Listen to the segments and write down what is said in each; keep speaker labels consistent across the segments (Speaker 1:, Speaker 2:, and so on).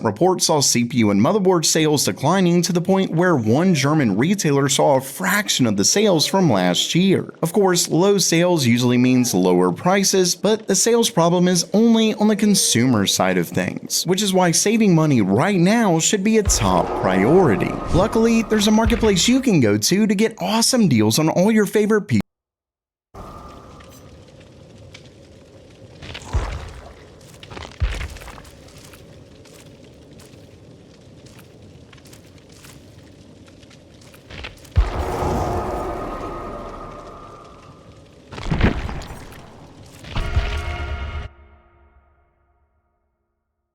Speaker 1: recent report saw CPU and motherboard sales declining to the point where one German retailer saw a fraction of the sales from last year. Of course, low sales usually means lower prices, but the sales problem is only on the consumer side of things, which is why saving money right now should be a top priority. Luckily, there's a marketplace you can go to get awesome deals on all your favorite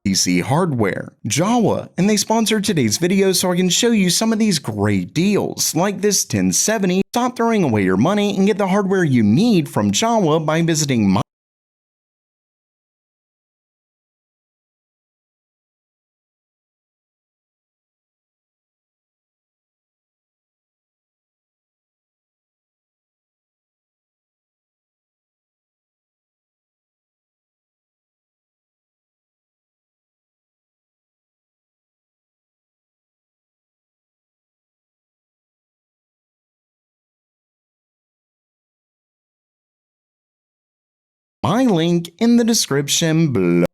Speaker 1: PC hardware, Jawa, and they sponsored today's video so I can show you some of these great deals, like this 1070. Stop throwing away your money and get the hardware you need from Jawa by visiting my link in the description below.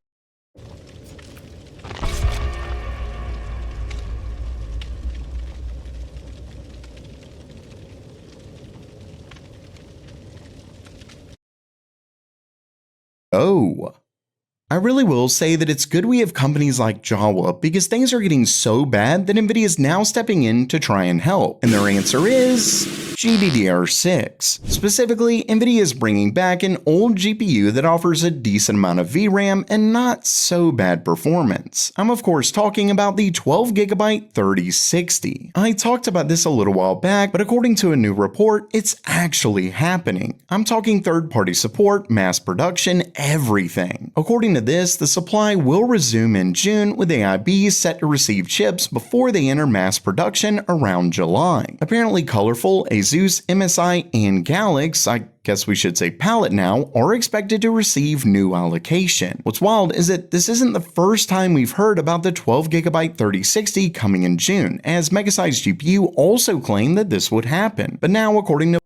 Speaker 1: I really will say that it's good we have companies like Jawa because things are getting so bad that Nvidia is now stepping in to try and help. And their answer is GDDR6. Specifically, Nvidia is bringing back an old GPU that offers a decent amount of VRAM and not so bad performance. I'm of course talking about the 12GB 3060. I talked about this a little while back, but according to a new report, it's actually happening. I'm talking third-party support, mass production, everything. According to this, the supply will resume in June, with AIB set to receive chips before they enter mass production around July. Apparently Colorful, ASUS, MSI, and Galax, I guess we should say Palette now, are expected to receive new allocation. What's wild is that this isn't the first time we've heard about the 12GB 3060 coming in June, as Megasize GPU also claimed that this would happen. But now, according to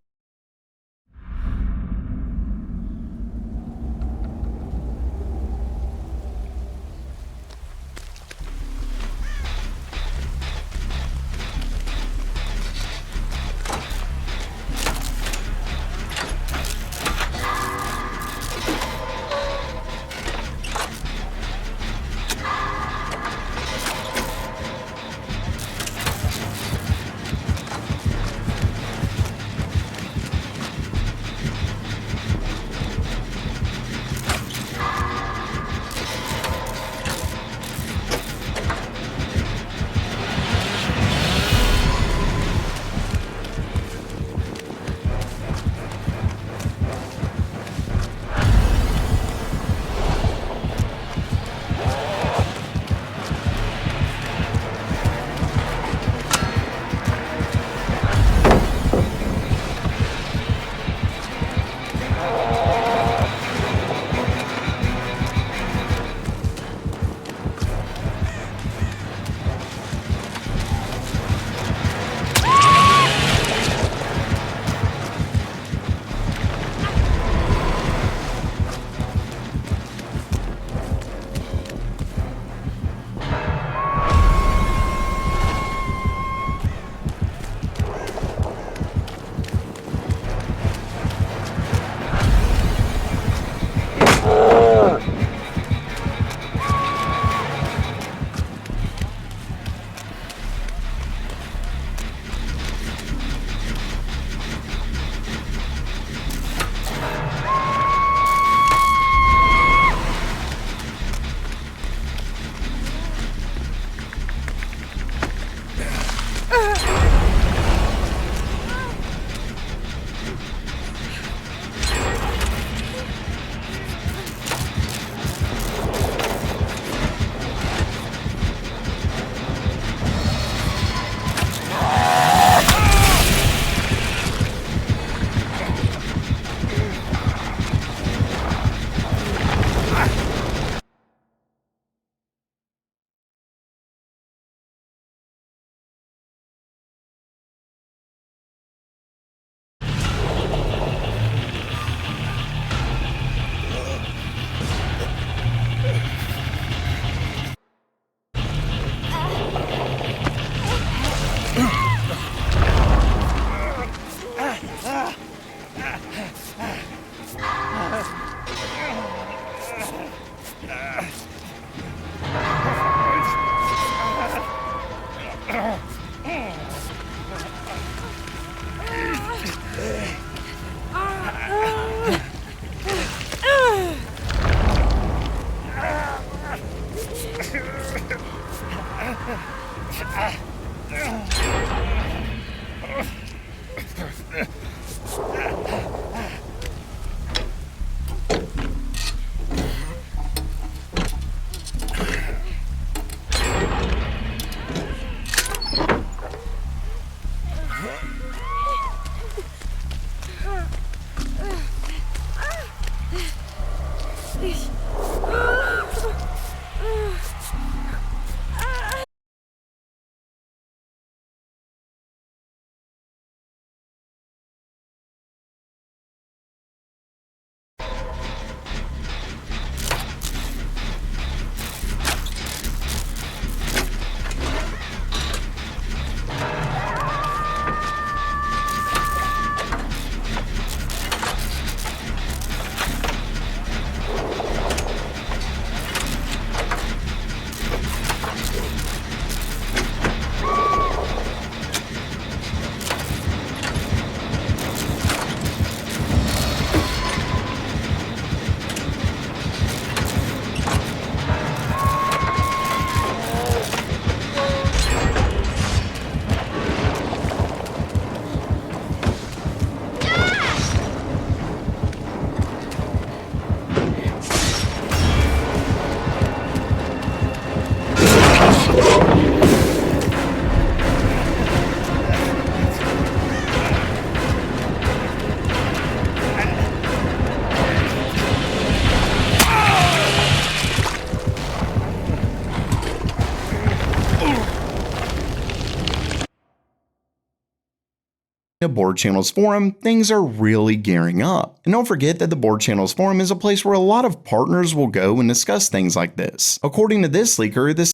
Speaker 1: To Board Channels Forum, things are really gearing up. And don't forget that the Board Channels Forum is a place where a lot of partners will go and discuss things like this. According to this leaker, this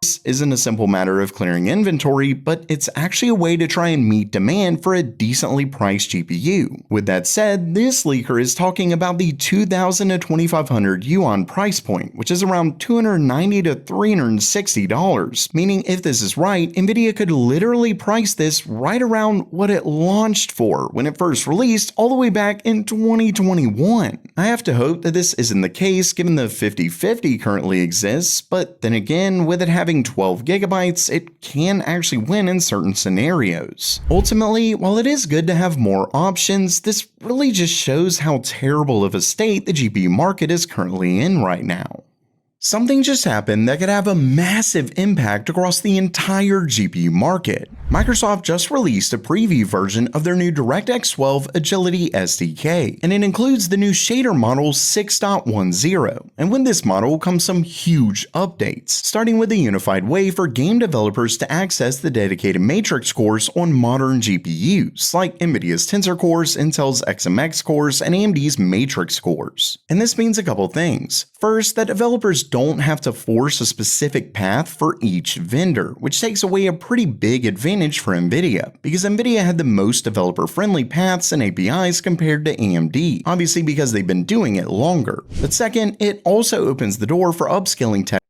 Speaker 1: This isn't a simple matter of clearing inventory, but it's actually a way to try and meet demand for a decently priced GPU. With that said, this leaker is talking about the 2,000 to 2,500 yuan price point, which is around $290 to $360, meaning if this is right, Nvidia could literally price this right around what it launched for when it first released all the way back in 2021. I have to hope that this isn't the case given the 50/50 currently exists, but then again, with it having 12 gigabytes, it can actually win in certain scenarios. Ultimately, while it is good to have more options, this really just shows how terrible of a state the GPU market is currently in right now. Something just happened that could have a massive impact across the entire GPU market. Microsoft just released a preview version of their new DirectX 12 Agility SDK, and it includes the new shader model 6.10. And with this model comes some huge updates, starting with a unified way for game developers to access the dedicated matrix cores on modern GPUs, like NVIDIA's Tensor cores, Intel's XMX cores, and AMD's Matrix cores. And this means a couple things. First, that developers don't have to force a specific path for each vendor, which takes away a pretty big advantage for Nvidia, because Nvidia had the most developer-friendly paths and APIs compared to AMD, obviously because they've been doing it longer. But second, it also opens the door for upscaling tech.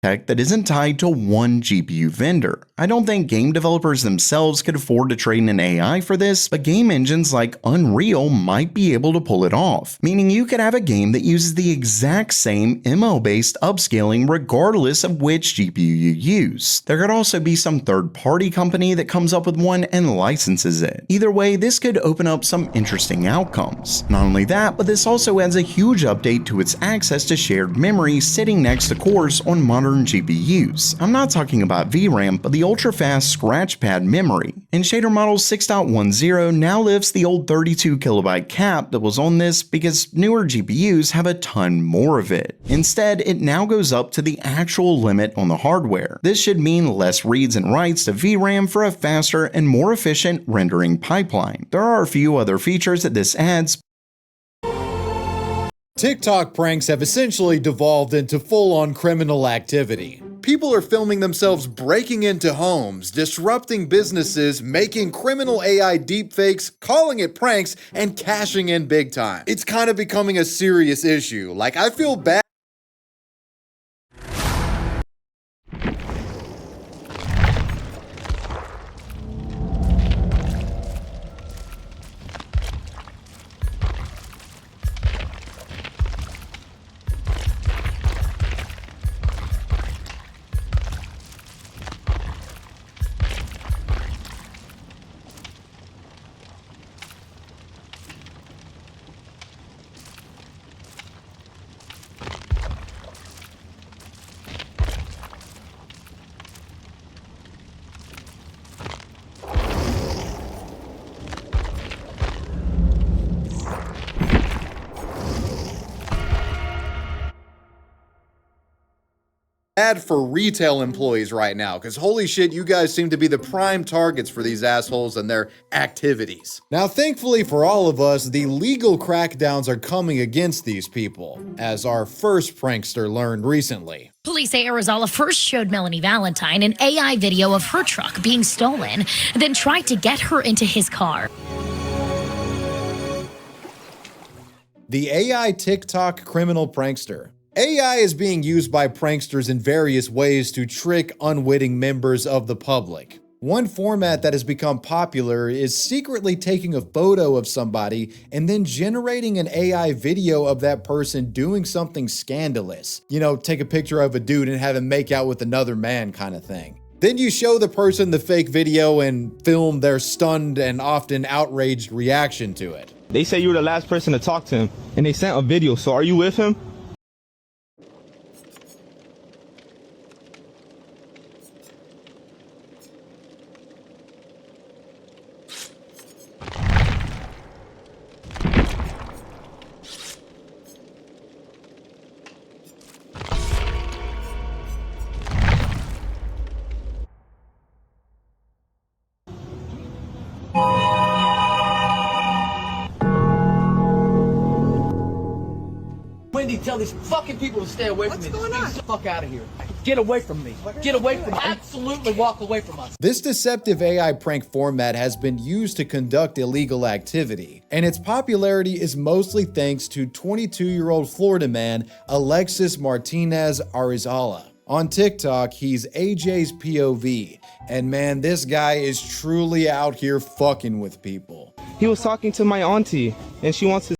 Speaker 1: tech that isn't tied to one GPU vendor. I don't think game developers themselves could afford to train an AI for this, but game engines like Unreal might be able to pull it off, meaning you could have a game that uses the exact same ML-based upscaling regardless of which GPU you use. There could also be some third-party company that comes up with one and licenses it. Either way, this could open up some interesting outcomes. Not only that, but this also adds a huge update to its access to shared memory sitting next to cores on modern modern GPUs. I'm not talking about VRAM, but the ultra-fast scratchpad memory. And shader model 6.10 now lifts the old 32KB cap that was on this because newer GPUs have a ton more of it. Instead, it now goes up to the actual limit on the hardware. This should mean less reads and writes to VRAM for a faster and more efficient rendering pipeline. There are a few other features that this adds.
Speaker 2: TikTok pranks have essentially devolved into full-on criminal activity. People are filming themselves breaking into homes, disrupting businesses, making criminal AI deepfakes, calling it pranks, and cashing in big time. It's kind of becoming a serious issue. Like, I feel bad. Bad for retail employees right now, because holy shit, you guys seem to be the prime targets for these assholes and their activities. Now, thankfully for all of us, the legal crackdowns are coming against these people, as our first prankster learned recently.
Speaker 3: Police say Arizala first showed Melanie Valentine an AI video of her truck being stolen, then tried to get her into his car.
Speaker 2: The AI TikTok criminal prankster. AI is being used by pranksters in various ways to trick unwitting members of the public. One format that has become popular is secretly taking a photo of somebody and then generating an AI video of that person doing something scandalous. You know, take a picture of a dude and have him make out with another man kind of thing. Then you show the person the fake video and film their stunned and often outraged reaction to it.
Speaker 4: They say you were the last person to talk to him, and they sent a video, so are you with him?
Speaker 5: Wendy, tell these fucking people to stay away from me. What's going on? Get the fuck out of here. Get away from me. Get away from me. Absolutely walk away from us.
Speaker 2: This deceptive AI prank format has been used to conduct illegal activity, and its popularity is mostly thanks to 22-year-old Florida man Alexis Martinez Arizala. On TikTok, he's AJ's POV, and man, this guy is truly out here fucking with people.
Speaker 4: He was talking to my auntie, and she wants to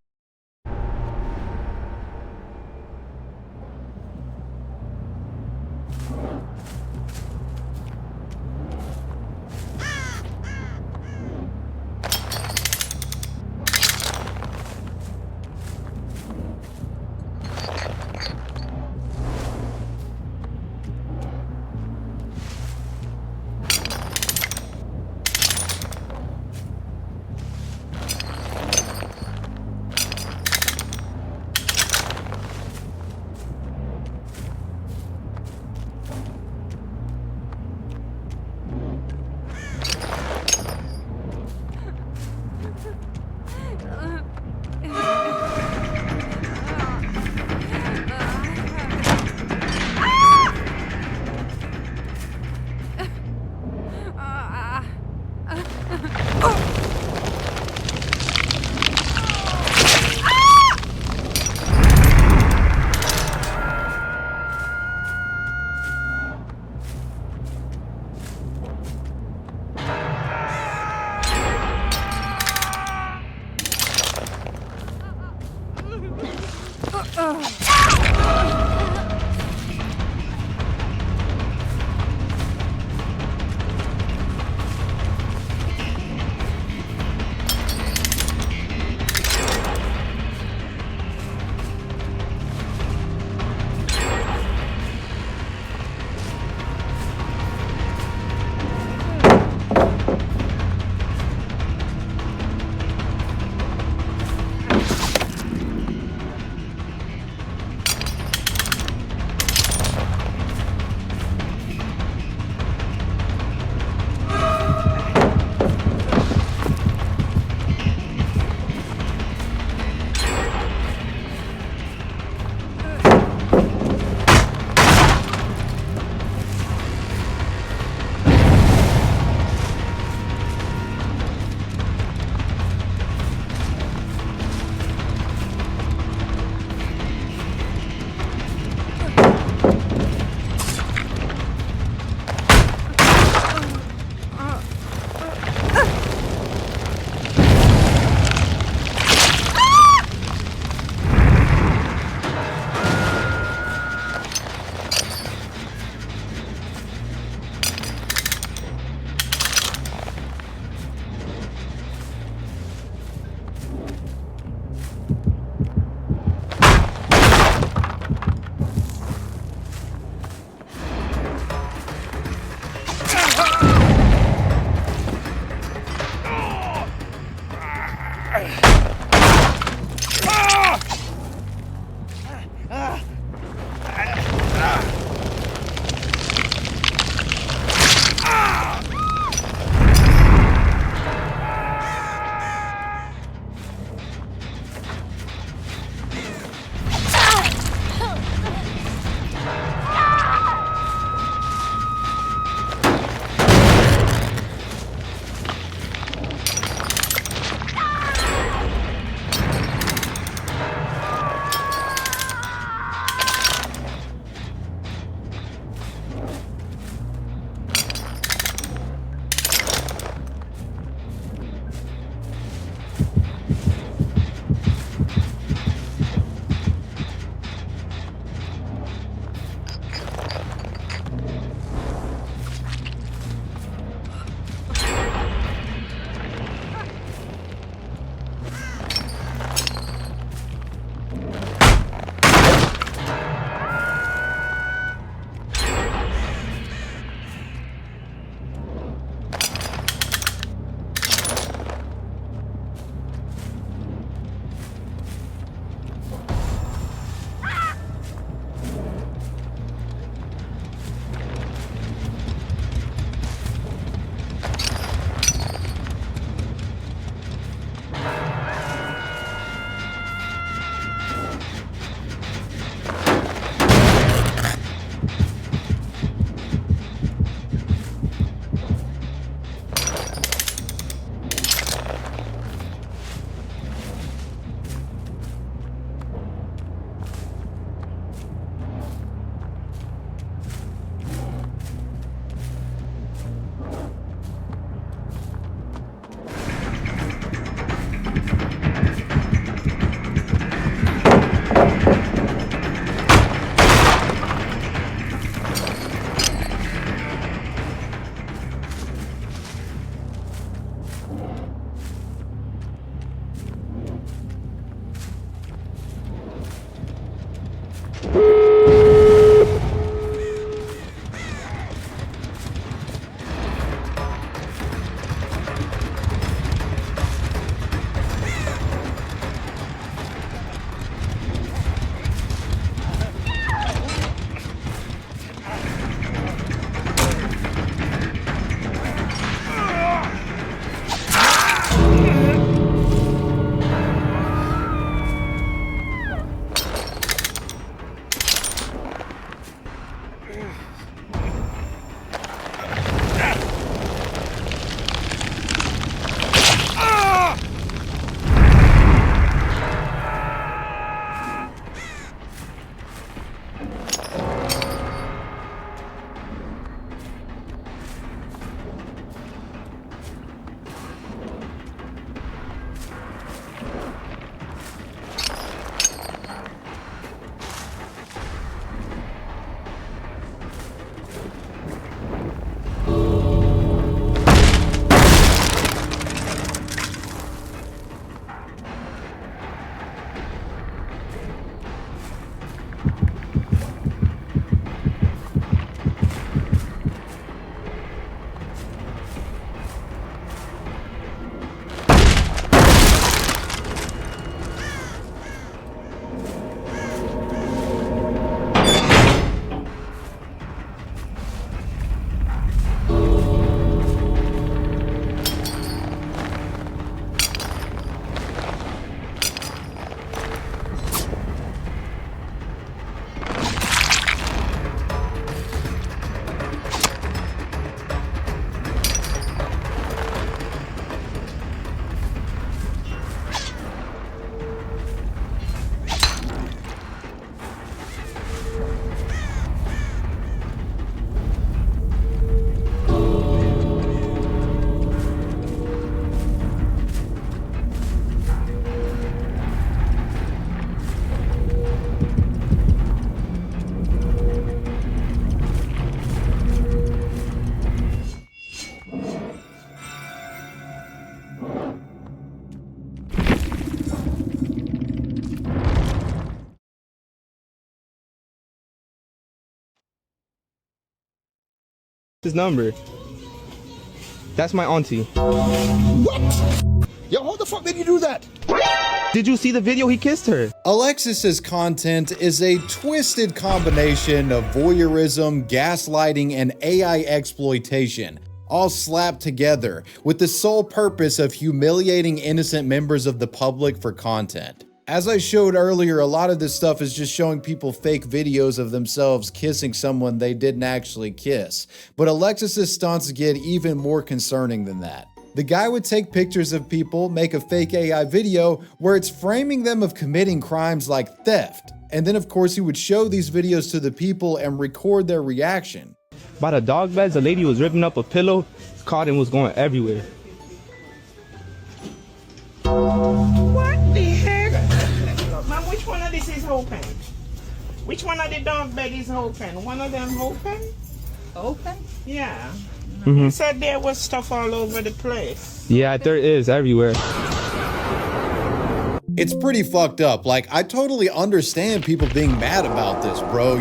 Speaker 4: his number. That's my auntie.
Speaker 6: What? Yo, how the fuck did you do that?
Speaker 4: Did you see the video? He kissed her.
Speaker 2: Alexis's content is a twisted combination of voyeurism, gaslighting, and AI exploitation, all slapped together with the sole purpose of humiliating innocent members of the public for content. As I showed earlier, a lot of this stuff is just showing people fake videos of themselves kissing someone they didn't actually kiss. But Alexis's stunts get even more concerning than that. The guy would take pictures of people, make a fake AI video where it's framing them of committing crimes like theft. And then of course he would show these videos to the people and record their reaction.
Speaker 4: By the dog beds, a lady was ripping up a pillow, caught and was going everywhere.
Speaker 7: What the heck? Mom, which one of this is open? Which one of the dog bed is open? One of them open? Open? Yeah. You said there was stuff all over the place.
Speaker 4: Yeah, there is everywhere.
Speaker 2: It's pretty fucked up. Like, I totally understand people being mad about this, bro.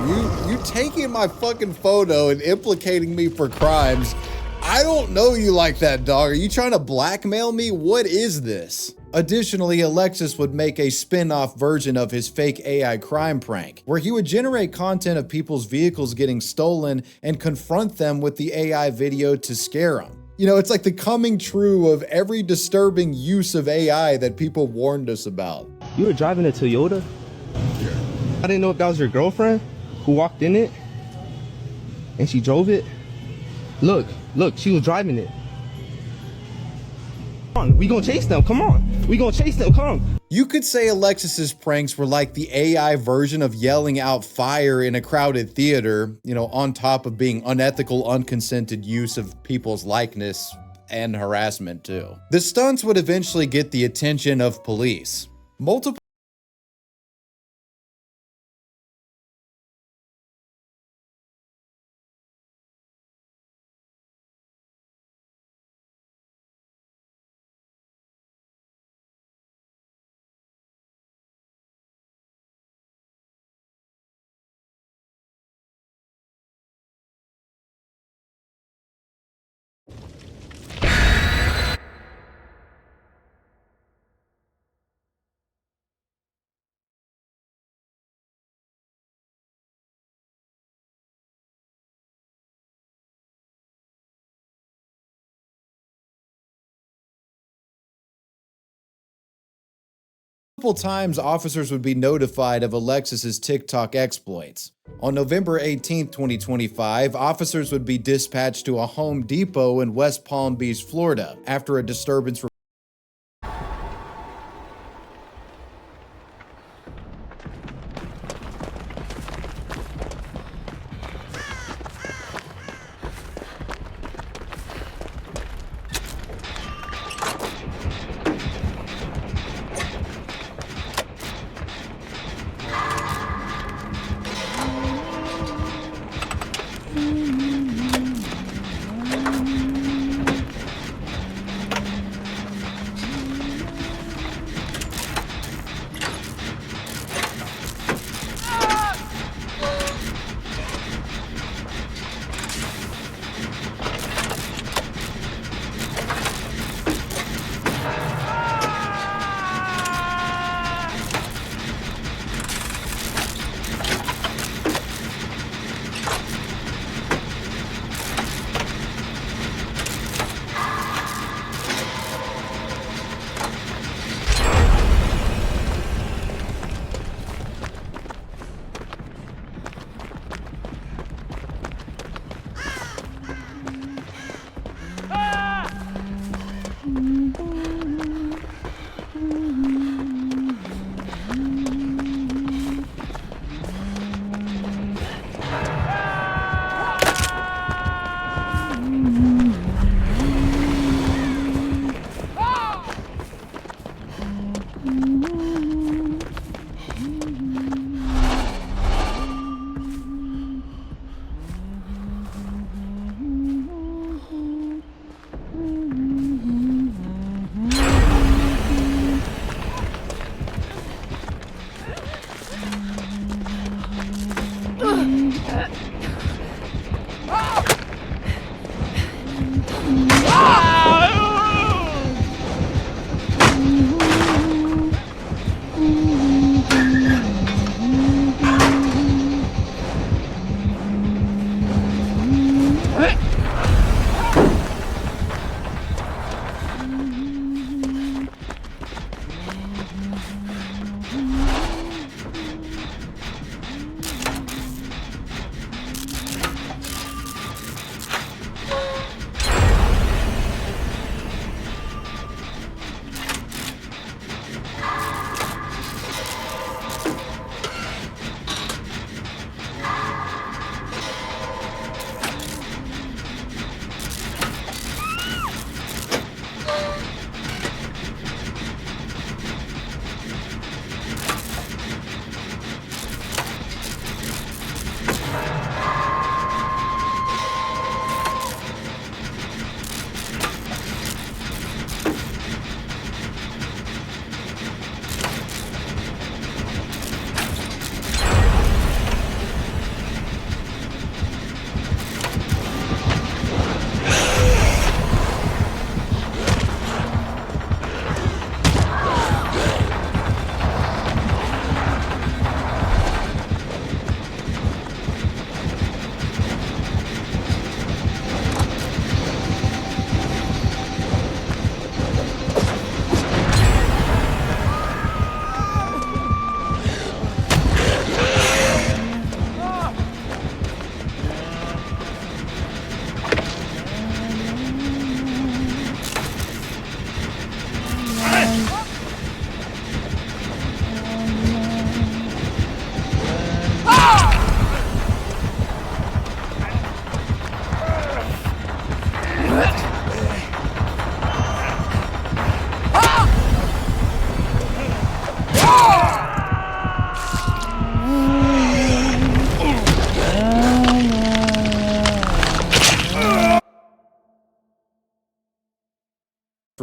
Speaker 2: You taking my fucking photo and implicating me for crimes. I don't know you like that, dog. Are you trying to blackmail me? What is this? Additionally, Alexis would make a spin-off version of his fake AI crime prank, where he would generate content of people's vehicles getting stolen and confront them with the AI video to scare them. You know, it's like the coming true of every disturbing use of AI that people warned us about.
Speaker 4: You were driving a Toyota? Yeah. I didn't know if that was your girlfriend who walked in it and she drove it. Look, she was driving it. Come on, we gonna chase them, come on. We gonna chase them, come.
Speaker 2: You could say Alexis's pranks were like the AI version of yelling out fire in a crowded theater, you know, on top of being unethical, unconsented use of people's likeness and harassment too. The stunts would eventually get the attention of police. Multiple times officers would be notified of Alexis's TikTok exploits. On November 18, 2025, officers would be dispatched to a Home Depot in West Palm Beach, Florida, after a disturbance.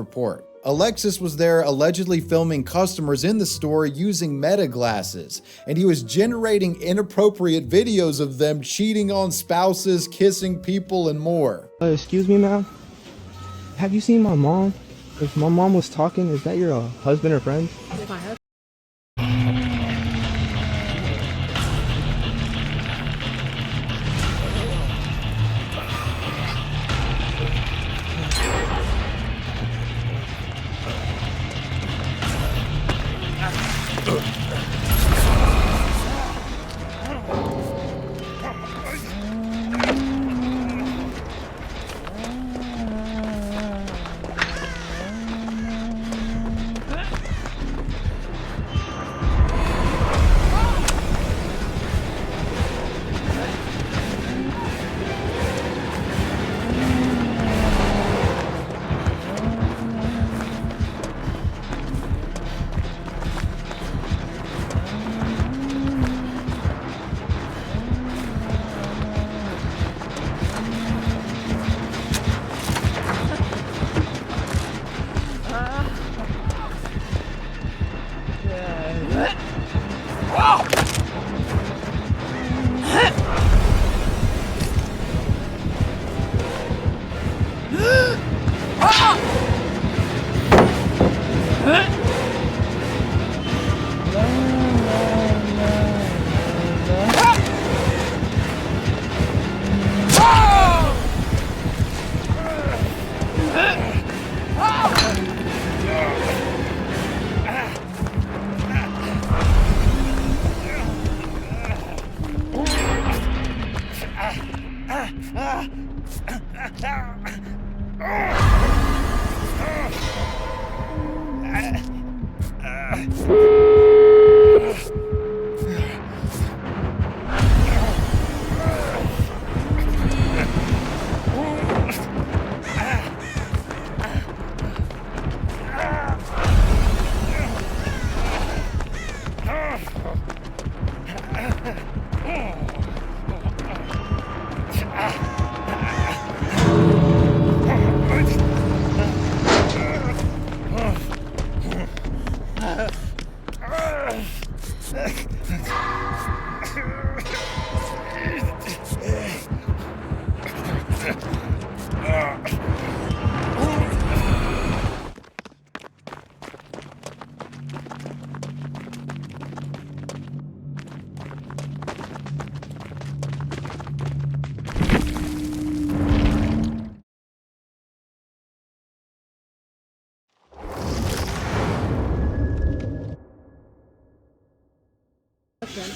Speaker 2: report. Alexis was there allegedly filming customers in the store using Meta glasses, and he was generating inappropriate videos of them cheating on spouses, kissing people, and more.
Speaker 4: Excuse me, ma'am. Have you seen my mom? If my mom was talking, is that your husband or friend?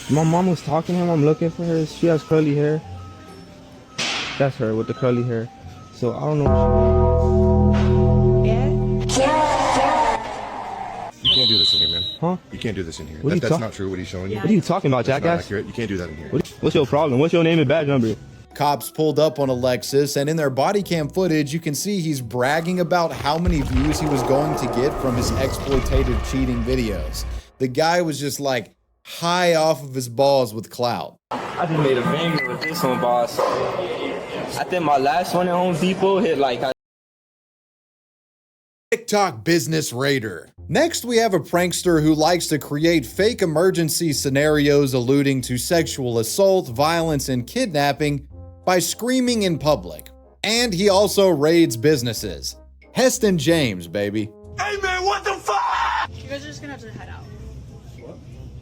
Speaker 4: My mom was talking to him. I'm looking for her. She has curly hair. That's her with the curly hair. So I don't know.
Speaker 8: You can't do this in here, man.
Speaker 4: Huh?
Speaker 8: You can't do this in here.
Speaker 4: What are you
Speaker 8: That's
Speaker 4: talk-
Speaker 8: not true what he's showing you.
Speaker 4: What are you talking about,
Speaker 8: That's not
Speaker 4: jackass?
Speaker 8: accurate. You can't do that in here.
Speaker 4: What's your problem? What's your name and badge number?
Speaker 2: Cops pulled up on Alexis, and in their body cam footage, you can see he's bragging about how many views he was going to get from his exploitative cheating videos. The guy was just like high off of his balls with clout.
Speaker 9: I just made a banger with this one, boss. I think my last one at Home Depot hit like
Speaker 2: TikTok business raider. Next, we have a prankster who likes to create fake emergency scenarios alluding to sexual assault, violence, and kidnapping by screaming in public. And he also raids businesses. Heston James, baby.
Speaker 6: Hey man, what the fuck?
Speaker 10: You guys are just gonna have to head out.
Speaker 11: What?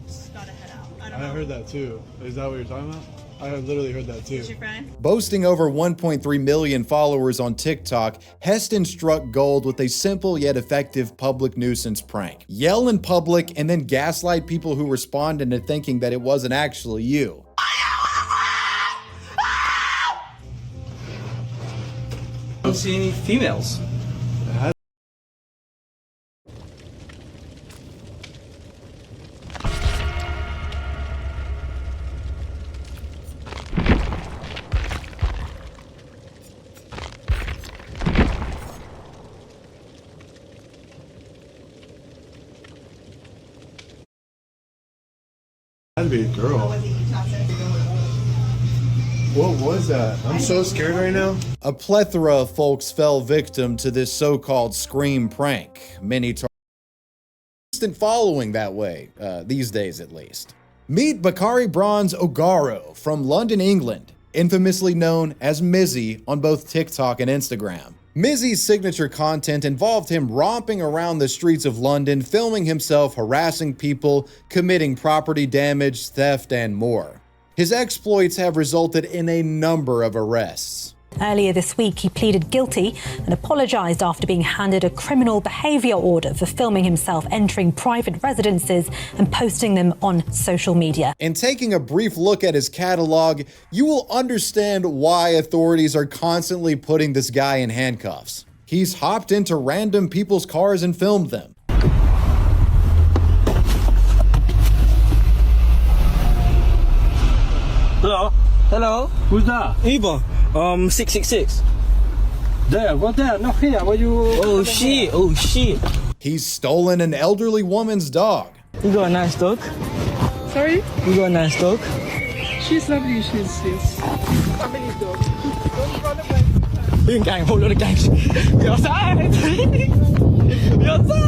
Speaker 10: Just gotta head out. I don't
Speaker 11: I
Speaker 10: know.
Speaker 11: heard that too. Is that what you're talking about? I literally heard that too.
Speaker 10: Is your friend?
Speaker 2: Boasting over 1.3 million followers on TikTok, Heston struck gold with a simple yet effective public nuisance prank. Yell in public and then gaslight people who respond into thinking that it wasn't actually you.
Speaker 9: I don't see any females.
Speaker 11: Had to be a girl.
Speaker 8: What was that? I'm so scared right now.
Speaker 2: A plethora of folks fell victim to this so-called Scream prank. Many instant following that way, these days at least. Meet Bakari Bronze Ogaro from London, England, infamously known as Mizzy on both TikTok and Instagram. Mizzy's signature content involved him romping around the streets of London, filming himself harassing people, committing property damage, theft, and more. His exploits have resulted in a number of arrests.
Speaker 12: Earlier this week, he pleaded guilty and apologized after being handed a criminal behavior order for filming himself entering private residences and posting them on social media.
Speaker 2: In taking a brief look at his catalog, you will understand why authorities are constantly putting this guy in handcuffs. He's hopped into random people's cars and filmed them.
Speaker 9: Hello? Hello?
Speaker 5: Who's that?
Speaker 9: Eva, 666.
Speaker 5: There, what there? Not here. Where you?
Speaker 9: Oh shit, oh shit.
Speaker 2: He's stolen an elderly woman's dog.
Speaker 9: You got a nice dog?
Speaker 10: Sorry?
Speaker 9: You got a nice dog?
Speaker 10: She's lovely, she's family dog.
Speaker 9: You gang, whole lot of gangs. You're outside! You're outside!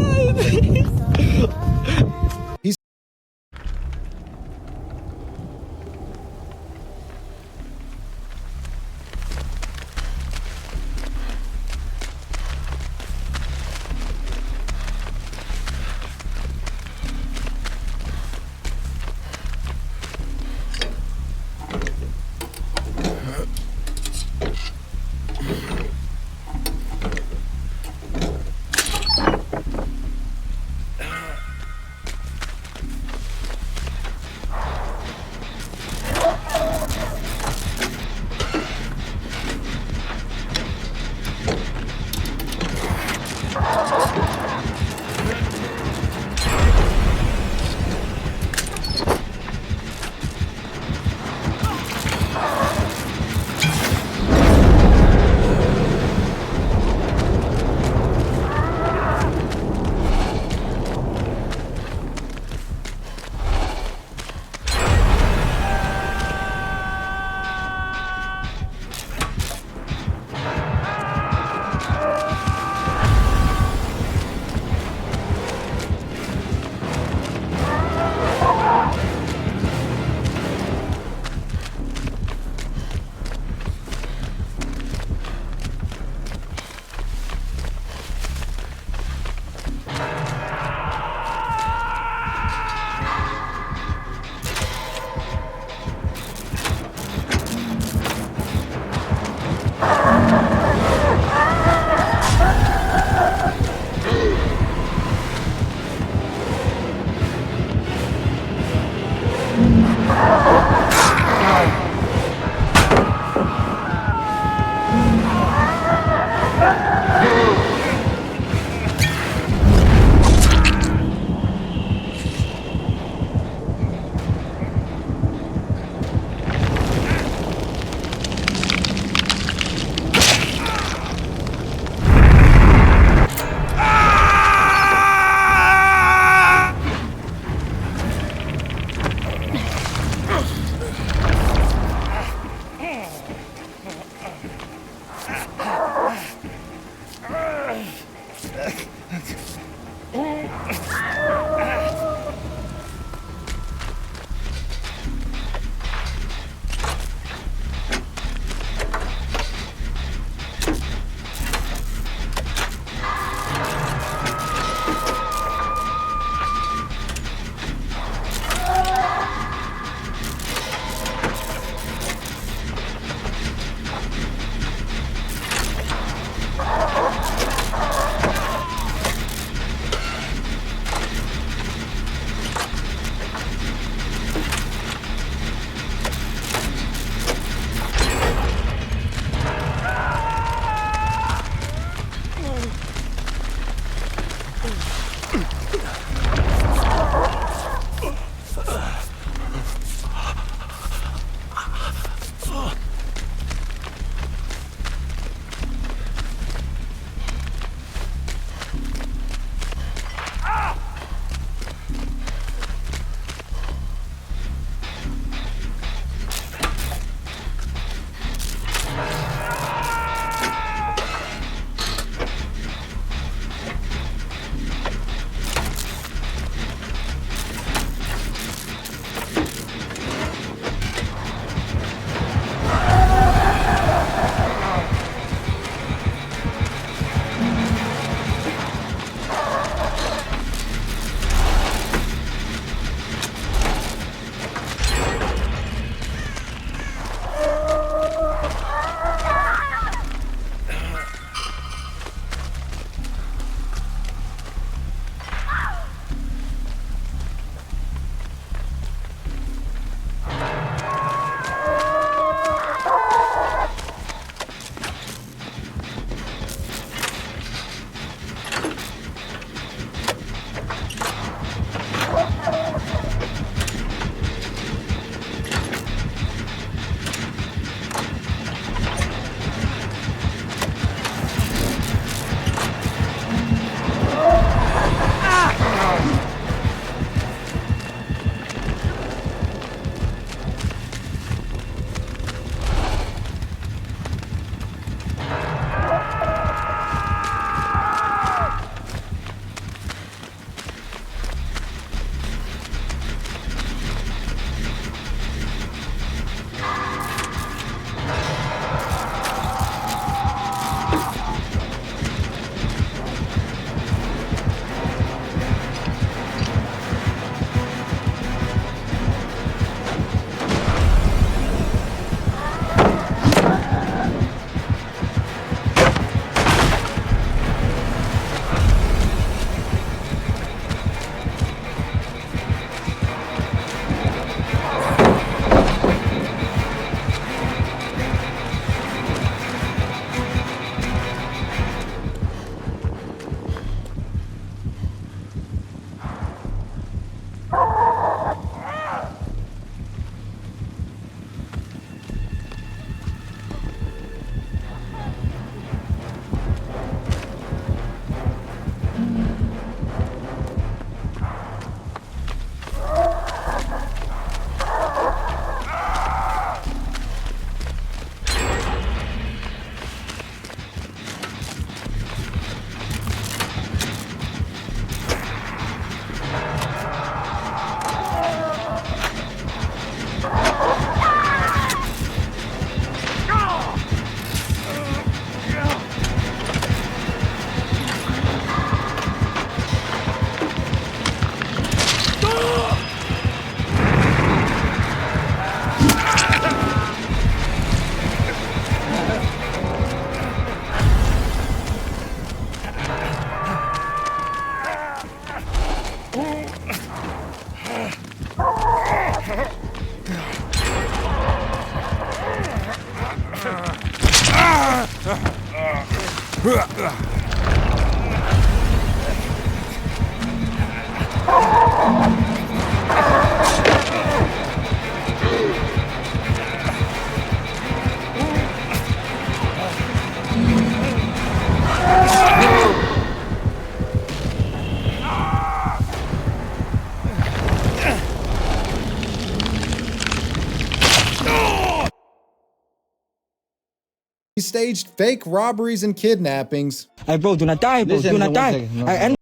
Speaker 2: He staged fake robberies and kidnappings.
Speaker 9: Hey, bro, do not die, bro. Do not die.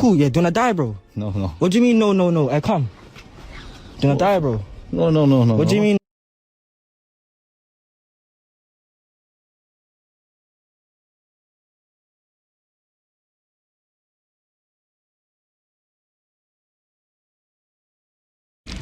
Speaker 9: Cool, yeah, do not die, bro.
Speaker 8: No, no.
Speaker 9: What do you mean, no, no, no? Hey, come. Do not die, bro.
Speaker 8: No, no, no, no.
Speaker 9: What do you mean?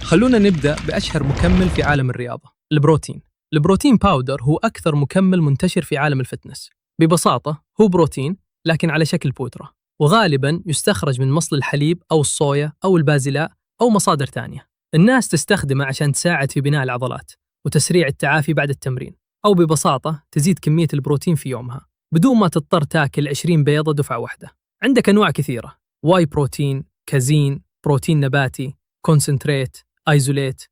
Speaker 13: خلونا نبدأ بأشهر مكمل في عالم الرياضة، البروتين. البروتين باودر هو أكثر مكمل منتشر في عالم الفتنس. ببساطة هو بروتين لكن على شكل بودرة، وغالباً يستخرج من مصل الحليب أو الصويا أو البازلاء أو مصادر تانية. الناس تستخدمه عشان تساعد في بناء العضلات وتسريع التعافي بعد التمرين، أو ببساطة تزيد كمية البروتين في يومها بدون ما تضطر تاكل 20 بيضة دفعة واحدة. عندك أنواع كثيرة: واي بروتين، كازين، بروتين نباتي، كونسنتريت، ايزوليت.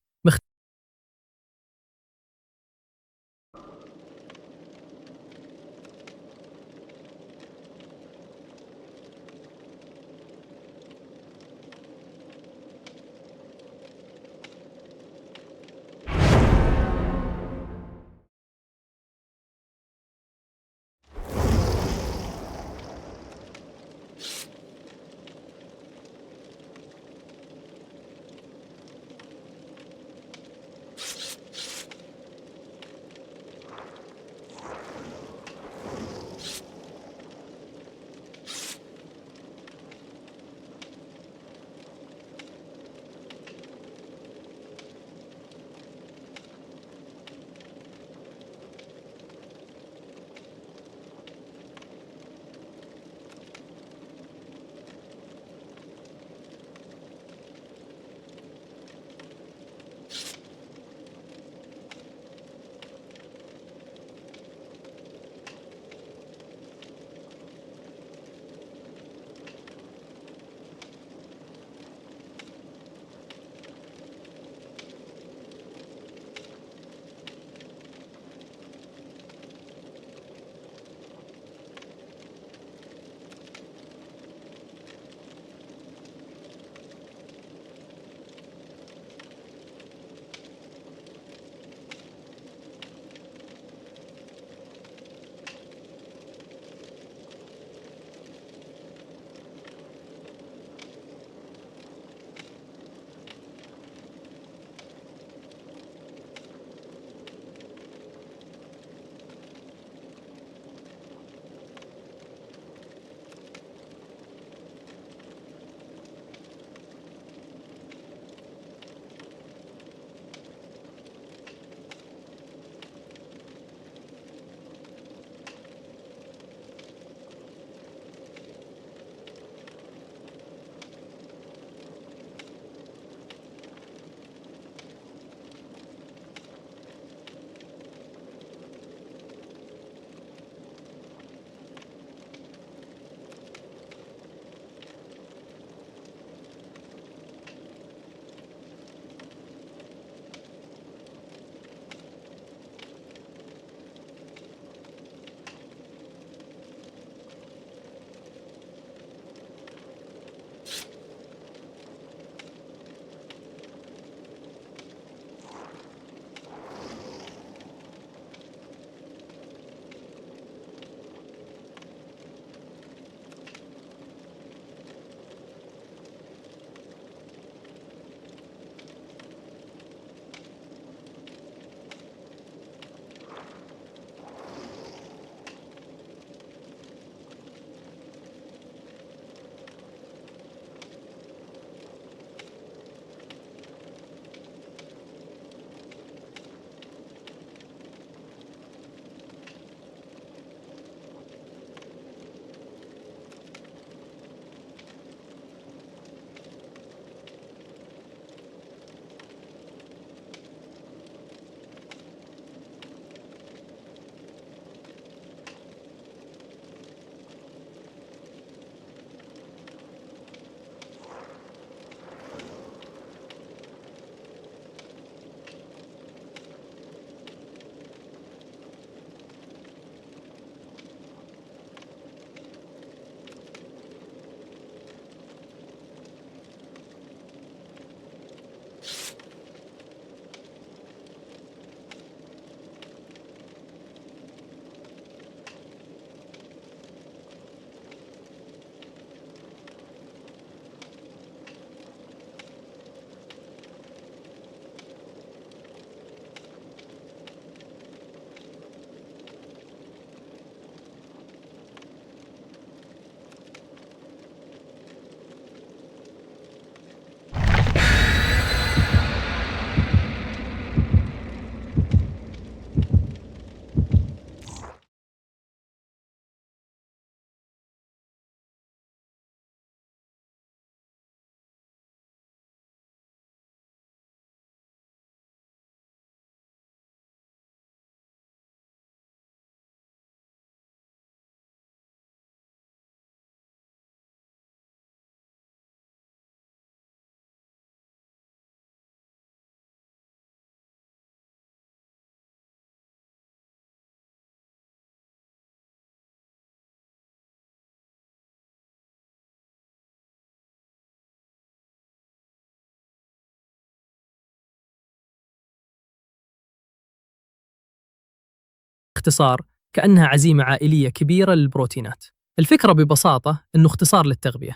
Speaker 13: باختصار كأنها عزيمة عائلية كبيرة للبروتينات. الفكرة ببساطة إنه اختصار للتغذية.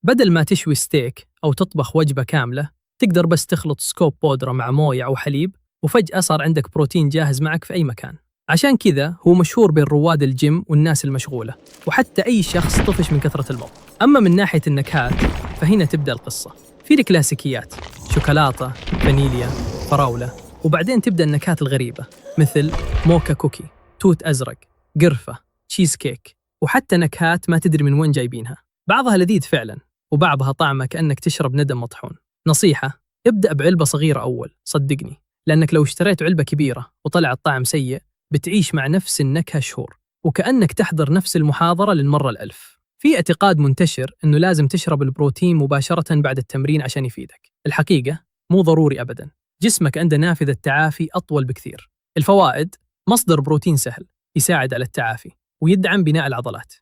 Speaker 13: بدل ما تشوي ستيك أو تطبخ وجبة كاملة، تقدر بس تخلط سكوب بودرة مع موية أو حليب، وفجأة صار عندك بروتين جاهز معك في أي مكان. عشان كذا هو مشهور بين رواد الجيم والناس المشغولة، وحتى أي شخص طفش من كثرة المطبخ. أما من ناحية النكهات فهنا تبدأ القصة. في الكلاسيكيات شوكولاتة، فانيليا، فراولة، وبعدين تبدأ النكهات الغريبة مثل موكا كوكي، توت أزرق، قرفة، تشيز كيك، وحتى نكهات ما تدري من وين جايبينها. بعضها لذيذ فعلاً، وبعضها طعمه كأنك تشرب ندم مطحون. نصيحة: ابدأ بعلبة صغيرة أول، صدقني، لأنك لو اشتريت علبة كبيرة وطلع الطعم سيء بتعيش مع نفس النكهة شهور، وكأنك تحضر نفس المحاضرة للمرة الألف. في اعتقاد منتشر أنه لازم تشرب البروتين مباشرة بعد التمرين عشان يفيدك. الحقيقة مو ضروري أبداً، جسمك عنده نافذة تعافي أطول بكثير. الفوائد: مصدر بروتين سهل، يساعد على التعافي ويدعم بناء العضلات.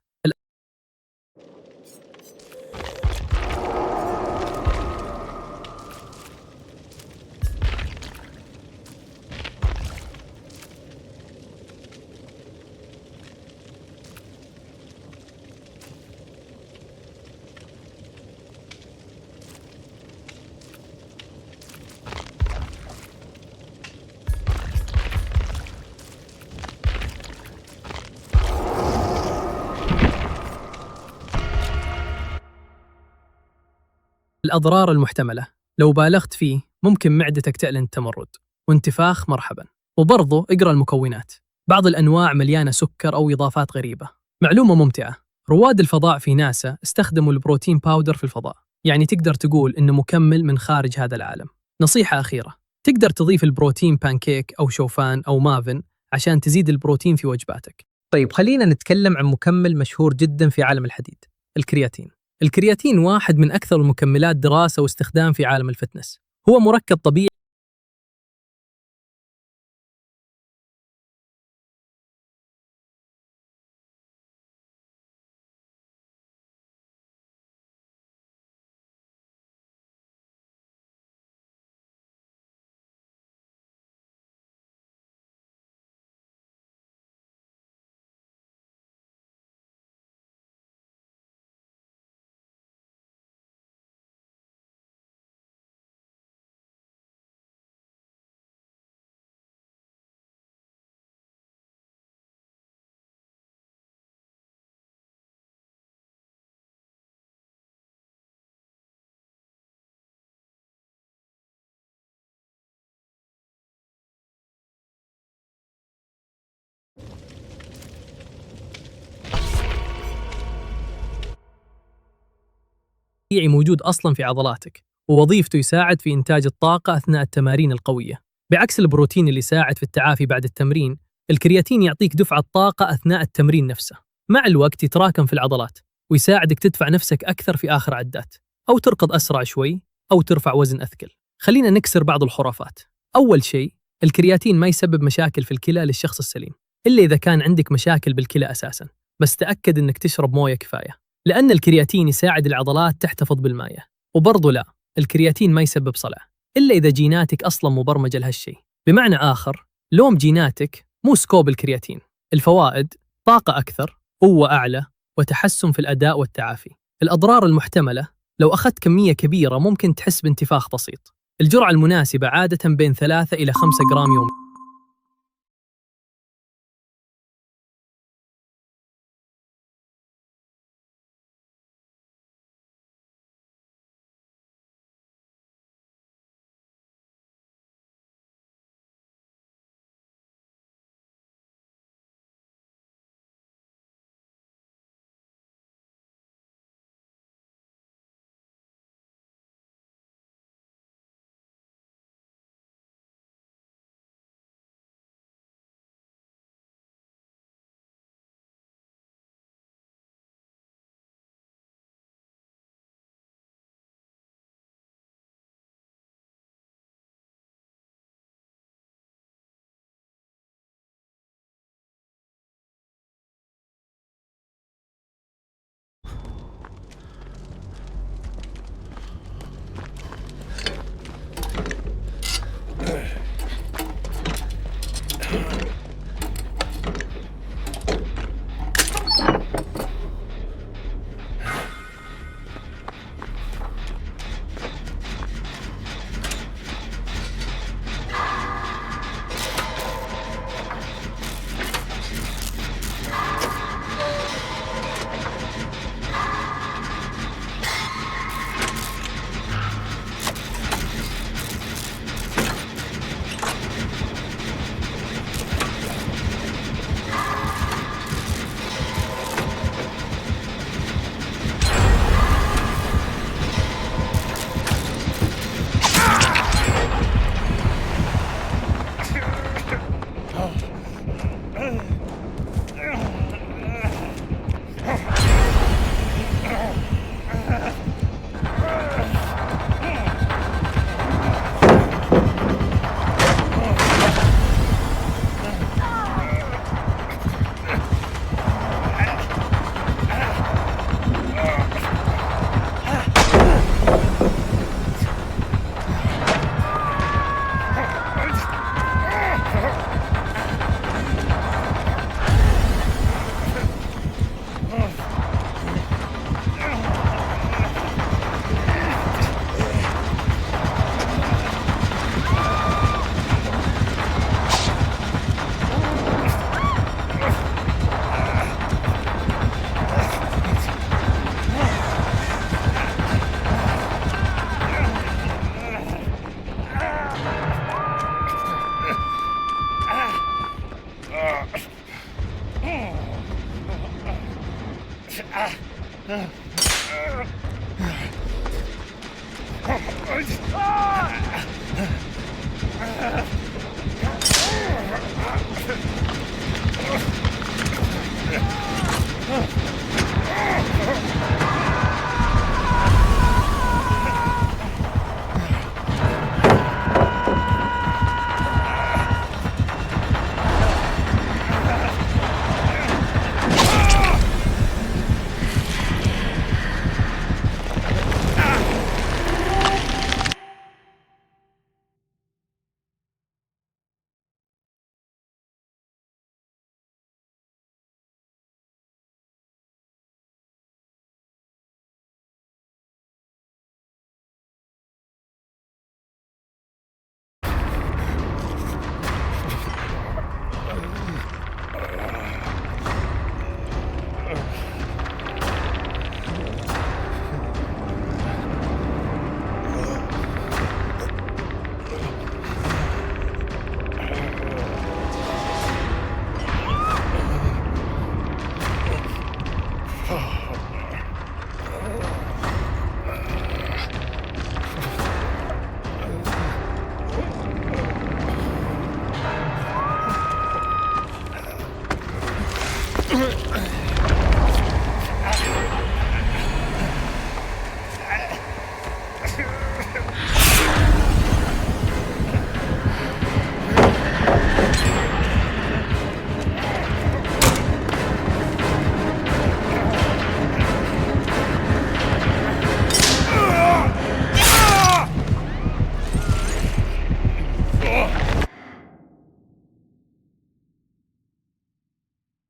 Speaker 13: الأضرار المحتملة: لو بالغت فيه ممكن معدتك تعلن تمرد، وانتفاخ مرحبا. وبرضه اقرأ المكونات، بعض الأنواع مليانة سكر أو إضافات غريبة. معلومة ممتعة: رواد الفضاء في ناسا استخدموا البروتين باودر في الفضاء، يعني تقدر تقول إنه مكمل من خارج هذا العالم. نصيحة أخيرة: تقدر تضيف البروتين بانكيك أو شوفان أو مافن عشان تزيد البروتين في وجباتك. طيب خلينا نتكلم عن مكمل مشهور جدا في عالم الحديد، الكرياتين. الكرياتين واحد من أكثر المكملات دراسة واستخدام في عالم الفتنس. هو مركب طبيعي موجود أصلاً في عضلاتك، ووظيفته يساعد في إنتاج الطاقة أثناء التمارين القوية. بعكس البروتين اللي يساعد في التعافي بعد التمرين، الكرياتين يعطيك دفعة طاقة أثناء التمرين نفسه. مع الوقت يتراكم في العضلات ويساعدك تدفع نفسك أكثر في آخر عدات، أو تركض أسرع شوي، أو ترفع وزن أثقل. خلينا نكسر بعض الخرافات. أول شيء، الكرياتين ما يسبب مشاكل في الكلى للشخص السليم، إلا إذا كان عندك مشاكل بالكلى أساساً. بس تأكد إنك تشرب موية كفاية، لأن الكرياتين يساعد العضلات تحتفظ بالماء. وبرضه لا، الكرياتين ما يسبب صلع، إلا إذا جيناتك أصلاً مبرمجة لهالشيء. بمعنى آخر، لوم جيناتك مو سكوب الكرياتين. الفوائد: طاقة أكثر، قوة أعلى، وتحسن في الأداء والتعافي. الأضرار المحتملة: لو أخذت كمية كبيرة ممكن تحس بانتفاخ بسيط. الجرعة المناسبة عادة بين 3 إلى 5 جرام يومياً.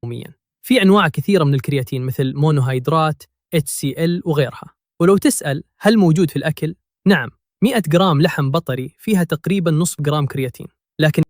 Speaker 13: يومياً. في أنواع كثيرة من الكرياتين مثل مونوهيدرات، HCl وغيرها. ولو تسأل هل موجود في الأكل؟ نعم، 100 جرام لحم بطري فيها تقريباً نصف جرام كرياتين. لكن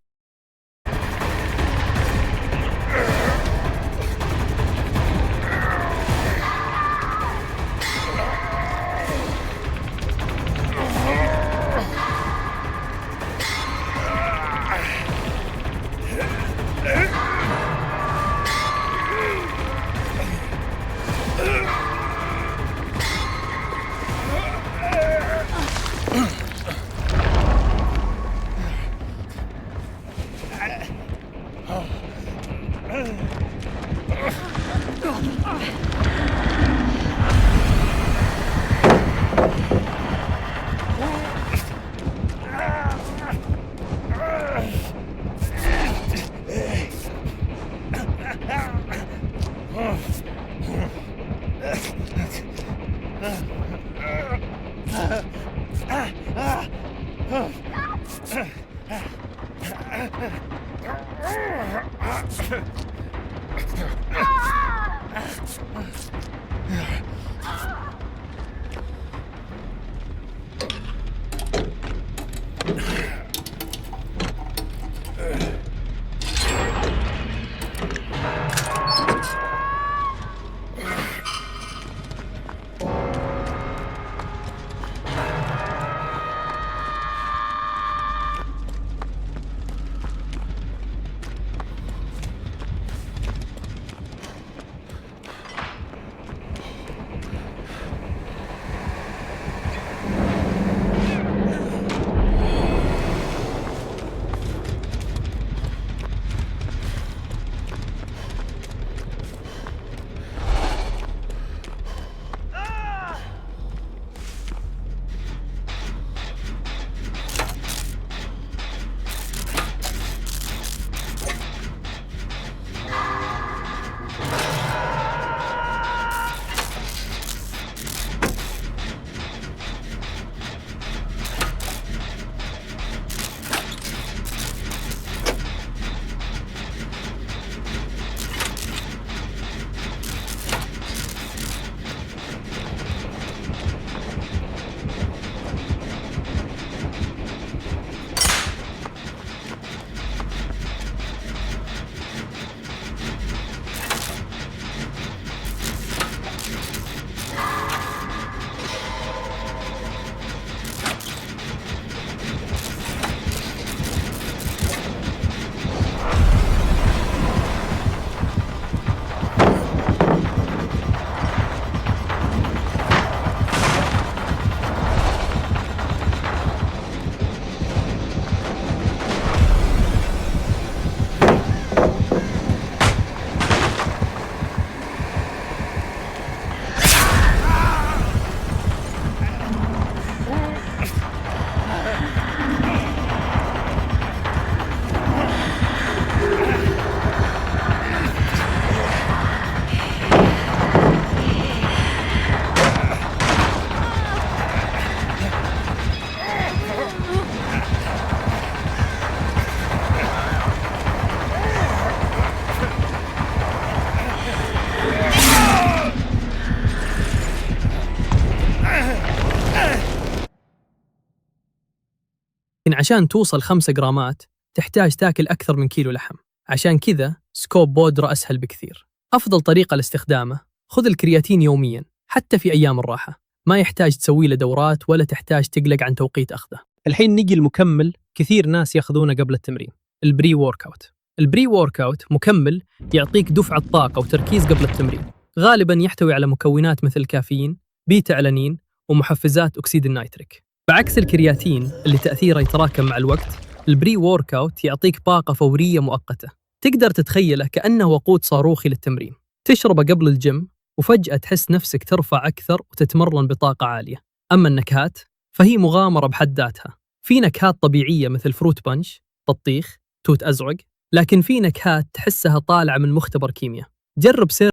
Speaker 13: عشان توصل 5 جرامات تحتاج تاكل أكثر من كيلو لحم. عشان كذا سكوب بودرة أسهل بكثير. أفضل طريقة لاستخدامه، خذ الكرياتين يومياً حتى في أيام الراحة، ما يحتاج تسوي له دورات ولا تحتاج تقلق عن توقيت أخذه. الحين نيجي المكمل كثير ناس ياخذونه قبل التمرين، البري ووركاوت. البري ووركاوت مكمل يعطيك دفعة طاقة وتركيز قبل التمرين، غالباً يحتوي على مكونات مثل كافيين، بيتا ألانين ومحفزات أكسيد النيتريك. بعكس الكرياتين اللي تأثيره يتراكم مع الوقت، البري ووركاوت يعطيك طاقة فورية مؤقتة، تقدر تتخيله كأنه وقود صاروخي للتمرين. تشربه قبل الجيم وفجأة تحس نفسك ترفع أكثر وتتمرن بطاقة عالية. أما النكهات فهي مغامرة بحد ذاتها. في نكهات طبيعية مثل فروت بانش، بطيخ، توت أزرق، لكن في نكهات تحسها طالعة من مختبر كيمياء. جرب سير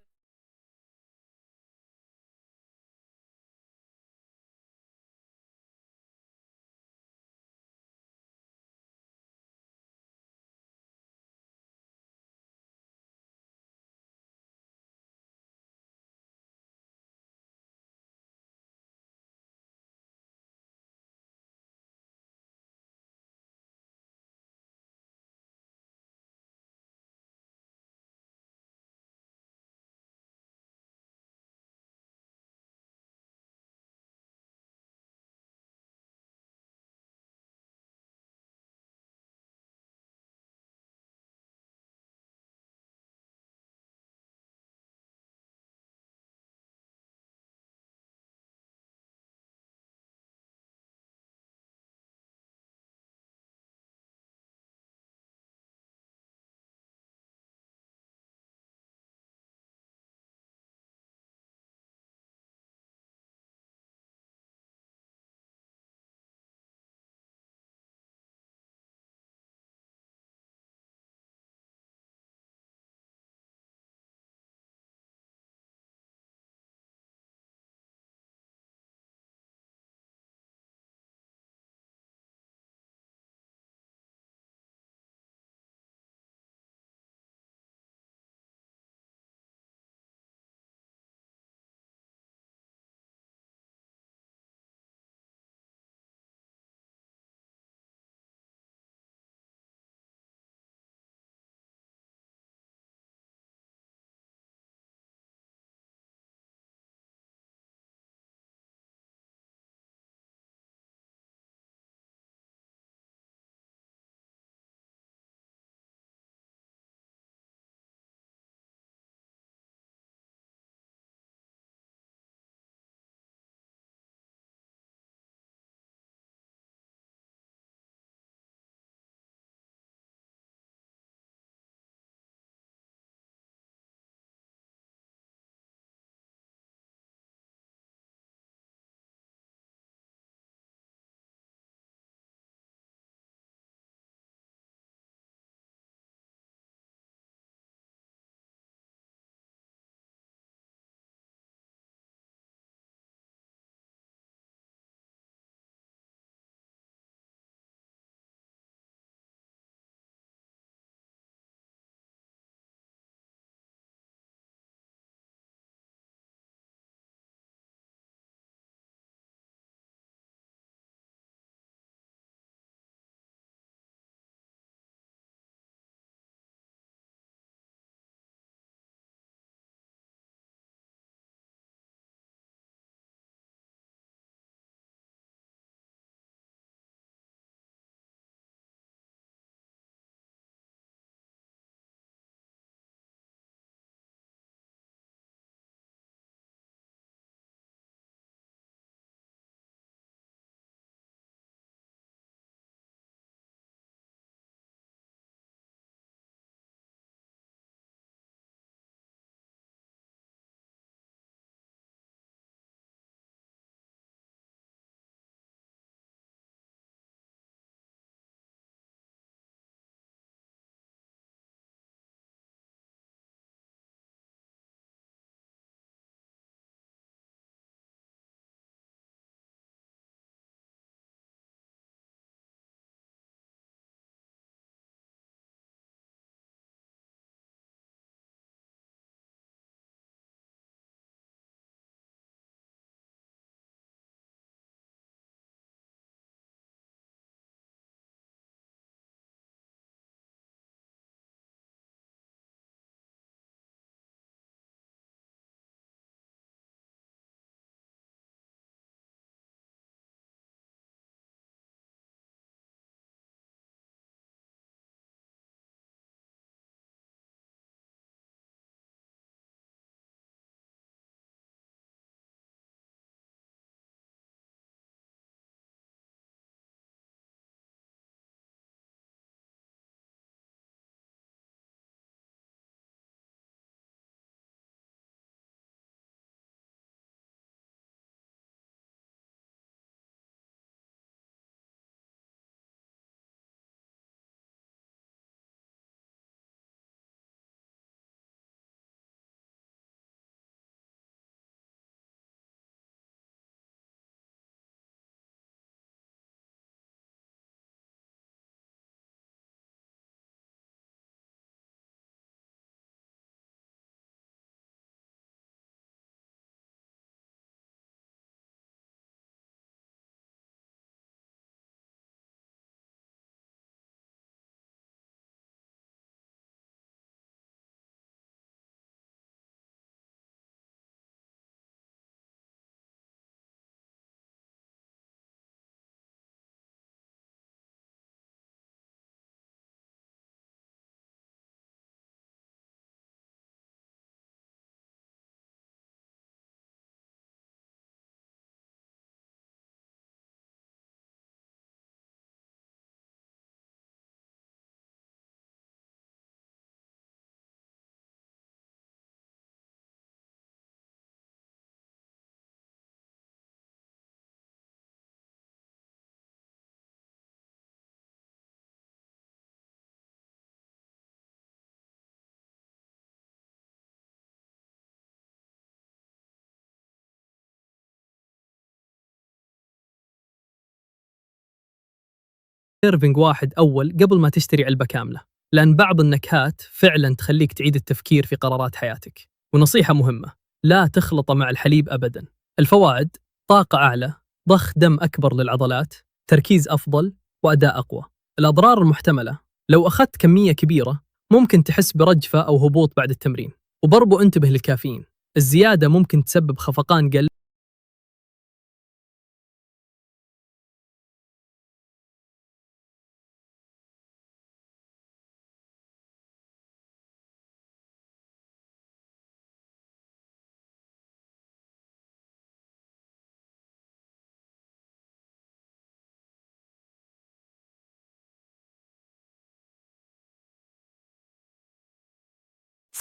Speaker 13: سيرفينج واحد أول قبل ما تشتري علبة كاملة، لأن بعض النكهات فعلا تخليك تعيد التفكير في قرارات حياتك. ونصيحة مهمة، لا تخلط مع الحليب أبدا. الفوائد: طاقة أعلى، ضخ دم أكبر للعضلات، تركيز أفضل، وأداء أقوى. الأضرار المحتملة: لو أخذت كمية كبيرة ممكن تحس برجفة أو هبوط بعد التمرين. وبرضو انتبه للكافيين، الزيادة ممكن تسبب خفقان قلب.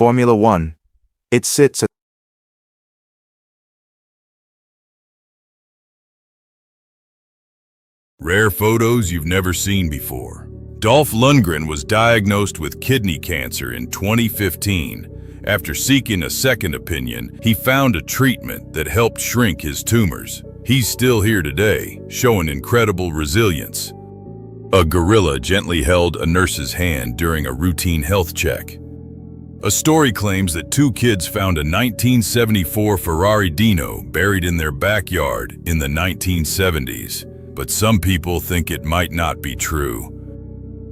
Speaker 14: Formula One. It sits at
Speaker 15: Rare photos you've never seen before. Dolph Lundgren was diagnosed with kidney cancer in 2015. After seeking a second opinion, he found a treatment that helped shrink his tumors. He's still here today, showing incredible resilience. A gorilla gently held a nurse's hand during a routine health check. A story claims that two kids found a 1974 Ferrari Dino buried in their backyard in the 1970s, but some people think it might not be true.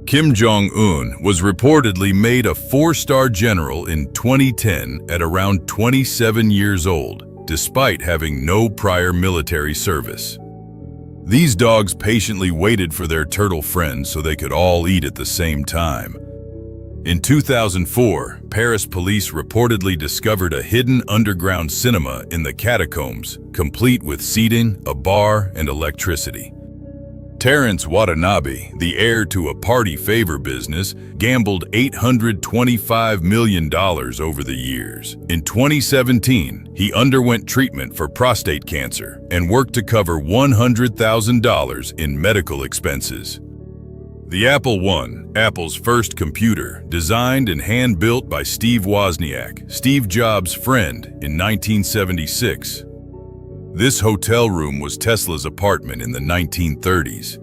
Speaker 15: Kim Jong-un was reportedly made a 4-star general in 2010 at around 27 years old, despite having no prior military service. These dogs patiently waited for their turtle friends so they could all eat at the same time. In 2004, Paris police reportedly discovered a hidden underground cinema in the catacombs, complete with seating, a bar, and electricity. Terrence Watanabe, the heir to a party favor business, gambled $825 million over the years. In 2017, he underwent treatment for prostate cancer and worked to cover $100,000 in medical expenses. The Apple I, Apple's first computer, designed and hand-built by Steve Wozniak, Steve Jobs' friend, in 1976. This hotel room was Tesla's apartment in the 1930s.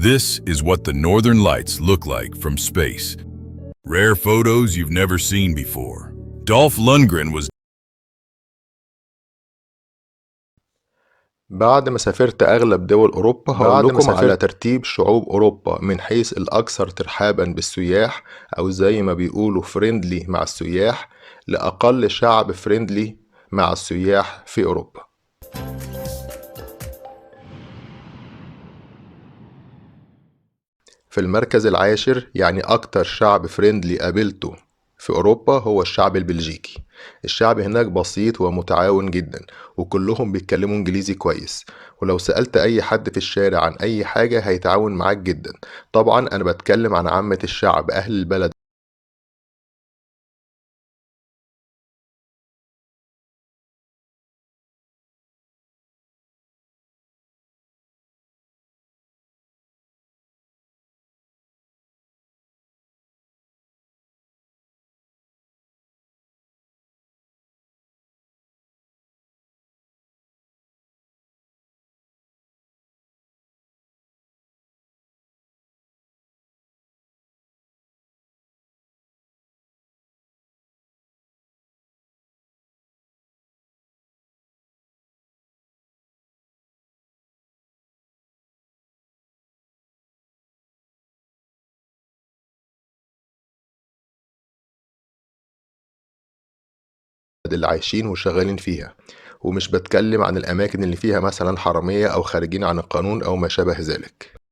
Speaker 15: This is what the Northern Lights look like from space. Rare photos you've never seen before. Dolph Lundgren was
Speaker 8: بعد ما سافرت أغلب دول أوروبا هقول لكم على ترتيب شعوب أوروبا من حيث الأكثر ترحابا بالسياح أو زي ما بيقولوا فريندلي مع السياح لأقل شعب فريندلي مع السياح في أوروبا. في المركز العاشر يعني أكتر شعب فريندلي قابلته في أوروبا هو الشعب البلجيكي. الشعب هناك بسيط ومتعاون جدا وكلهم بيتكلموا انجليزي كويس، ولو سألت أي حد في الشارع عن أي حاجة هيتعاون معاك جدا. طبعا أنا بتكلم عن عامة الشعب أهل البلد. اللي عايشين وشغالين فيها، ومش بتكلم عن الأماكن اللي فيها مثلا حرامية أو خارجين عن القانون أو ما شابه ذلك.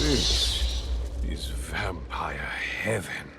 Speaker 16: This is vampire heaven.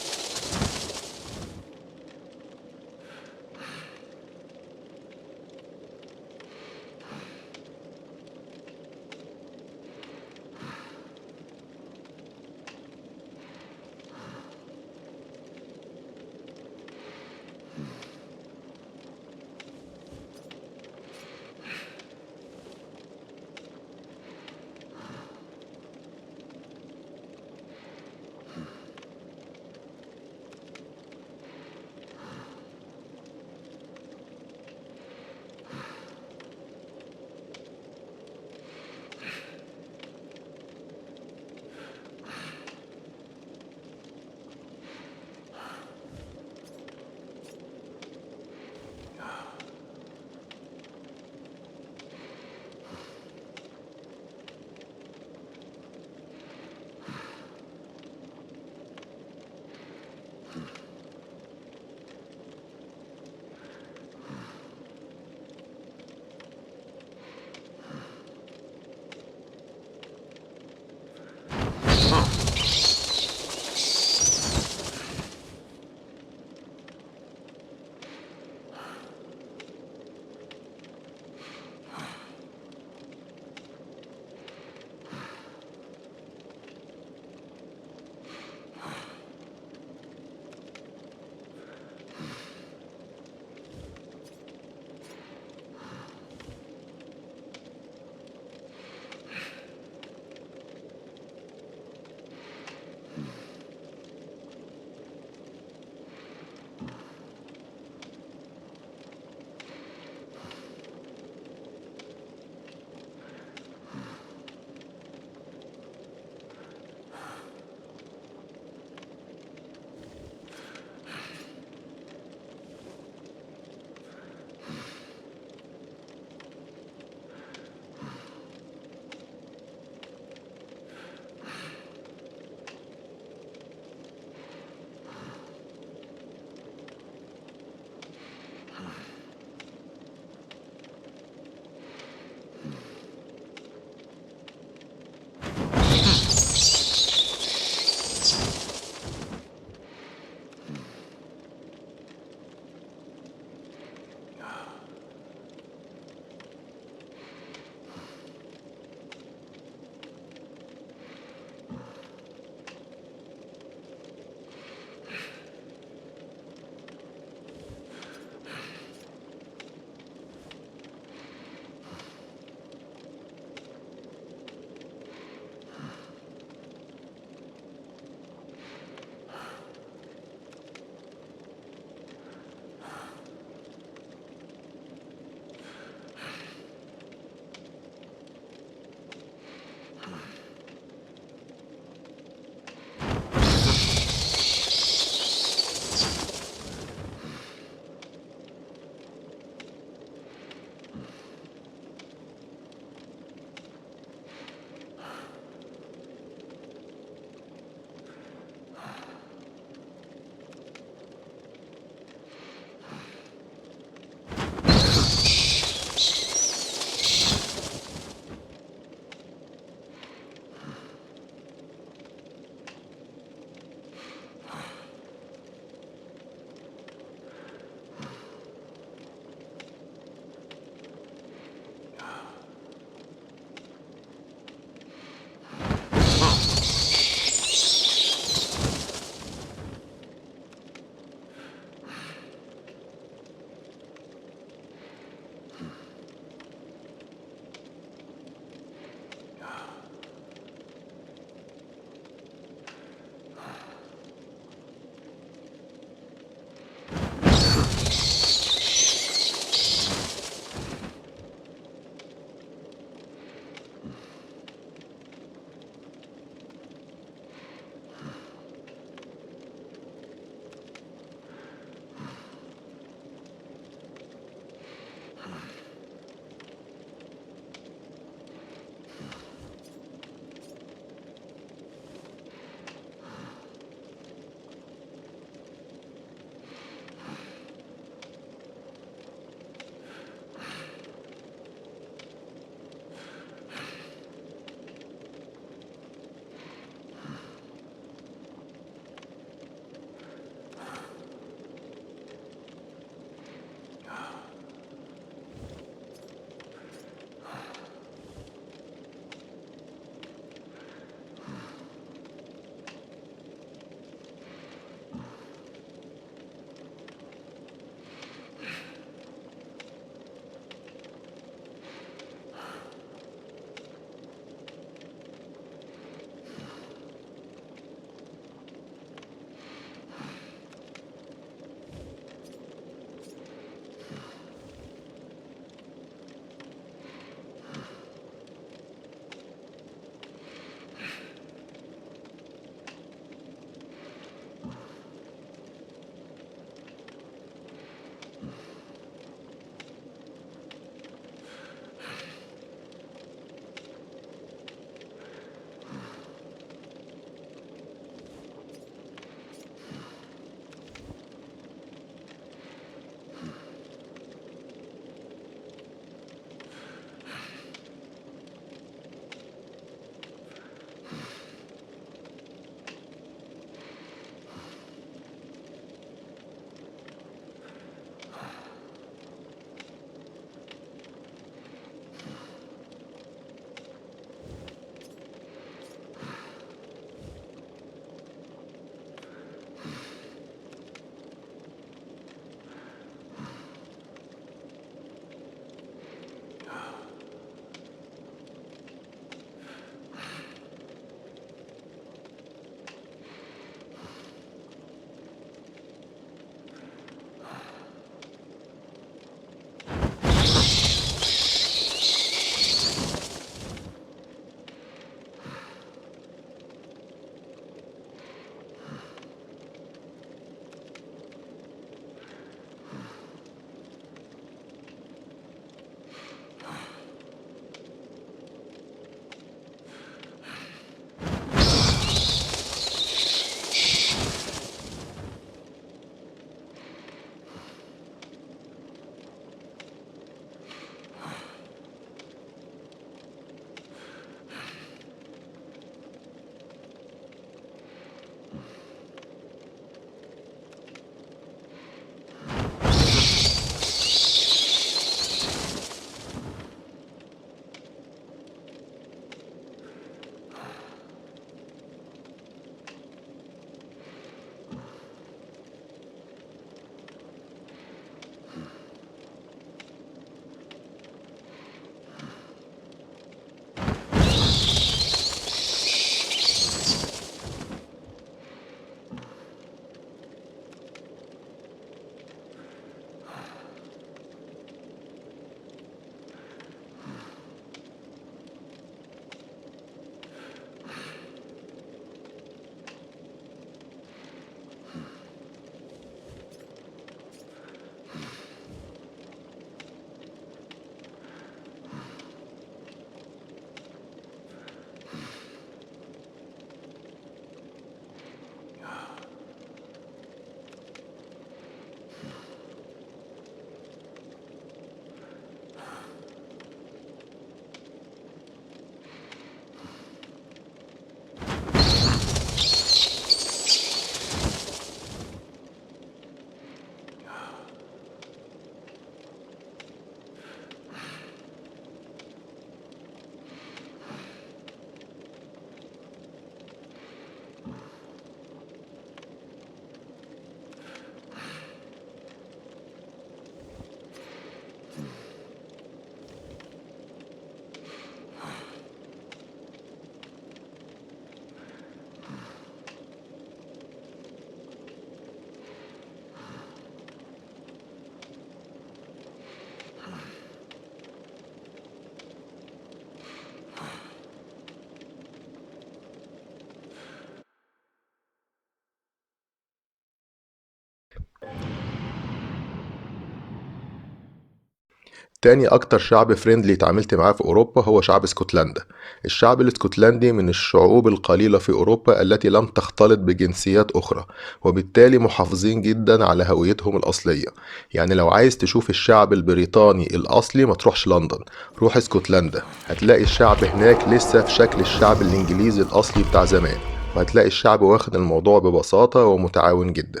Speaker 8: تاني أكتر شعب فريندلي اتعاملت معاه في أوروبا هو شعب اسكتلندا. الشعب الاسكتلندي من الشعوب القليلة في أوروبا التي لم تختلط بجنسيات أخرى، وبالتالي محافظين جدا على هويتهم الأصلية. يعني لو عايز تشوف الشعب البريطاني الأصلي ما تروحش لندن، روح اسكتلندا، هتلاقي الشعب هناك لسه في شكل الشعب الإنجليزي الأصلي بتاع زمان، وهتلاقي الشعب واخد الموضوع ببساطة ومتعاون جدا.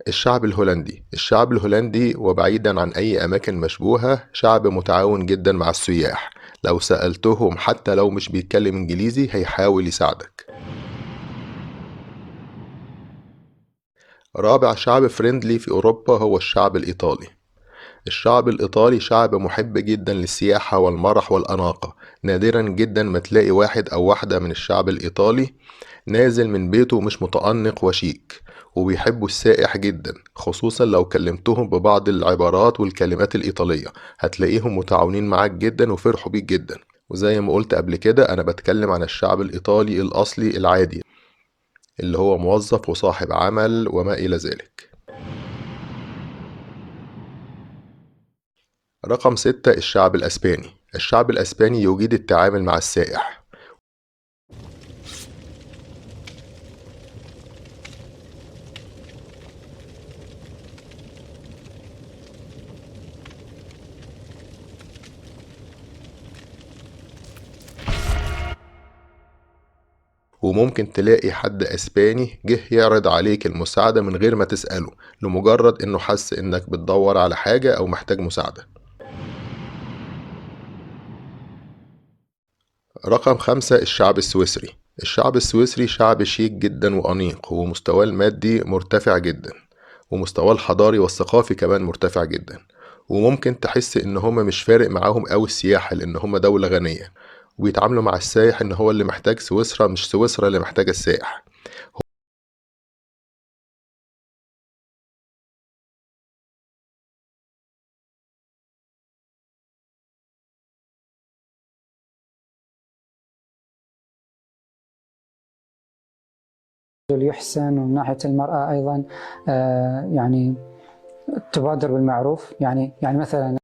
Speaker 8: الشعب الهولندي وبعيدا عن أي أماكن مشبوهة شعب متعاون جدا مع السياح. لو سألتهم حتى لو مش بيتكلم إنجليزي هيحاول يساعدك. رابع شعب فريندلي في أوروبا هو الشعب الإيطالي. الشعب الإيطالي شعب محب جدا للسياحة والمرح والأناقة. نادرا جدا ما تلاقي واحد أو واحدة من الشعب الإيطالي نازل من بيته مش متأنق وشيك، وبيحبوا السائح جدا، خصوصا لو كلمتهم ببعض العبارات والكلمات الإيطالية هتلاقيهم متعاونين معاك جدا وفرحوا بيك جدا. وزي ما قلت قبل كده أنا بتكلم عن الشعب الإيطالي الأصلي العادي اللي هو موظف وصاحب عمل وما إلى ذلك. رقم 6 الشعب الأسباني. الشعب الأسباني يجيد التعامل مع السائح، وممكن تلاقي حد أسباني جه يعرض عليك المساعدة من غير ما تسأله، لمجرد إنه حس إنك بتدور على حاجة أو محتاج مساعدة. رقم 5 الشعب السويسري. الشعب السويسري شعب شيك جدا وأنيق، ومستواه المادي مرتفع جدا، ومستواه الحضاري والثقافي كمان مرتفع جدا، وممكن تحس إن هما مش فارق معاهم أوي السياحة لأن هما دولة غنية، وبيتعاملوا مع السائح إن هو اللي محتاج سويسرا مش سويسرا اللي محتاجة السائح.
Speaker 17: يحسن، ومن ناحية المرأة أيضا يعني تبادر بالمعروف، يعني مثلا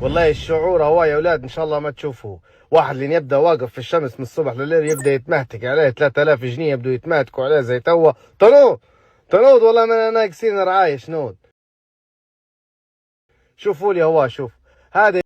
Speaker 18: والله الشعور هو يا اولاد ان شاء الله ما تشوفوه. واحد اللي يبدا واقف في الشمس من الصبح لليل يبدا يتمهتك عليه 3000 جنيه يبدوا يتمهتكوا عليه زي توا تنود والله ما ناقصين رعايه شنود. شوفوا لي هو شوف هذا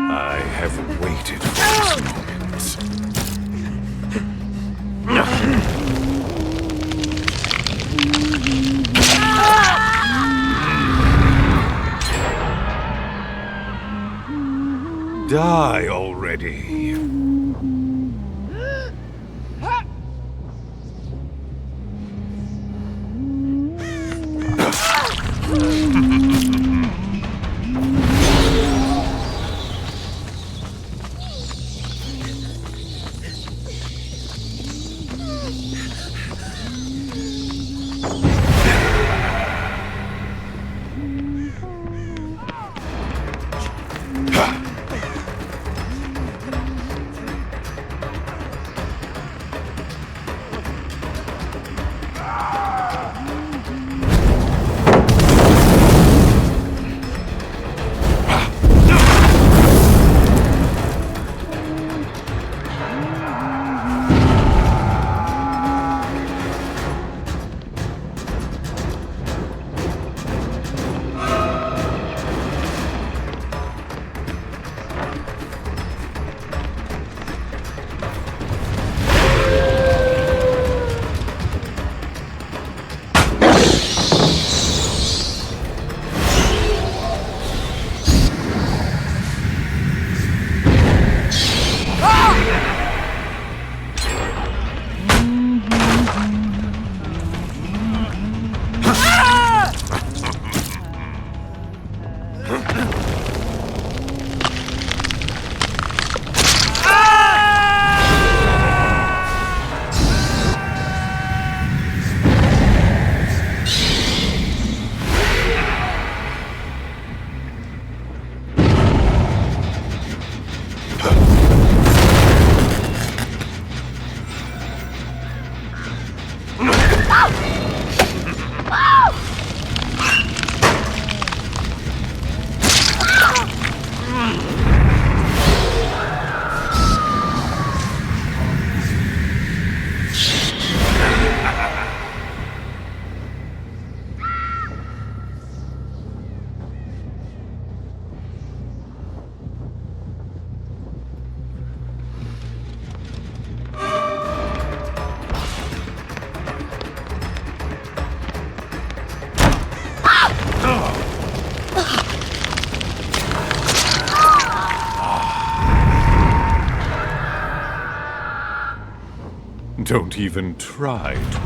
Speaker 16: I have waited for this moment. Die already. Don't even try to.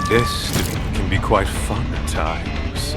Speaker 16: Destiny can be quite fun at times.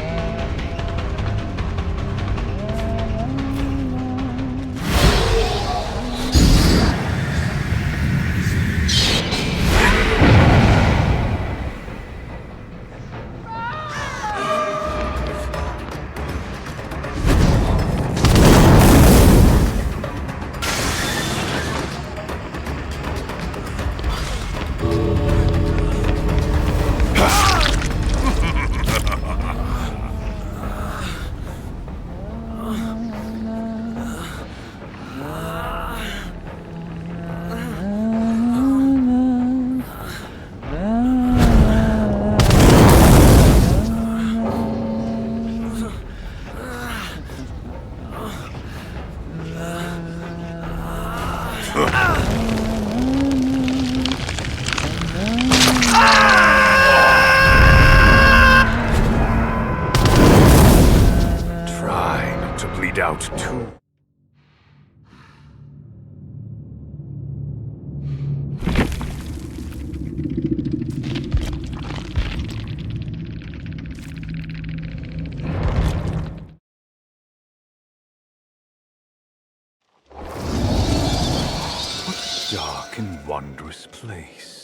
Speaker 16: Try not to bleed out too. What a dark and wondrous place.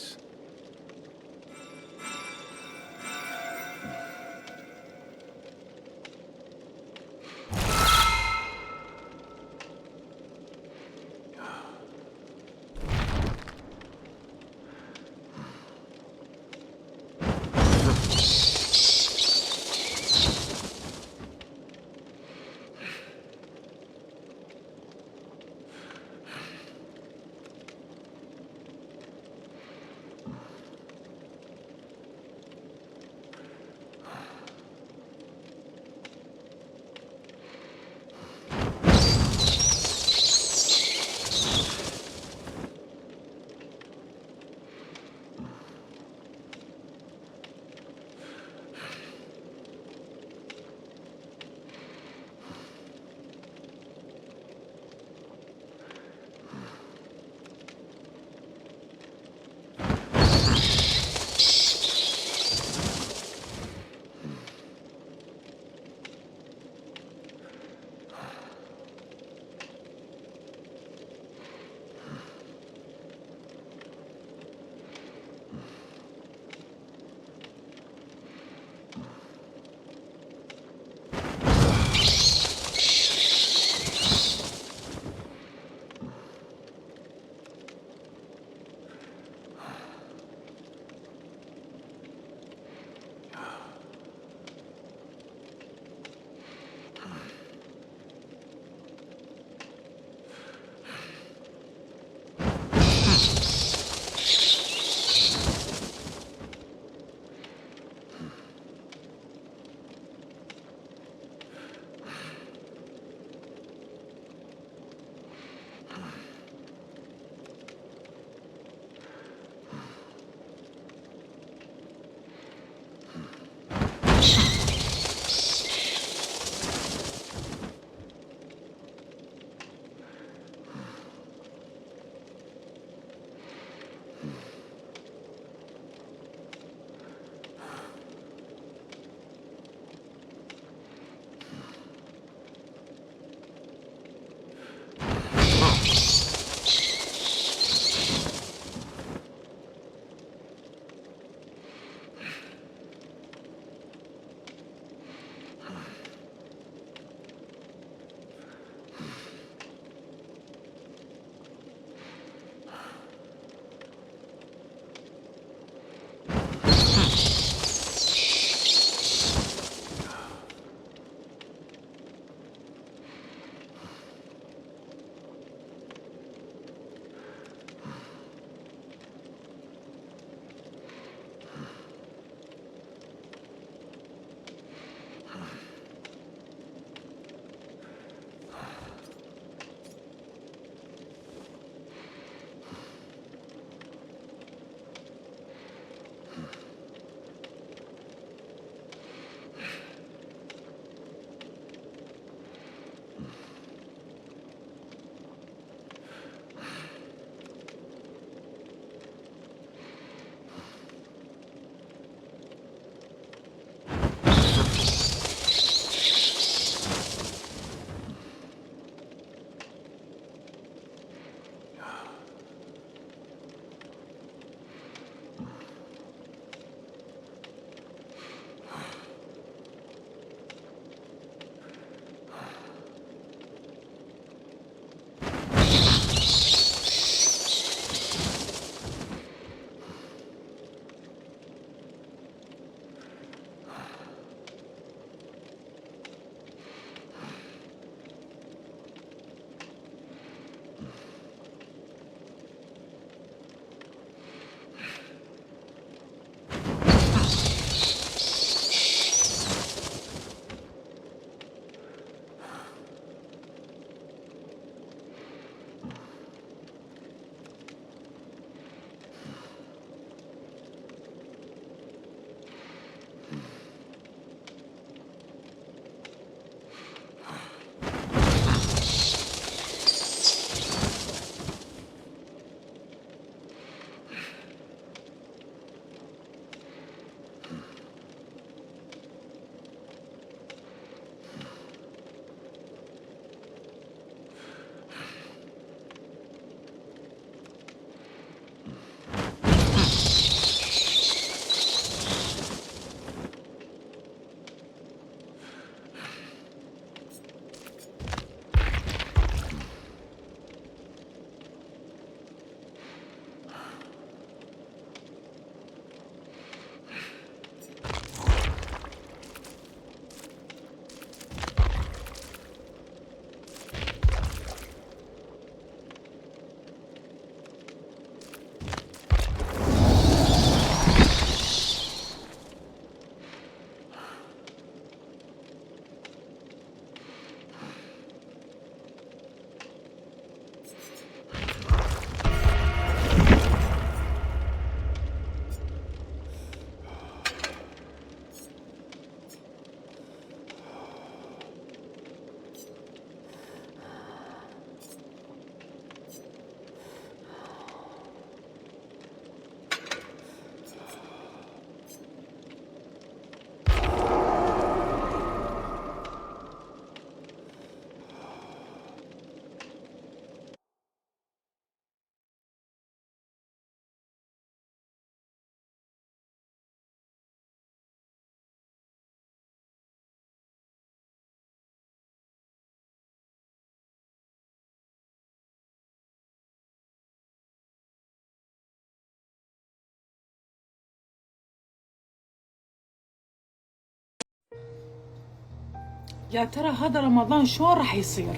Speaker 10: يا ترى هذا رمضان شو راح يصير؟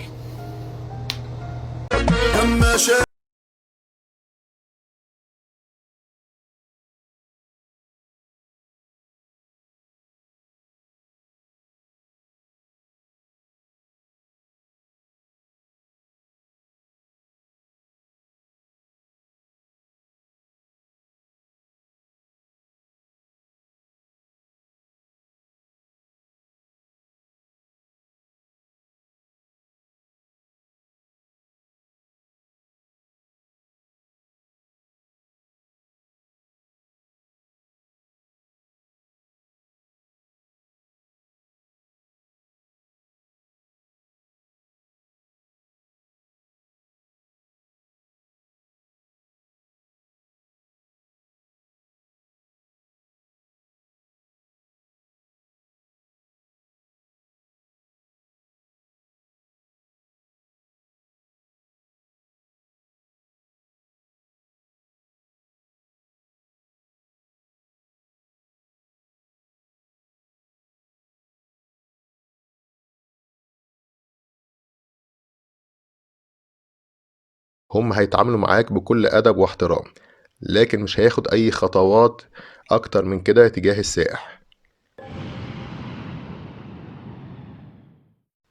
Speaker 8: هم هيتعاملوا معاك بكل أدب واحترام، لكن مش هياخد أي خطوات أكتر من كده تجاه السائح.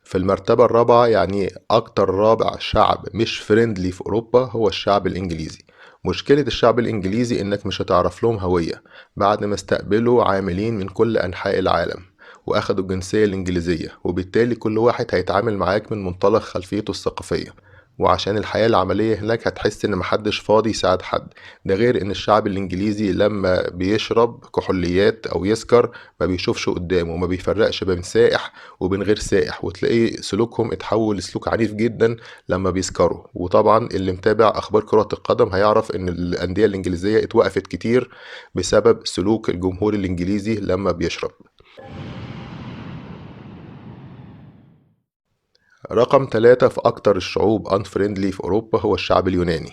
Speaker 8: في المرتبة الرابعة، يعني أكتر رابع شعب مش فريندلي في أوروبا، هو الشعب الإنجليزي. مشكلة الشعب الإنجليزي إنك مش هتعرف لهم هوية بعد ما استقبلوا عاملين من كل أنحاء العالم وأخدوا الجنسية الإنجليزية، وبالتالي كل واحد هيتعامل معاك من منطلق خلفيته الثقافية، وعشان الحياة العملية هناك هتحس إن محدش فاضي يساعد حد. ده غير إن الشعب الإنجليزي لما بيشرب كحوليات أو يسكر ما بيشوفش قدامه وما بيفرقش بين سائح وبين غير سائح، وتلاقي سلوكهم اتحول لسلوك عنيف جدا لما بيسكروا. وطبعا اللي متابع أخبار كرة القدم هيعرف إن الأندية الإنجليزية اتوقفت كتير بسبب سلوك الجمهور الإنجليزي لما بيشرب. رقم 3 في أكتر الشعوب unfriendly في أوروبا هو الشعب اليوناني.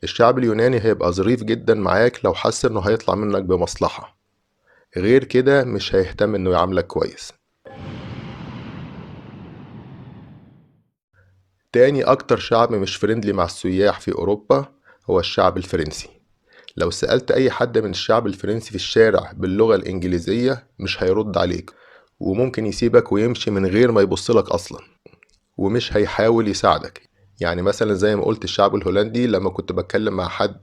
Speaker 8: الشعب اليوناني هيبقى ظريف جدا معاك لو حس إنه هيطلع منك بمصلحة، غير كده مش هيهتم إنه يعاملك كويس. تاني أكتر شعب مش فريندلي مع السياح في أوروبا هو الشعب الفرنسي. لو سألت أي حد من الشعب الفرنسي في الشارع باللغة الإنجليزية مش هيرد عليك، وممكن يسيبك ويمشي من غير ما يبصلك أصلا، ومش هيحاول يساعدك. يعني مثلا زي ما قلت الشعب الهولندي، لما كنت بتكلم مع حد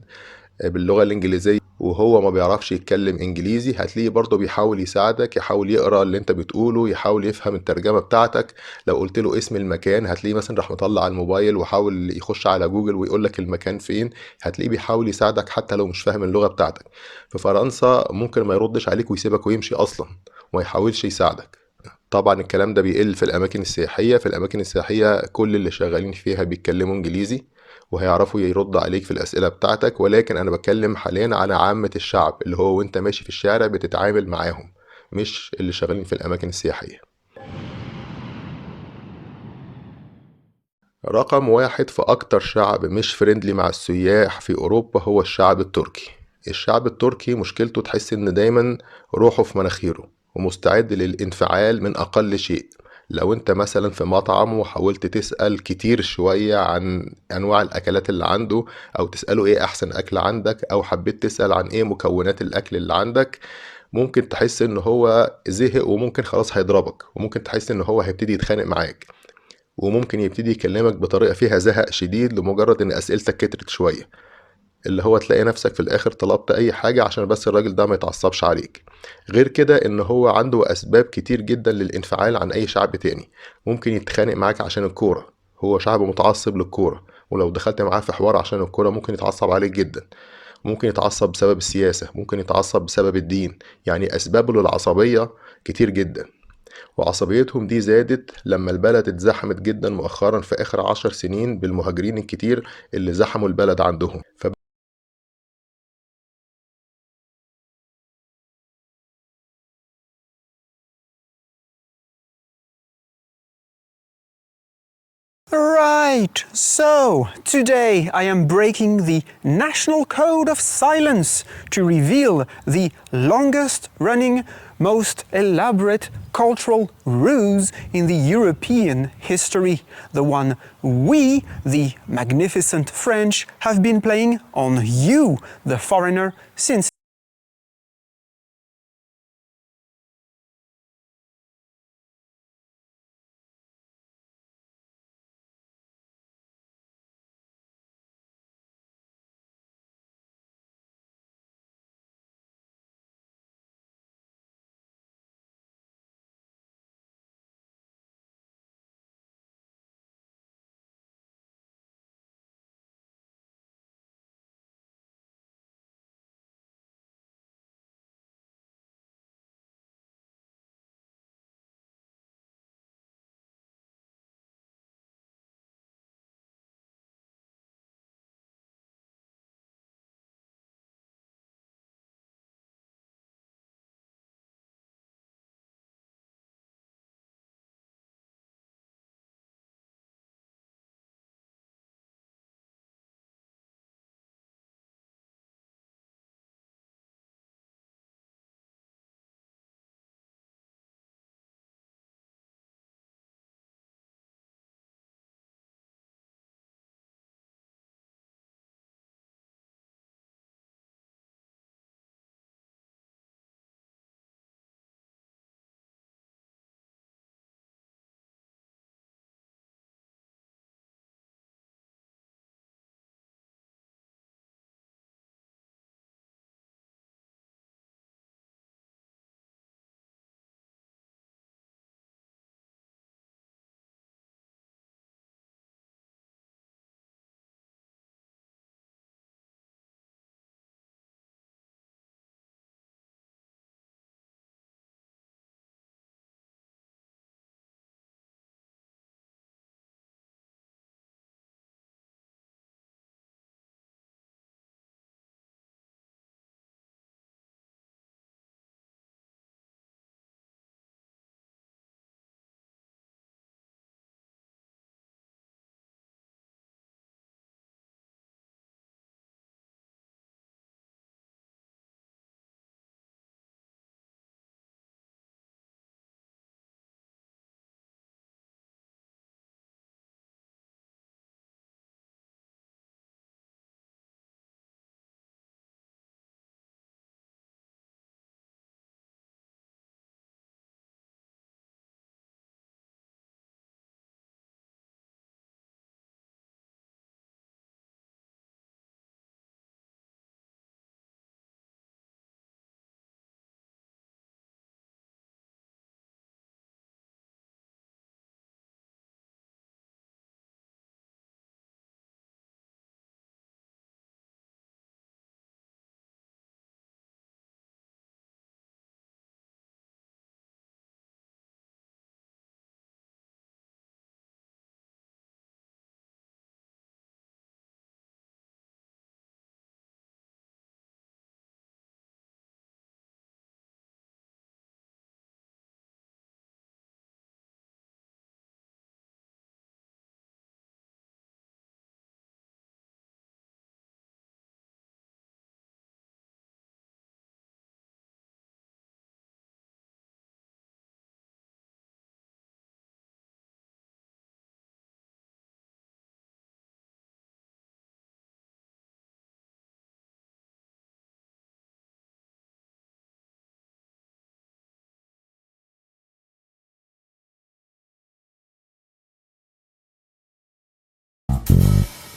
Speaker 8: باللغة الإنجليزية وهو ما بيعرفش يتكلم إنجليزي، هتلاقيه برضه بيحاول يساعدك، يحاول يقرأ اللي انت بتقوله، يحاول يفهم الترجمة بتاعتك. لو قلت له اسم المكان هتلاقيه مثلا راح مطلع الموبايل وحاول يخش على جوجل ويقول لك المكان فين. هتلاقيه بيحاول يساعدك حتى لو مش فاهم اللغة بتاعتك. في فرنسا ممكن ما يردش عليك ويسيبك ويمشي أصلا وما يحاولش يساعدك. طبعا الكلام ده بيقل في الأماكن السياحية. في الأماكن السياحية كل اللي شغالين فيها بيتكلموا إنجليزي وهيعرفوا يرد عليك في الأسئلة بتاعتك، ولكن أنا بتكلم حاليا على عامة الشعب اللي هو وانت ماشي في الشارع بتتعامل معاهم، مش اللي شغالين في الأماكن السياحية. رقم 1 في أكتر شعب مش فريندلي مع السياح في أوروبا هو الشعب التركي. الشعب التركي مشكلته تحس إن دايما روحه في مناخيره ومستعد للانفعال من أقل شيء. لو انت مثلا في مطعم وحاولت تسأل كتير شوية عن أنواع الأكلات اللي عنده، أو تسأله إيه أحسن أكل عندك، أو حبيت تسأل عن إيه مكونات الأكل اللي عندك، ممكن تحس إن هو زهق وممكن خلاص هيضربك، وممكن تحس إن هو هيبتدي يتخانق معاك، وممكن يبتدي يكلمك بطريقة فيها زهق شديد لمجرد إن أسئلتك كترت شوية، اللي هو تلاقي نفسك في الآخر طلبت أي حاجة عشان بس الراجل ده ما يتعصبش عليك. غير كده إن هو عنده أسباب كتير جدا للانفعال عن أي شعب تاني. ممكن يتخانق معاك عشان الكورة، هو شعب متعصب للكورة، ولو دخلت معاه في حوار عشان الكورة ممكن يتعصب عليك جدا. ممكن يتعصب بسبب السياسة، ممكن يتعصب بسبب الدين. يعني أسبابه للعصبية كتير جدا، وعصبيتهم دي زادت لما البلد اتزحمت جدا مؤخرا في آخر 10 سنين بالمهاجرين الكتير اللي زحموا البلد عندهم.
Speaker 19: Right, so today I am breaking the national code of silence to reveal the longest running, most elaborate cultural ruse in the European history, the one we, the magnificent French, have been playing on you, the foreigner, since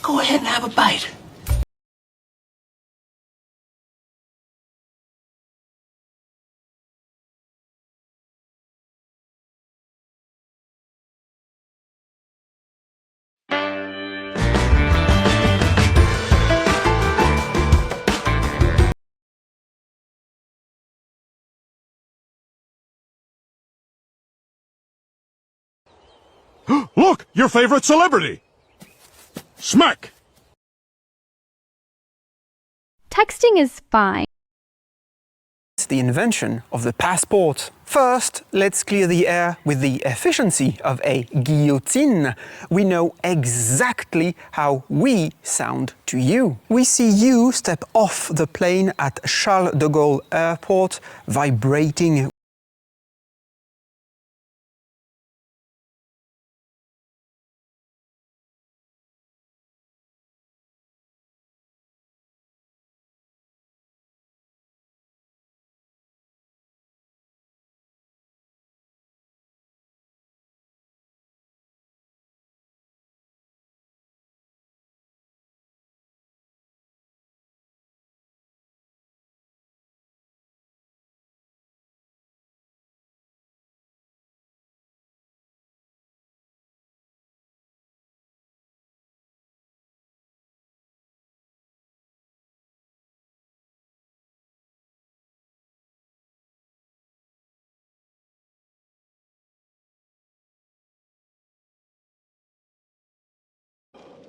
Speaker 5: Go ahead and have a bite.
Speaker 6: Look, your favorite celebrity. Smack.
Speaker 20: Texting is fine.
Speaker 19: It's the invention of the passport. First, let's clear the air with the efficiency of a guillotine. We know exactly how we sound to you. We see you step off the plane at Charles de Gaulle Airport, vibrating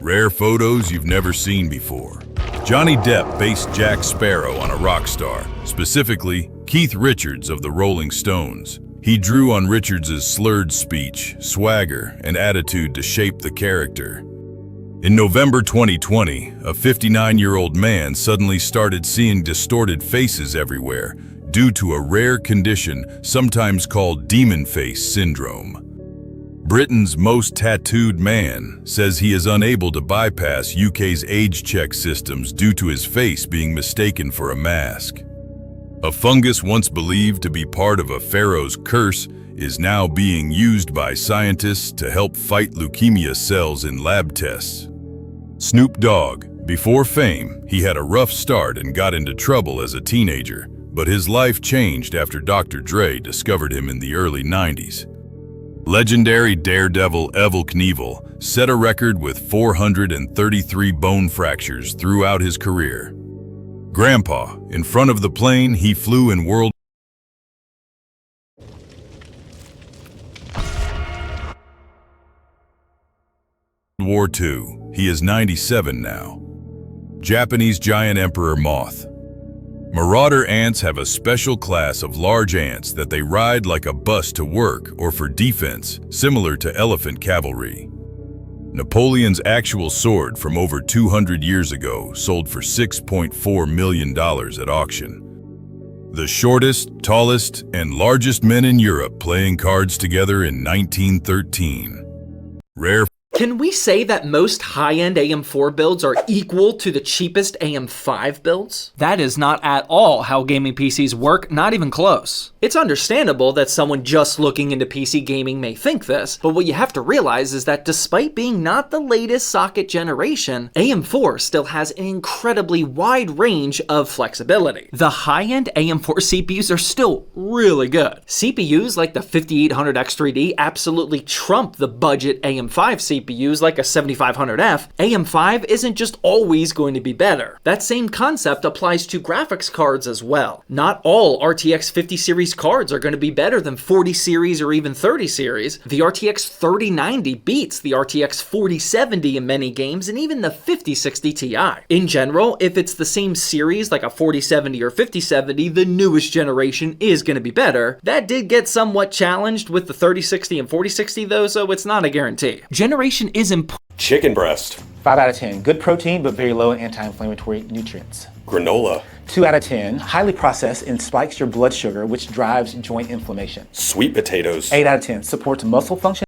Speaker 15: Rare photos you've never seen before. Johnny Depp based Jack Sparrow on a rock star, specifically Keith Richards of the Rolling Stones. He drew on Richards' slurred speech, swagger, and attitude to shape the character. In November 2020, a 59-year-old man suddenly started seeing distorted faces everywhere due to a rare condition sometimes called demon face syndrome. Britain's most tattooed man says he is unable to bypass UK's age check systems due to his face being mistaken for a mask. A fungus once believed to be part of a pharaoh's curse is now being used by scientists to help fight leukemia cells in lab tests. Snoop Dogg. Before fame, he had a rough start and got into trouble as a teenager, but his life changed after Dr. Dre discovered him in the early 90s. Legendary daredevil Evel Knievel set a record with 433 bone fractures throughout his career. Grandpa, in front of the plane he flew in World War II. He is 97 now. Japanese giant emperor moth. Marauder ants have a special class of large ants that they ride like a bus to work or for defense, similar to elephant cavalry. Napoleon's actual sword from over 200 years ago sold for $6.4 million at auction. The shortest, tallest, and largest men in Europe playing cards together in 1913. Rare.
Speaker 21: Can we say that most high-end AM4 builds are equal to the cheapest AM5 builds? That is not at all how gaming PCs work, not even close. It's understandable that someone just looking into PC gaming may think this, but what you have to realize is that despite being not the latest socket generation, AM4 still has an incredibly wide range of flexibility. The high-end AM4 CPUs are still really good. CPUs like the 5800X3D absolutely trump the budget AM5 CPUs like a 7500F, AM5 isn't just always going to be better. That same concept applies to graphics cards as well. Not all RTX 50 series cards are going to be better than 40 series or even 30 series. The RTX 3090 beats the RTX 4070 in many games and even the 5060 Ti. In general, if it's the same series like a 4070 or 5070, the newest generation is going to be better. That did get somewhat challenged with the 3060 and 4060 though, so it's not a guarantee. Generation is important.
Speaker 22: Chicken breast.
Speaker 23: 5 out of 10. Good protein, but very low in anti-inflammatory nutrients.
Speaker 22: Granola.
Speaker 23: 2 out of 10. Highly processed and spikes your blood sugar, which drives joint inflammation.
Speaker 22: Sweet potatoes.
Speaker 23: 8 out of 10. Supports muscle function.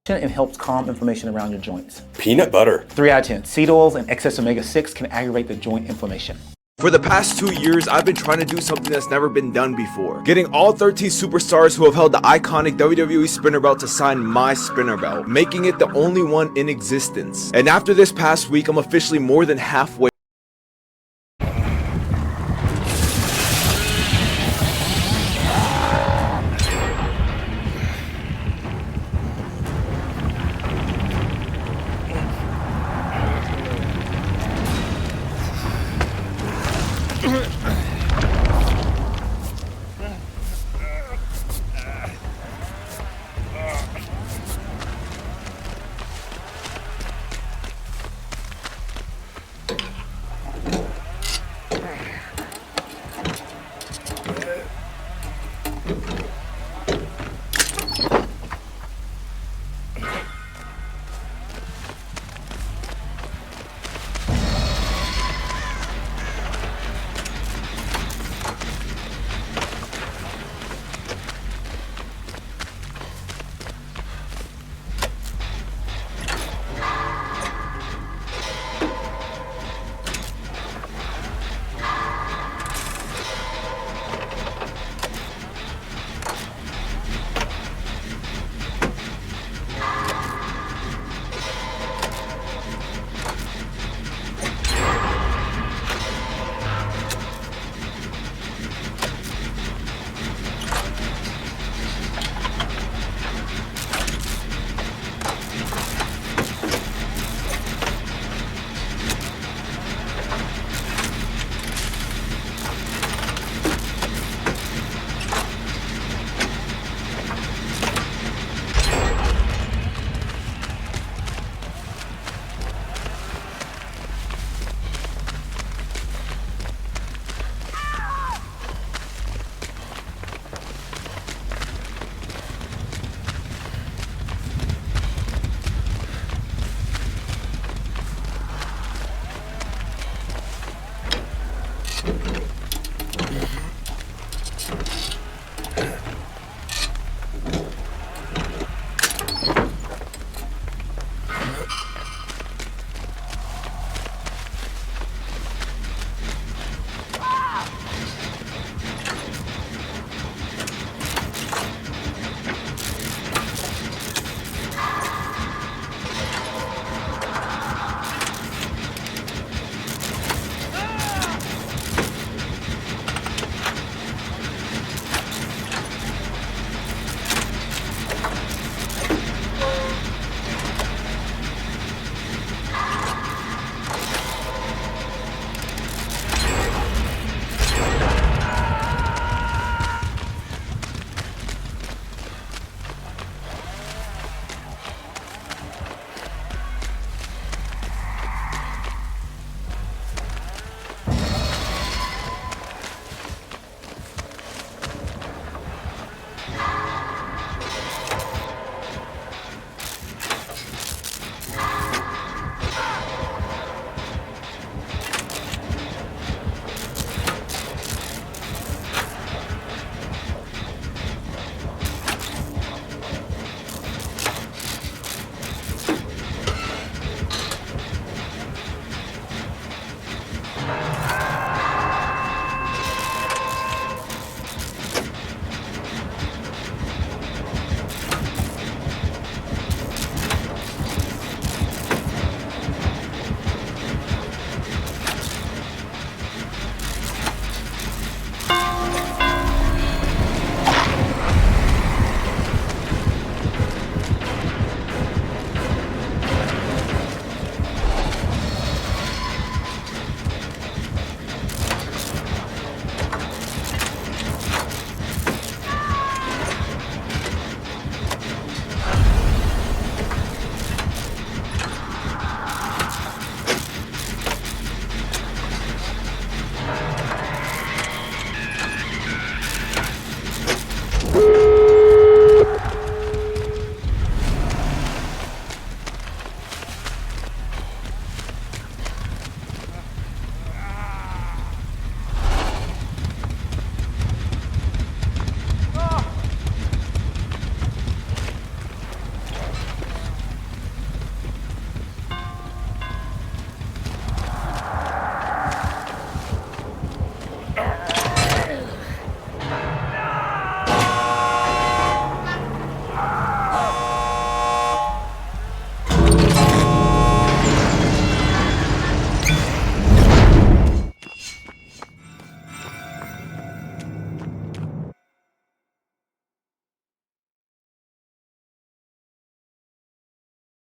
Speaker 23: and helps calm inflammation around your joints.
Speaker 22: Peanut butter.
Speaker 23: 3 out of 10. Seed oils and excess omega-6 can aggravate the joint inflammation.
Speaker 1: For the past 2 years, I've been trying to do something that's never been done before. Getting all 13 superstars who have held the iconic WWE spinner belt to sign my spinner belt, making it the only one in existence. And after this past week, I'm officially more than halfway.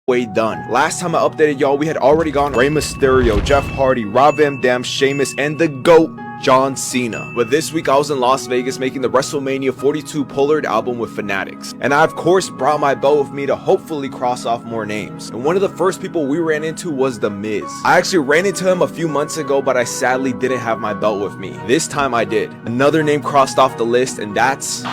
Speaker 1: way done. Last time I updated y'all, we had already gone Rey Mysterio, Jeff Hardy, Rob Van Dam, Sheamus, and the GOAT, John Cena. But this week I was in Las Vegas making the WrestleMania 42 Polaroid album with Fanatics. And I of course brought my belt with me to hopefully cross off more names. And one of the first people we ran into was The Miz. I actually ran into him a few months ago, but I sadly didn't have my belt with me. This time I did. Another name crossed off the list, and that's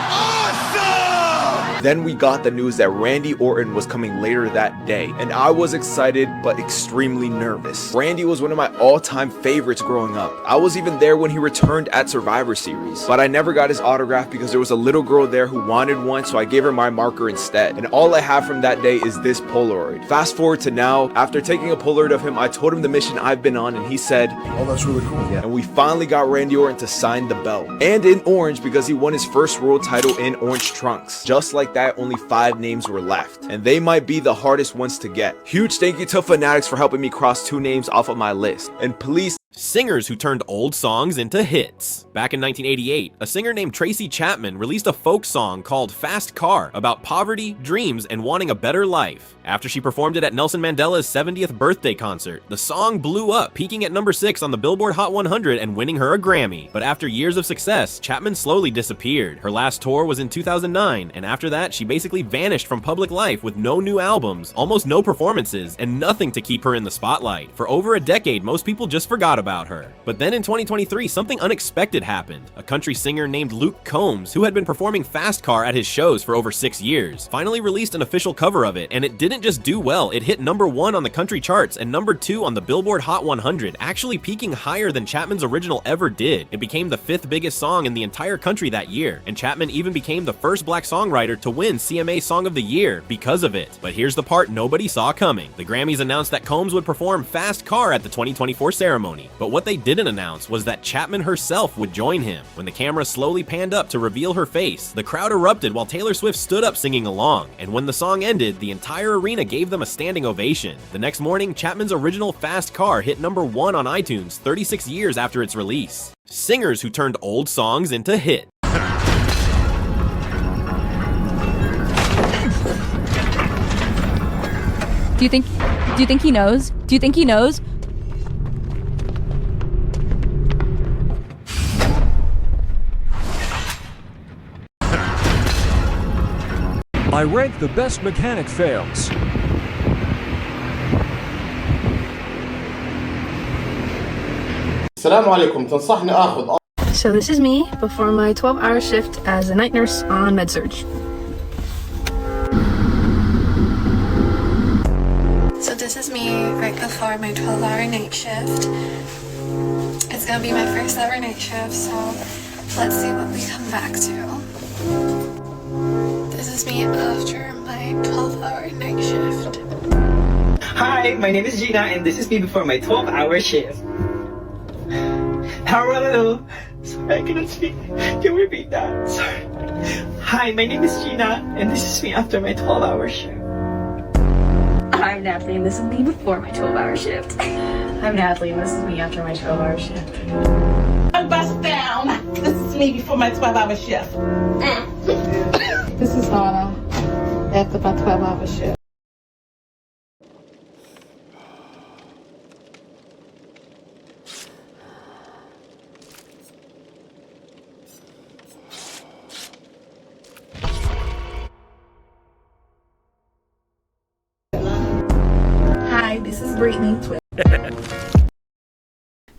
Speaker 1: Then we got the news that Randy Orton was coming later that day, and I was excited but extremely nervous. Randy was one of my all-time favorites growing up. I was even there when he returned at Survivor Series, but I never got his autograph because there was a little girl there who wanted one, so I gave her my marker instead. And all I have from that day is this Polaroid. Fast forward to now, after taking a Polaroid of him, I told him the mission I've been on, and he said, "Oh, that's really cool." Yeah. And we finally got Randy Orton to sign the belt. And in orange because he won his first world title in orange trunks. Just like that, only 5 names were left, and they might be the hardest ones to get. Huge thank you to Fanatics for helping me cross 2 names off of my list. And please,
Speaker 3: singers who turned old songs into hits. Back in 1988, a singer named Tracy Chapman released a folk song called Fast Car about poverty, dreams, and wanting a better life. After she performed it at Nelson Mandela's 70th birthday concert, the song blew up, peaking at number 6 on the Billboard Hot 100 and winning her a Grammy. But after years of success, Chapman slowly disappeared. Her last tour was in 2009, and after that, she basically vanished from public life with no new albums, almost no performances, and nothing to keep her in the spotlight. For over a decade, most people just forgot about her. But then in 2023, something unexpected happened. A country singer named Luke Combs, who had been performing Fast Car at his shows for over 6 years, finally released an official cover of it, and it didn't just do well, it hit number 1 on the country charts and number 2 on the Billboard Hot 100, actually peaking higher than Chapman's original ever did. It became the 5th biggest song in the entire country that year, and Chapman even became the first black songwriter to win CMA Song of the Year because of it. But here's the part nobody saw coming. The Grammys announced that Combs would perform Fast Car at the 2024 ceremony, but what they didn't announce was that Chapman herself would join him. When the camera slowly panned up to reveal her face, the crowd erupted while Taylor Swift stood up singing along, and when the song ended, the entire arena gave them a standing ovation. The next morning, Chapman's original Fast Car hit number 1 on iTunes 36 years after its release. Singers who turned old songs into hits.
Speaker 4: Do you think he knows? Do you think he knows?
Speaker 7: I rank the best mechanic fails.
Speaker 18: السلام عليكم تنصحني اخذ.
Speaker 24: So this is me before my 12-hour shift as a night nurse on MedSurg.
Speaker 25: So this is me right before my 12-hour night shift. It's gonna be my first ever night shift, so let's see what we come back to. This is me after my 12-hour night shift.
Speaker 26: Hi, my name is Gina and this is me before my 12-hour shift. Hello. Sorry, I couldn't speak. Can you repeat that? Sorry. Hi, my name is Gina and this is me after my 12-hour shift.
Speaker 27: I'm Natalie and this is me before my 12-hour shift. I'm Natalie and this is me after my 12-hour shift.
Speaker 28: I'm bust down. This is me before my 12-hour shift.
Speaker 24: This is Donna after my 12-hour shift.
Speaker 27: Hi, this is Brittany.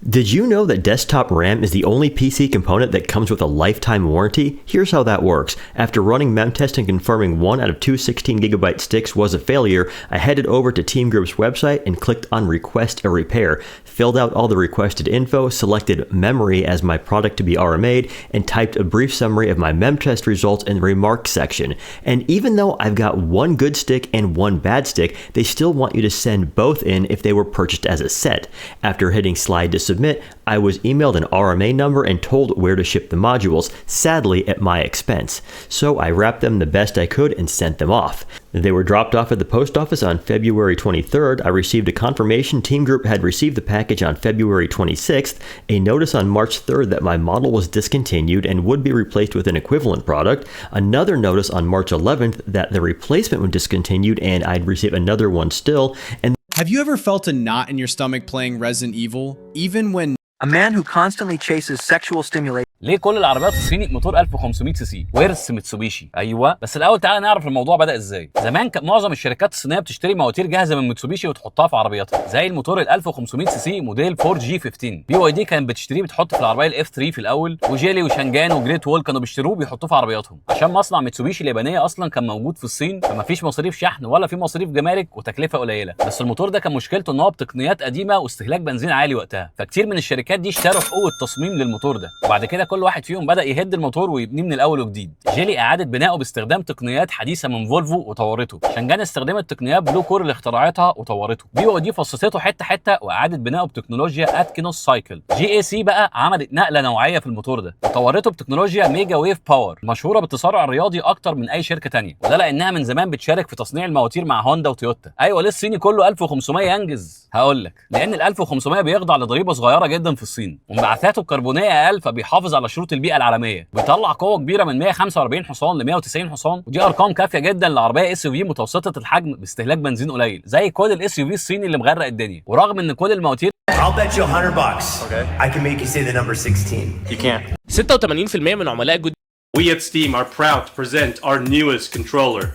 Speaker 29: Did you know that desktop RAM is the only PC component that comes with a lifetime warranty? Here's how that works. After running memtest and confirming 1 out of 2 16GB sticks was a failure, I headed over to Team Group's website and clicked on Request a Repair, filled out all the requested info, selected memory as my product to be RMA'd, and typed a brief summary of my memtest results in the remarks section. And even though I've got 1 good stick and 1 bad stick, they still want you to send both in if they were purchased as a set. After hitting slide to submit, I was emailed an RMA number and told where to ship the modules, sadly at my expense. So I wrapped them the best I could and sent them off. They were dropped off at the post office on February 23rd. I received a confirmation Team Group had received the package on February 26th, a notice on March 3rd that my model was discontinued and would be replaced with an equivalent product, another notice on March 11th that the replacement was discontinued and I'd receive another one still, and
Speaker 2: have you ever felt a knot in your stomach playing Resident Evil, even when
Speaker 9: a man who constantly chases sexual stimulation.
Speaker 10: ليه كل العربيات الصيني موتور 1500 سي سي ورث ميتسوبيشي؟ ايوه، بس الاول تعالى نعرف الموضوع بدا ازاي. زمان كان معظم الشركات الصينيه بتشتري مواتير جاهزه من ميتسوبيشي وتحطها في عربياتها، زي الموتور ال 1500 سي سي موديل 4G15. BYD كانت بتشتريه بتحط في العربيه الاف 3 في الاول، وجيلي وشانجان وجريت وول كانوا بيشتروه بيحطوه في عربياتهم، عشان مصنع ميتسوبيشي اليابانيه اصلا كان موجود في الصين، فما فيش مصاريف شحن ولا في مصاريف جمارك وتكلفه قليله. بس الموتور ده كان مشكلته ان هو بتقنيات قديمه واستهلاك بنزين عالي وقتها، فكتير من الشركات دي اشتروا حقوق التصميم للموتور ده، وبعد كده كل واحد فيهم بدا يهد الموتور ويبنيه من الاول وجديد. جيلي اعادت بنائه باستخدام تقنيات حديثه من فولفو وطورته، شانجان استخدمت تقنيات بلو كور اللي اخترعتها وطورته، BYD فصصته حته حته واعادت بنائه بتكنولوجيا اتكينوس سايكل. GAC بقى عملت نقله نوعيه في الموتور ده وطورته بتكنولوجيا ميجا ويف باور مشهوره بالتسارع الرياضي اكتر من اي شركه ثانيه، وده لانها من زمان بتشارك في تصنيع المواتير مع هوندا وتويوتا. ايوه ليه الصيني كله 1500 ينجز؟ هقول لك، لان ال 1500 بيخضع لضريبه صغيره جدا في الصين، وانبعاثاته الكربونيه اقل فبيحافظ على شروط البيئه العالميه، بيطلع قوه كبيره من 145 حصان ل 190 حصان، ودي ارقام كافيه جدا لعربيه SUV متوسطه الحجم باستهلاك بنزين قليل زي كل ال SUV الصيني اللي مغرق الدنيا. ورغم ان كل المواتير
Speaker 11: I'll bet you $100. Okay. I can make you say the number 16.
Speaker 10: You can't. 86% من عملاء جود.
Speaker 22: We at Steam are proud to present our newest controller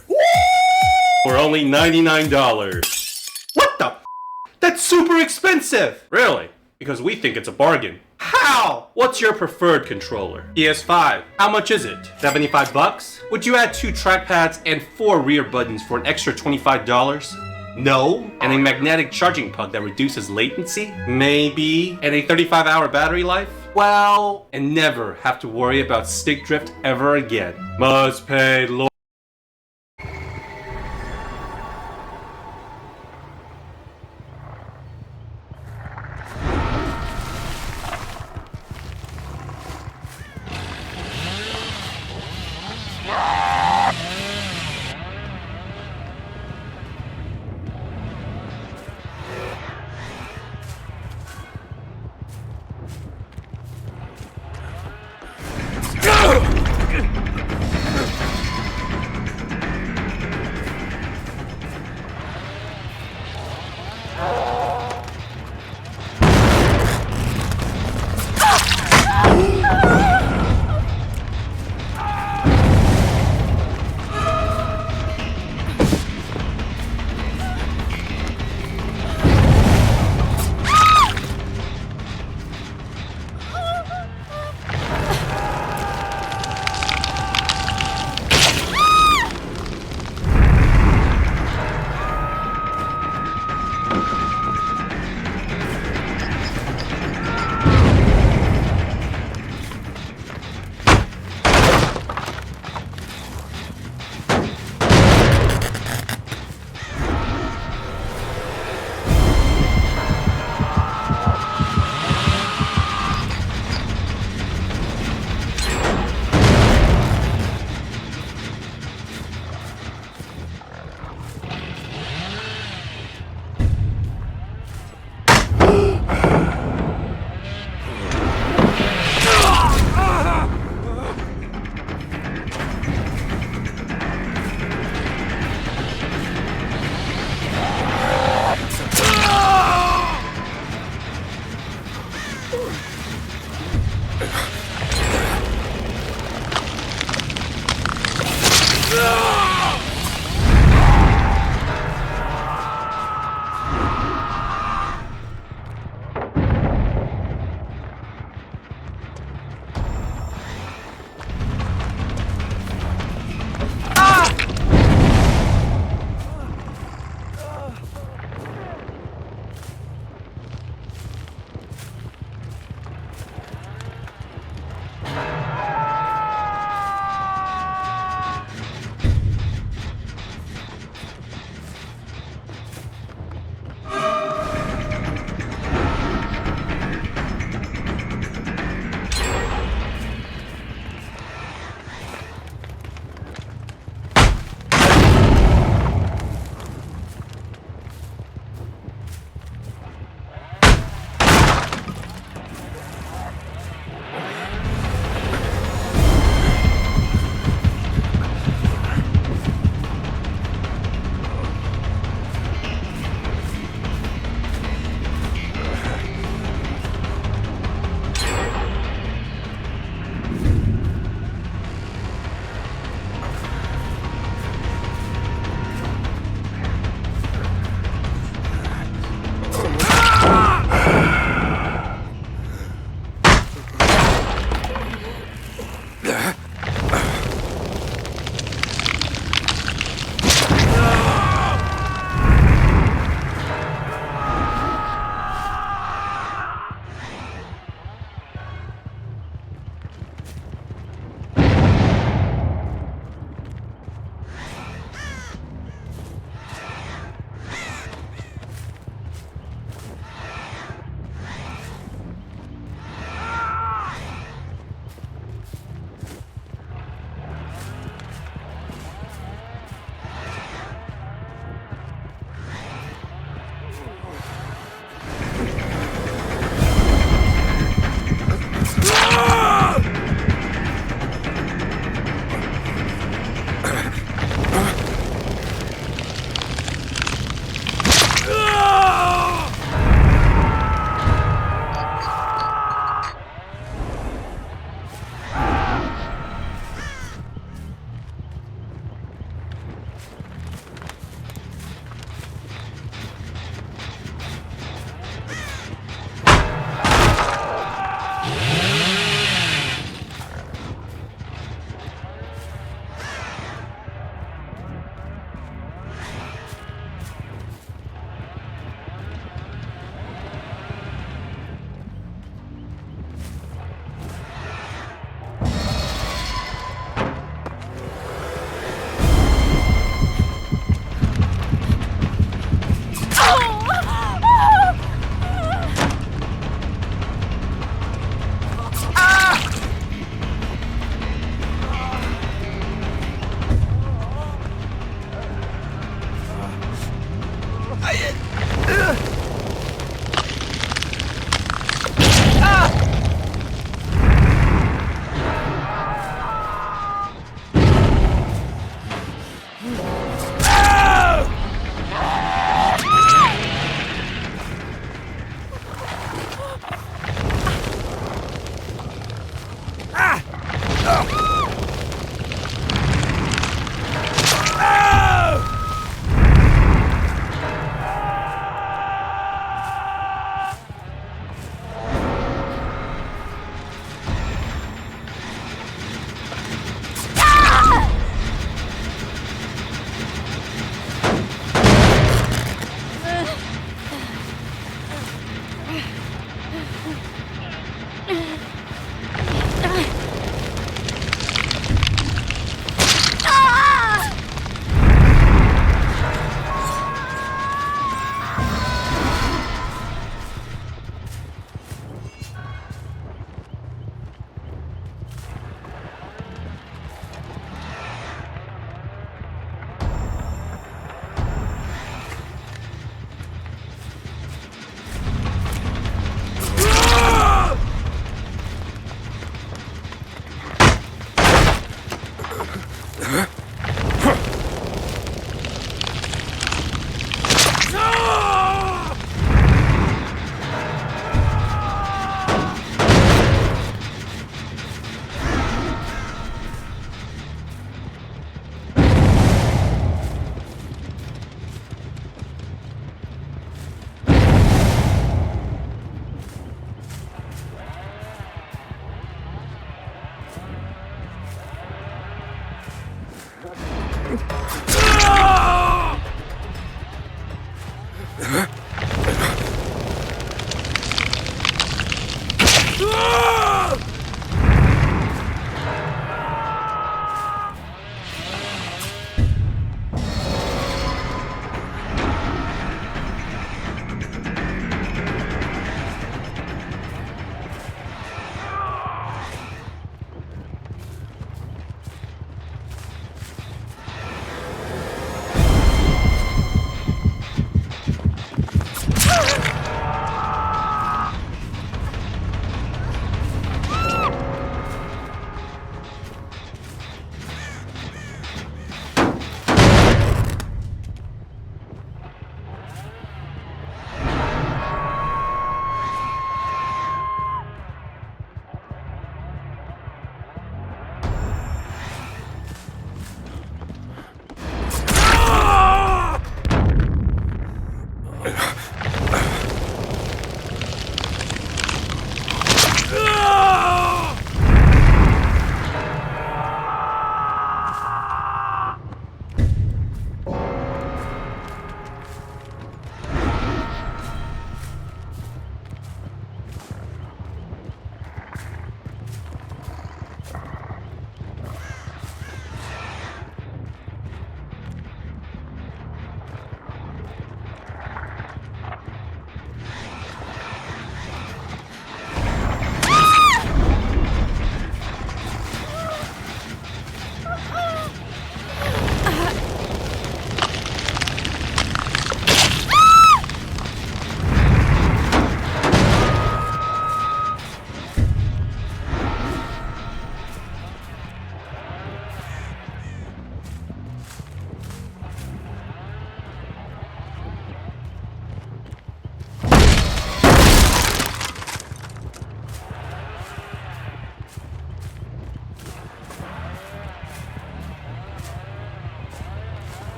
Speaker 22: for only $99. What the? That's super expensive. Really? Because we think it's a bargain. How? What's your preferred controller? PS5. How much is it? $75? Would you add 2 trackpads and 4 rear buttons for an extra $25? No. And a magnetic charging pad that reduces latency? Maybe. And a 35-hour battery life? Well, and never have to worry about stick drift ever again. Must pay low.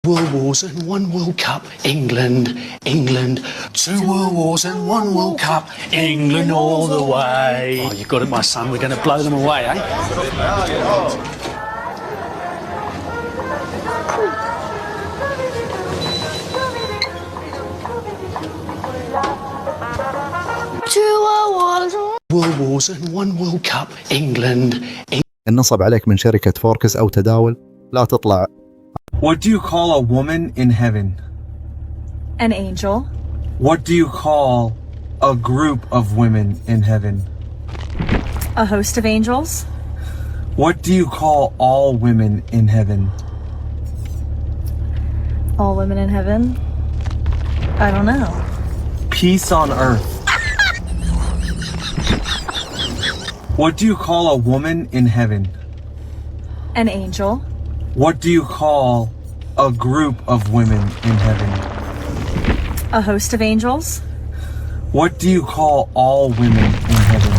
Speaker 5: World Wars and 1 World Cup. England, England. 2 World Wars and 1 World Cup. England all the way. Oh, you got it, my son. We're going to blow them away, eh? 2 World Wars and 1 World Cup. England.
Speaker 6: النصب عليك من شركة فوركس أو تداول لا تطلع.
Speaker 8: What do you call a woman in heaven?
Speaker 4: An angel.
Speaker 8: What do you call a group of women in heaven?
Speaker 4: A host of angels.
Speaker 8: What do you call all women in heaven?
Speaker 4: All women in heaven? I don't know.
Speaker 8: Peace on earth. What do you call a woman in heaven?
Speaker 4: An angel.
Speaker 8: What do you call a group of women in heaven?
Speaker 4: A host of angels.
Speaker 8: What do you call all women in heaven?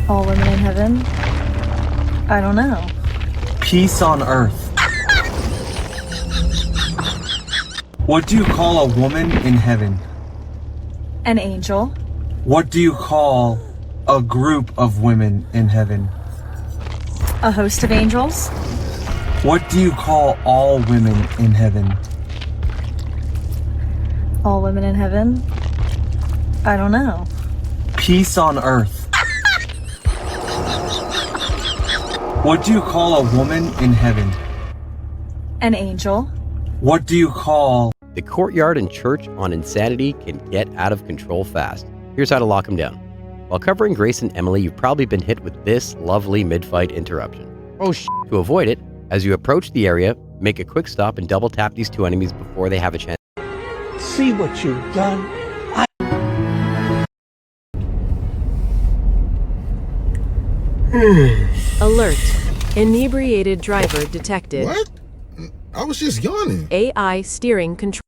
Speaker 4: All women in heaven? I don't know.
Speaker 8: Peace on earth. What do you call a woman in heaven?
Speaker 4: An angel.
Speaker 8: What do you call a group of women in heaven?
Speaker 4: A host of angels.
Speaker 8: What do you call all women in heaven?
Speaker 4: All women in heaven? I don't know.
Speaker 8: Peace on earth. What do you call a woman in heaven?
Speaker 4: An angel.
Speaker 8: What do you call...
Speaker 12: The courtyard and church on insanity can get out of control fast. Here's how to lock them down. While covering Grace and Emily, you've probably been hit with this lovely mid-fight interruption. Oh sh**. To avoid it, as you approach the area, make a quick stop and double tap these two enemies before they have a chance.
Speaker 5: See what you've done.
Speaker 13: Alert. Inebriated driver detected.
Speaker 14: What? I was just yawning.
Speaker 13: AI steering control.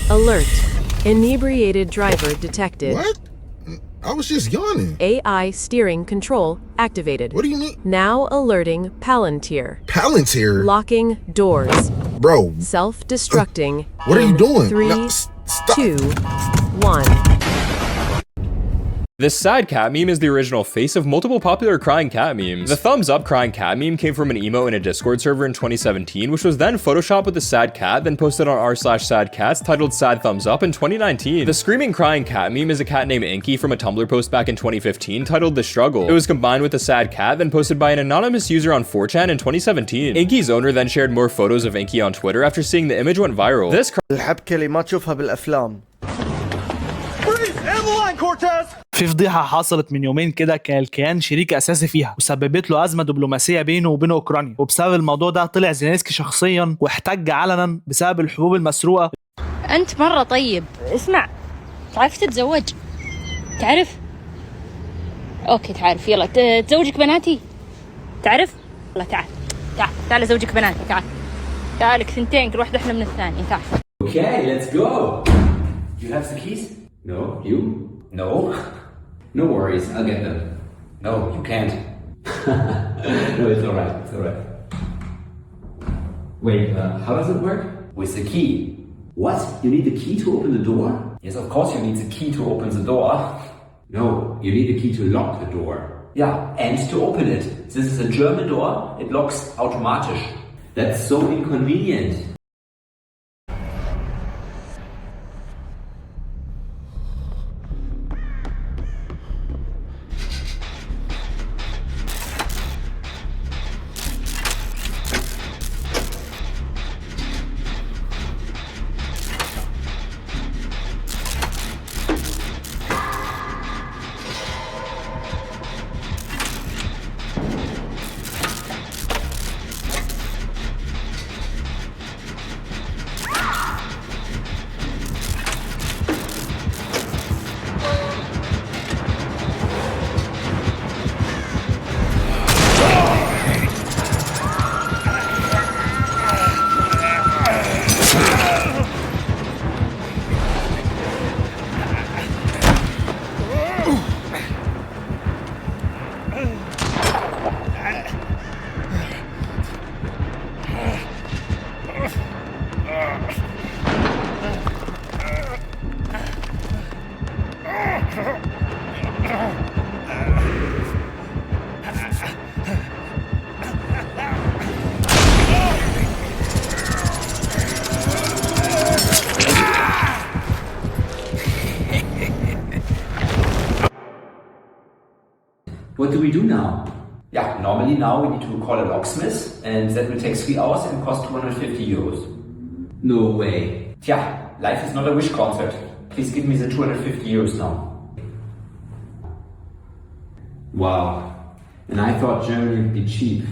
Speaker 13: Alert. Inebriated driver detected.
Speaker 14: What? I was just yawning.
Speaker 13: AI steering control activated.
Speaker 14: What do you mean?
Speaker 13: Now alerting Palantir.
Speaker 14: Palantir?
Speaker 13: Locking doors.
Speaker 14: Bro.
Speaker 13: Self-destructing.
Speaker 14: What are you doing?
Speaker 13: 3,
Speaker 14: No,
Speaker 13: 2, 1.
Speaker 16: This sad cat meme is the original face of multiple popular crying cat memes. The thumbs up crying cat meme came from an emo in a Discord server in 2017, which was then photoshopped with the sad cat, then posted on r/sadcats titled sad thumbs up in 2019. The screaming crying cat meme is a cat named Inky from a Tumblr post back in 2015 titled The Struggle. It was combined with the sad cat, then posted by an anonymous user on 4chan in 2017. Inky's owner then shared more photos of Inky on Twitter after seeing the image went viral. This
Speaker 17: الحبكة اللي ما تشوفها بالأفلام.
Speaker 20: في فضيحة حصلت من يومين كده، كان الكيان شريك أساسي فيها وسببت له أزمة دبلوماسية بينه وبين أوكرانيا، وبسبب الموضوع ده طلع زيلينسكي شخصيا واحتج علنا بسبب الحبوب المسروقة.
Speaker 30: أنت مرة طيب. اسمع، تعرف تتزوج؟ تعرف؟ أوكي تعرف، يلا تزوجك بناتي؟ تعرف؟ يلا تعال تعال أزوجك بناتي، تعالك ثنتين كل واحدة أحلى من الثانية، تعال.
Speaker 10: Okay, let's go. You have the keys? No, you? No? No worries, I'll get them. No, you can't. No, it's alright, it's alright. Wait, how does it work? With the key. What? You need the key to open the door? Yes, of course you need the key to open the door. No, you need the key to lock the door. Yeah, and to open it. This is a German door, it locks automatisch. That's so inconvenient.
Speaker 1: What do we do now? Yeah, normally now we need to call a locksmith, and that will take 3 hours and cost 250 euros. No way. Tja, life is not a wish concert. Please give me the 250 euros now. Wow. And I thought Germany would be cheap.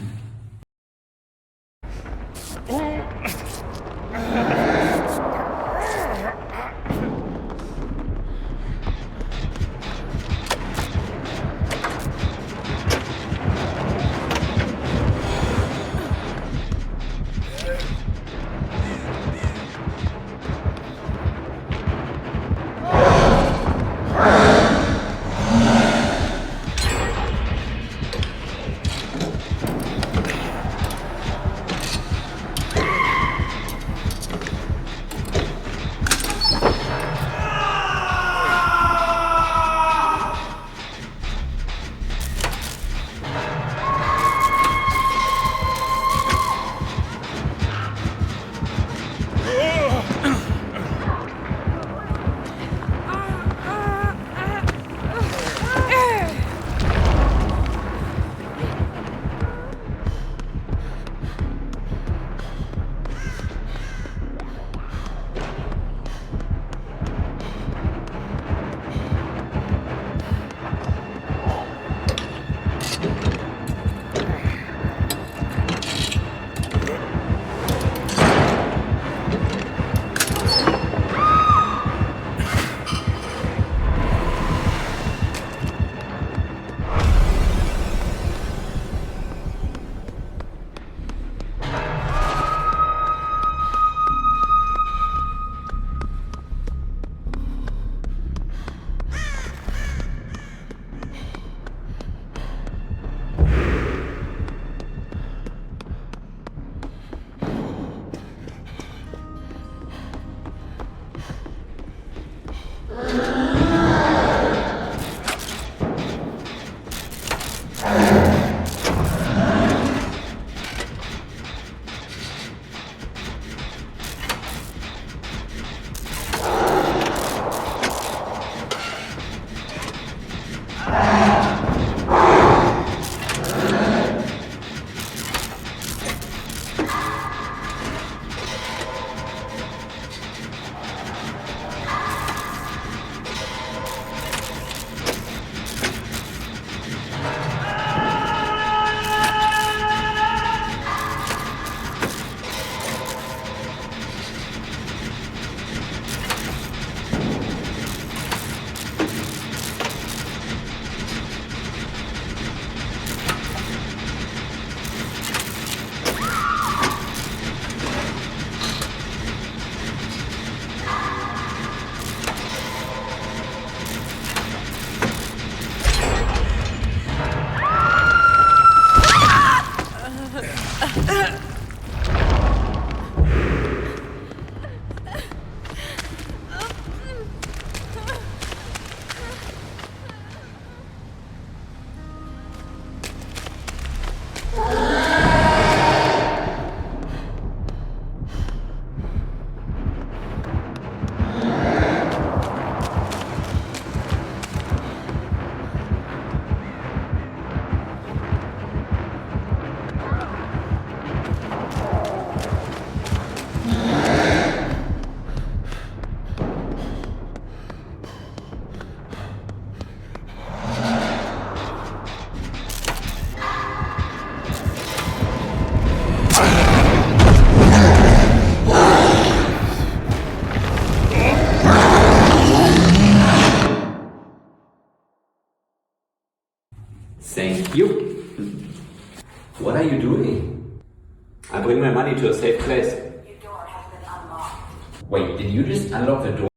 Speaker 1: Thank you. What are you doing? I bring my money to a safe place. Your door has been unlocked. Wait, did you just unlock the door?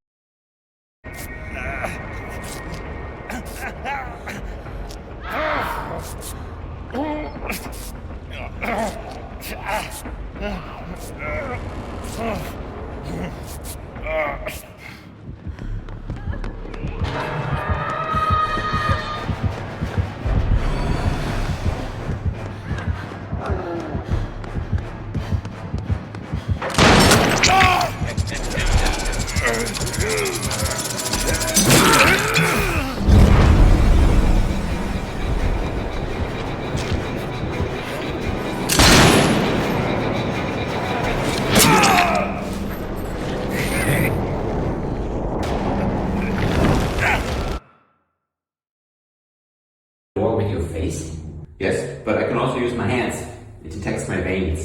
Speaker 1: Great.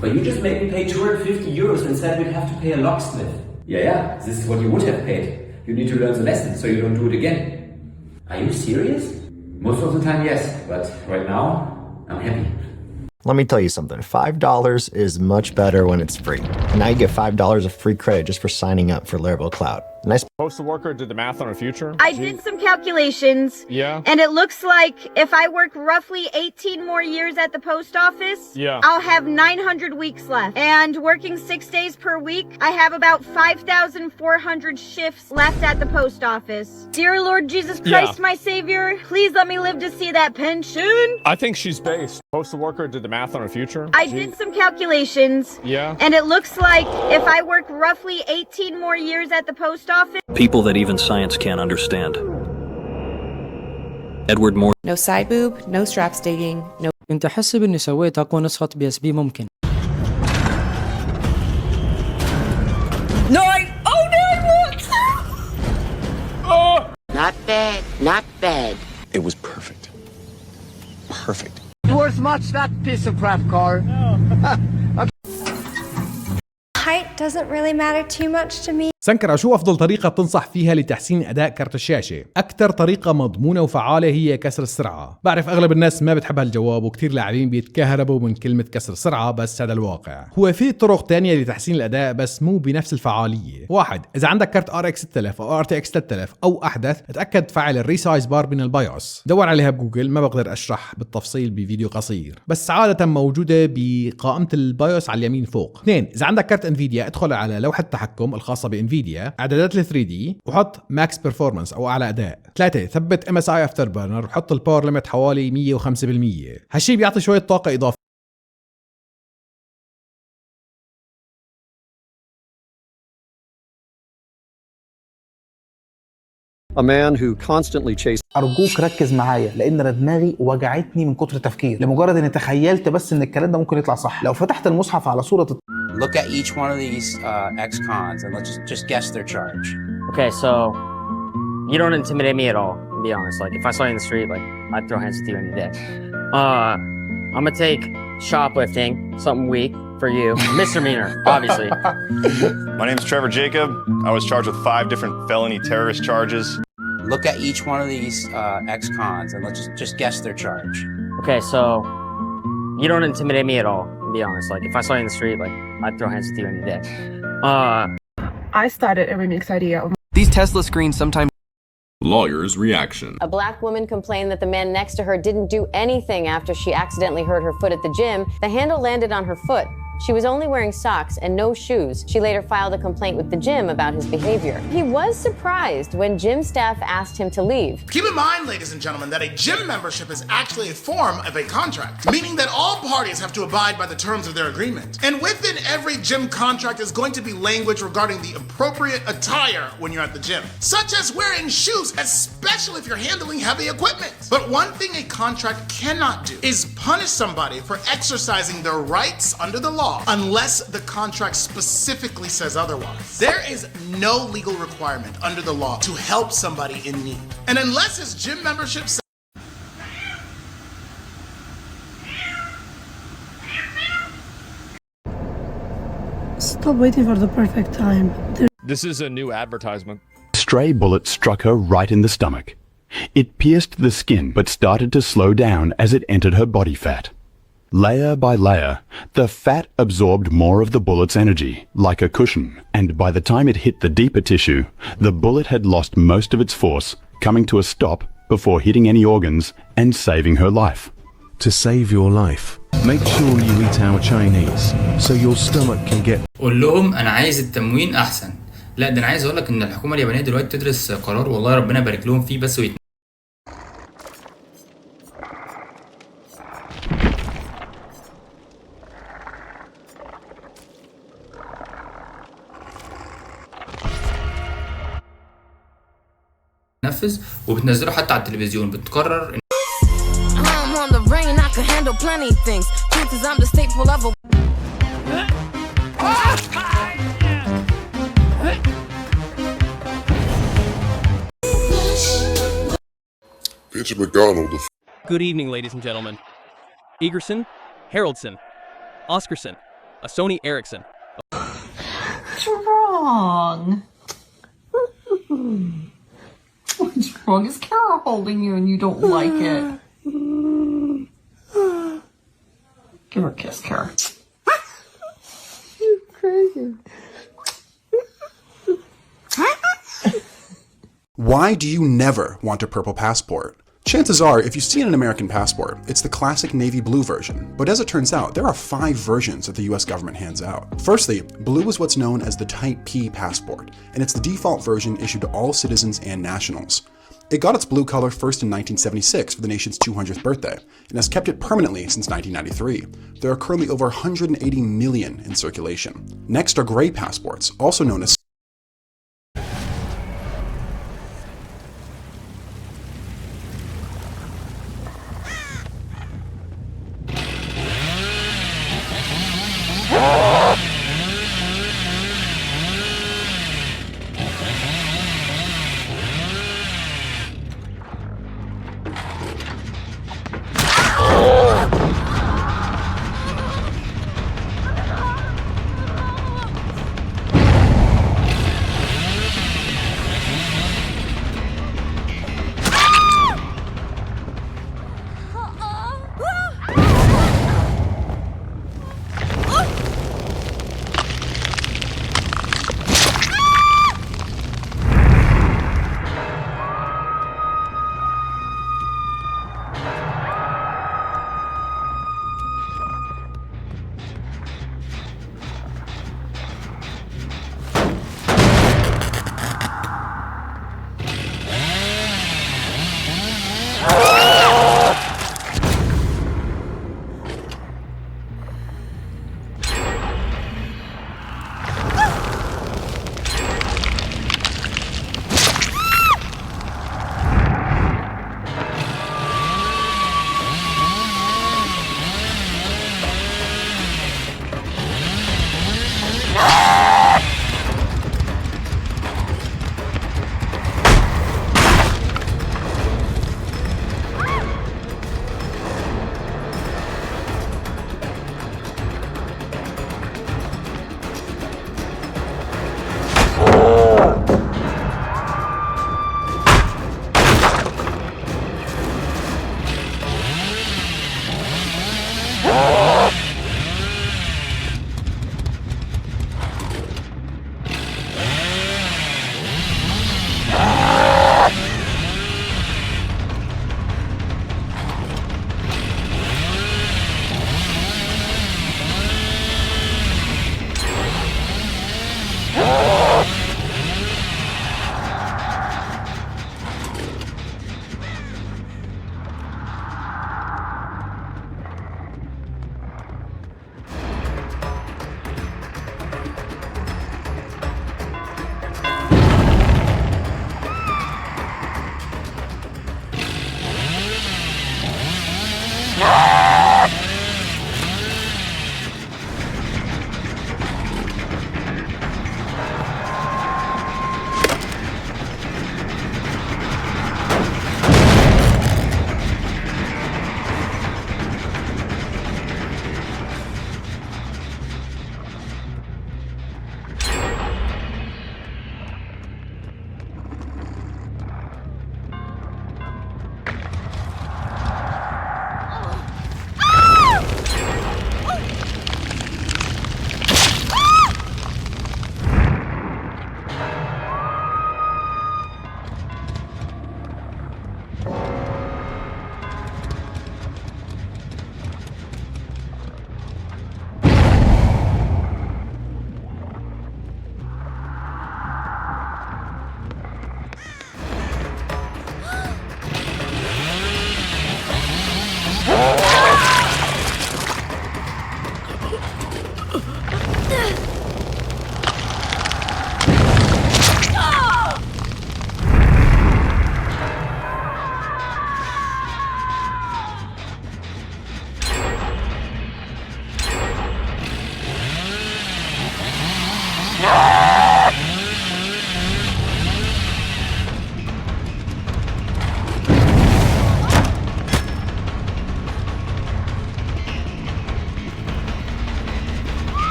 Speaker 1: But you just made me pay 250 euros and said we'd have to pay a locksmith. Yeah, this is what you would have paid. You need to learn the lesson so you don't do it again. Are you serious? Most of the time, yes, but right now, I'm happy.
Speaker 3: Let me tell you something. $5 is much better when it's free. Now you get $5 of free credit just for signing up for Laravel Cloud. Nice.
Speaker 16: Postal worker did the math on her future.
Speaker 7: I did some calculations.
Speaker 16: Yeah.
Speaker 7: And it looks like if I work roughly 18 more years at the post office, I'll have 900 weeks left. And working 6 days per week, I have about 5,400 shifts left at the post office. Dear Lord Jesus Christ, my Savior, please let me live to see that pension.
Speaker 16: I think she's based. Postal worker did the math on her future.
Speaker 7: I did some calculations.
Speaker 16: Yeah.
Speaker 7: And it looks like if I work roughly 18 more years at the post office.
Speaker 15: People that even science can't understand. Edward Moore.
Speaker 18: No side boob, no strap staging, no.
Speaker 19: انت حسب اني سويت اقوى نسخة PSP ممكن.
Speaker 7: No, what?
Speaker 18: Oh! Not bad, not bad.
Speaker 15: It was perfect. Perfect.
Speaker 17: Worth much that piece of crap car.
Speaker 21: Height doesn't really matter too much to me.
Speaker 23: سنكرة، شو أفضل طريقة بتنصح فيها لتحسين أداء كرت الشاشة؟ أكثر طريقة مضمونة وفعالة هي كسر السرعة. بعرف أغلب الناس ما بتحب هالجواب وكتير لاعبين بيتكهربوا من كلمة كسر السرعة، بس هذا الواقع. هو في طرق تانية لتحسين الأداء بس مو بنفس الفعالية. واحد، إذا عندك كرت RX 6000 أو RTX 3000 أو أحدث، اتأكد تفعل الريسايز بار من البايوس. دور عليها بجوجل، ما بقدر أشرح بالتفصيل بفيديو قصير، بس عادة موجودة بقائمة البايوس على اليمين فوق. اثنين، إذا عندك كرت انفيديا ادخل على لوحة التحكم الخاصة بانفيديا، اعدادات ال 3D وحط ماكس بيرفورمانس او اعلى اداء. 3 ثبت MSI افتر برنر وحط الباور ليميت حوالي 105%. هالشي بيعطي شوية طاقة اضافية.
Speaker 25: A man who constantly chased.
Speaker 20: أرجوك ركز معايا لأن أنا دماغي وجعتني من كتر التفكير، لمجرد إني تخيلت بس إن الكلام ده ممكن يطلع صح. لو فتحت المصحف على صورة
Speaker 26: Look at each one of these ex-cons and let's just guess their charge.
Speaker 28: Okay, so you don't intimidate me at all, to be honest. Like, if I saw you in the street, like, I'd throw hands with you any day. I'm gonna take shoplifting, something weak for you. Misdemeanor, obviously.
Speaker 31: My name's Trevor Jacob. I was charged with 5 different felony terrorist charges.
Speaker 26: Look at each one of these ex-cons and let's just guess their charge.
Speaker 28: Okay, so you don't intimidate me at all, to be honest. Like, if I saw you in the street, like, I'd throw hands with you any day.
Speaker 24: I started a remix idea of
Speaker 9: these Tesla screens sometimes.
Speaker 32: Lawyer's reaction.
Speaker 13: A black woman complained that the man next to her didn't do anything after she accidentally hurt her foot at the gym. The handle landed on her foot. She was only wearing socks and no shoes. She later filed a complaint with the gym about his behavior. He was surprised when gym staff asked him to leave.
Speaker 33: Keep in mind, ladies and gentlemen, that a gym membership is actually a form of a contract, meaning that all parties have to abide by the terms of their agreement. And within every gym contract is going to be language regarding the appropriate attire when you're at the gym, such as wearing shoes, especially if you're handling heavy equipment. But one thing a contract cannot do is punish somebody for exercising their rights under the law unless the contract specifically says otherwise. There is no legal requirement under the law to help somebody in need. And unless his gym membership
Speaker 24: Stop waiting for the perfect time.
Speaker 16: This is a new advertisement.
Speaker 34: Stray bullet struck her right in the stomach. It pierced the skin but started to slow down as it entered her body fat. Layer by layer, the fat absorbed more of the bullet's energy, like a cushion, and by the time it hit the deeper tissue, the bullet had lost most of its force, coming to a stop before hitting any organs and saving her life.
Speaker 35: To save your life, make sure you eat our Chinese, so your stomach can get.
Speaker 36: قول لهم أنا عايز التموين أحسن. لا ده أنا عايز أقولك إن الحكومة اليابانية دلوقتي تدرس قرار والله ربنا يبارك لهم فيه بس نفذ وبتنزله حتى على التلفزيون بتقرر ان
Speaker 37: Pitch McDonald.
Speaker 38: Good evening, ladies and gentlemen. Egerson,
Speaker 1: Haraldson, Oscarson, a Sony Ericsson.
Speaker 24: What's wrong? What's wrong? Is Kara holding you and you don't like it? Give her a kiss, Kara.
Speaker 2: You're crazy.
Speaker 3: Why do you never want a purple passport? Chances are, if you see an American passport, it's the classic navy blue version. But as it turns out, there are 5 versions that the US government hands out. Firstly, blue is what's known as the Type P passport, and it's the default version issued to all citizens and nationals. It got its blue color first in 1976 for the nation's 200th birthday, and has kept it permanently since 1993. There are currently over 180 million in circulation. Next are gray passports, also known as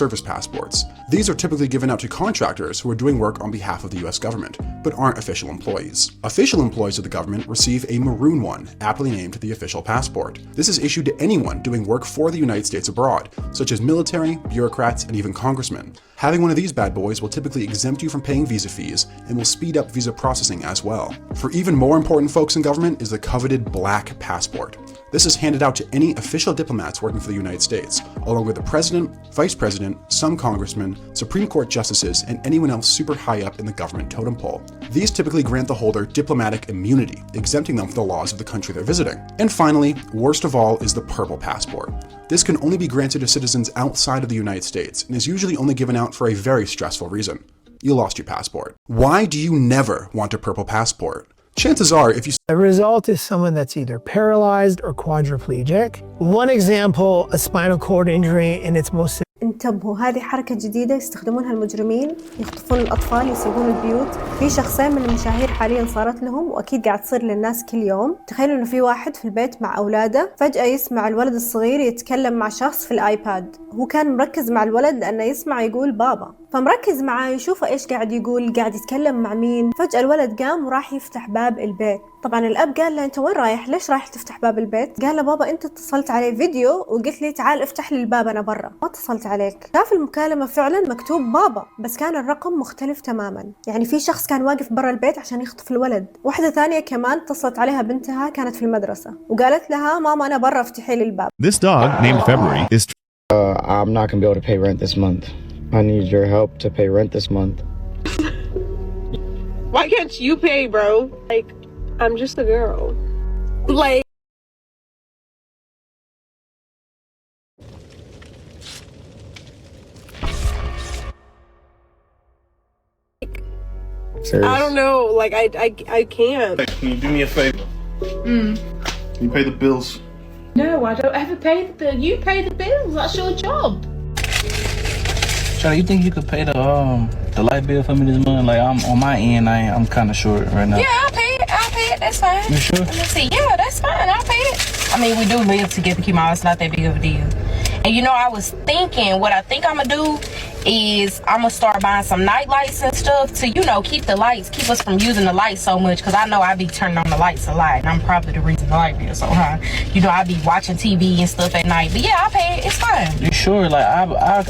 Speaker 3: service passports. These are typically given out to contractors who are doing work on behalf of the US government, but aren't official employees. Official employees of the government receive a maroon one, aptly named the official passport. This is issued to anyone doing work for the United States abroad, such as military, bureaucrats, and even congressmen. Having one of these bad boys will typically exempt you from paying visa fees and will speed up visa processing as well. For even more important folks in government is the coveted black passport. This is handed out to any official diplomats working for the United States, along with the president, vice president, some congressmen, Supreme Court justices, and anyone else super high up in the government totem pole. These typically grant the holder diplomatic immunity, exempting them from the laws of the country they're visiting. And finally, worst of all is the purple passport. This can only be granted to citizens outside of the United States and is usually only given out for a very stressful reason. You lost your passport. Why do you never want a purple passport? Chances are, if you...
Speaker 2: The result is someone that's either paralyzed or quadriplegic. One example, a spinal cord injury in its most...
Speaker 21: انتبهوا، هذه حركة جديدة يستخدمونها المجرمين يخطفون الأطفال يسيبون البيوت. في شخصين من المشاهير حاليا صارت لهم وأكيد قاعد تصير للناس كل يوم. تخيلوا إنه في واحد في البيت مع أولاده فجأة يسمع الولد الصغير يتكلم مع شخص في الآيباد. هو كان مركز مع الولد لأنه يسمع يقول بابا، فمركز معاه يشوفه إيش قاعد يقول، قاعد يتكلم مع مين. فجأة الولد قام وراح يفتح باب البيت. طبعا الأب قال له أنت وين رايح؟ ليش رايح تفتح باب البيت؟ قال له بابا أنت اتصلت علي فيديو وقلت لي تعال افتح لي الباب أنا برا، ما اتصلت عليك. شاف المكالمة فعلا مكتوب بابا بس كان الرقم مختلف تماما. يعني في شخص كان واقف برا البيت عشان يخطف الولد. واحدة ثانية كمان اتصلت عليها بنتها كانت في المدرسة وقالت لها ماما أنا برا افتحي لي الباب.
Speaker 4: This dog named February is
Speaker 5: I'm not gonna be able to pay rent this month. I need your help to pay rent this month.
Speaker 24: Why can't you pay, bro? Like, I'm just a girl. Like, I don't know. Like, I can't.
Speaker 31: Can you do me a favor? Can you pay the bills?
Speaker 24: No, I don't ever pay the bill. You pay the bills. That's your job.
Speaker 6: Charlie, you think you could pay the light bill for me this month? Like, I'm on my end, I'm kind of short right now.
Speaker 24: Yeah, I'll pay it. I'll pay it. That's fine.
Speaker 6: You sure?
Speaker 24: Let me see. Yeah, that's fine. I'll pay it. I mean, we do live together, Kimar. It's not that big of a deal. And you know, I was thinking, what I think I'm gonna do is I'm gonna start buying some night lights and stuff to, you know, keep us from using the lights so much. Cause I know I be turning on the lights a lot, and I'm probably the reason the light bill so high. You know, I be watching TV and stuff at night. But yeah, I'll pay it. It's fine.
Speaker 6: You sure? Like,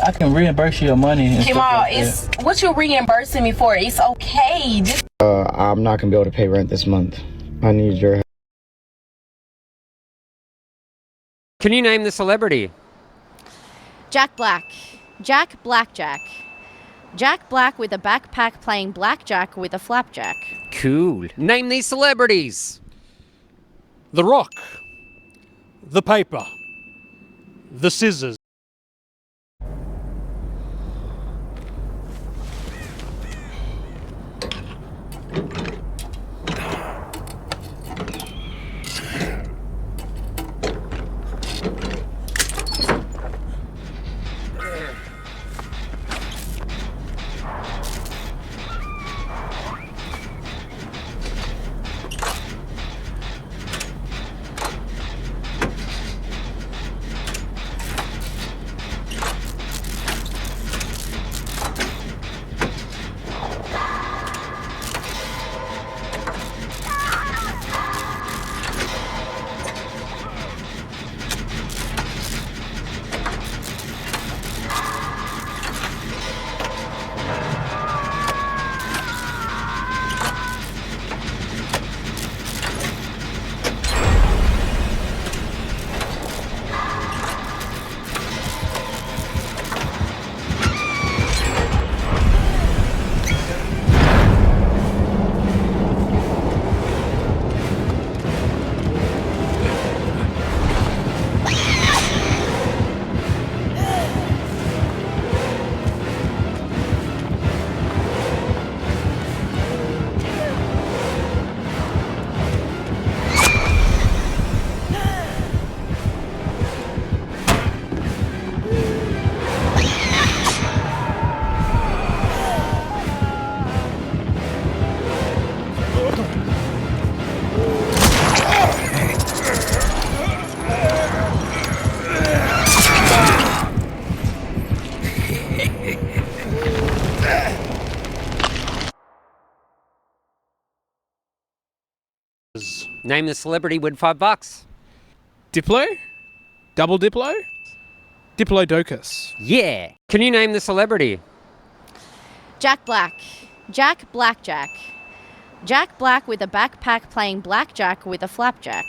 Speaker 6: I can reimburse you your money.
Speaker 24: Kimar, it's what you reimbursing me for. It's okay. Just
Speaker 5: I'm not gonna be able to pay rent this month. I need your help.
Speaker 7: Can you name the celebrity?
Speaker 8: Jack Black. Jack Blackjack. Jack Black with a backpack playing blackjack with a flapjack.
Speaker 7: Cool. Name these celebrities.
Speaker 8: The Rock. The Paper. The Scissors.
Speaker 7: Name the celebrity with $5.
Speaker 10: Diplo? Double Diplo? Diplodocus.
Speaker 7: Yeah. Can you name the celebrity?
Speaker 8: Jack Black. Jack Blackjack. Jack Black with a backpack playing blackjack with a flapjack.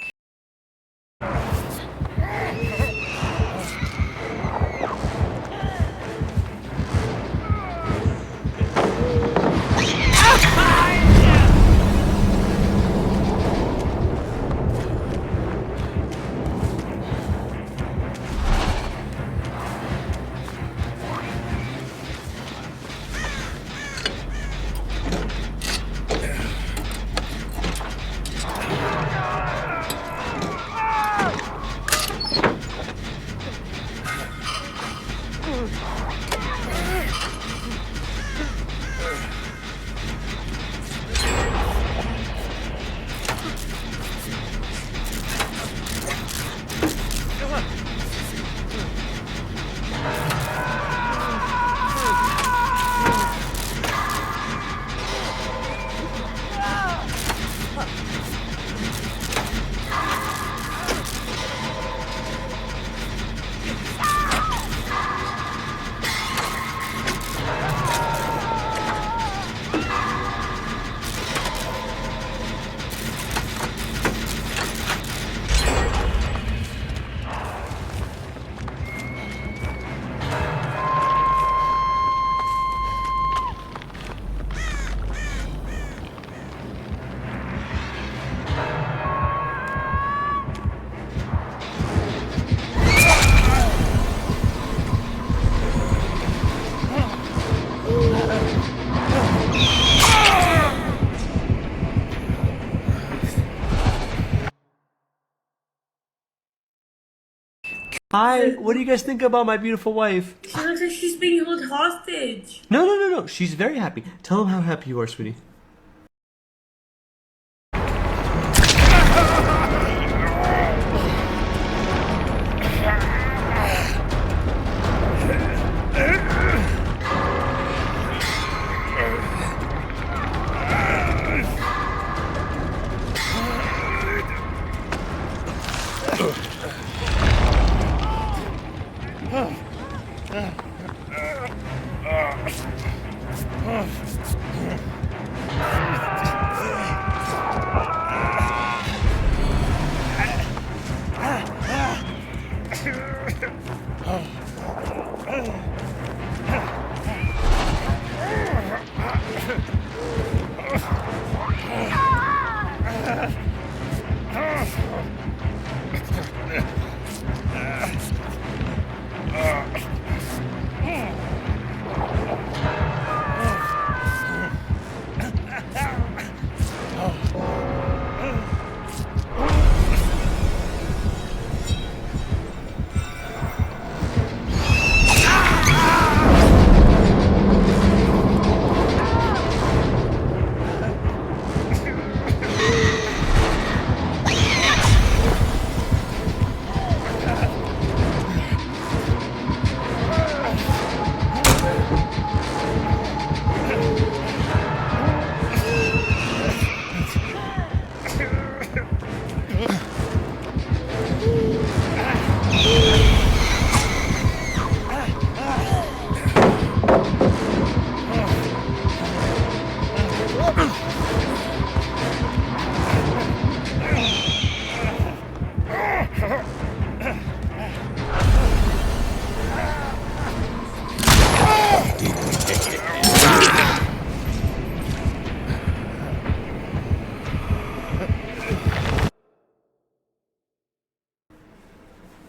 Speaker 11: Hi, what do you guys think about my beautiful wife?
Speaker 12: She looks like she's being held hostage.
Speaker 11: No. She's very happy. Tell them how happy you are, sweetie.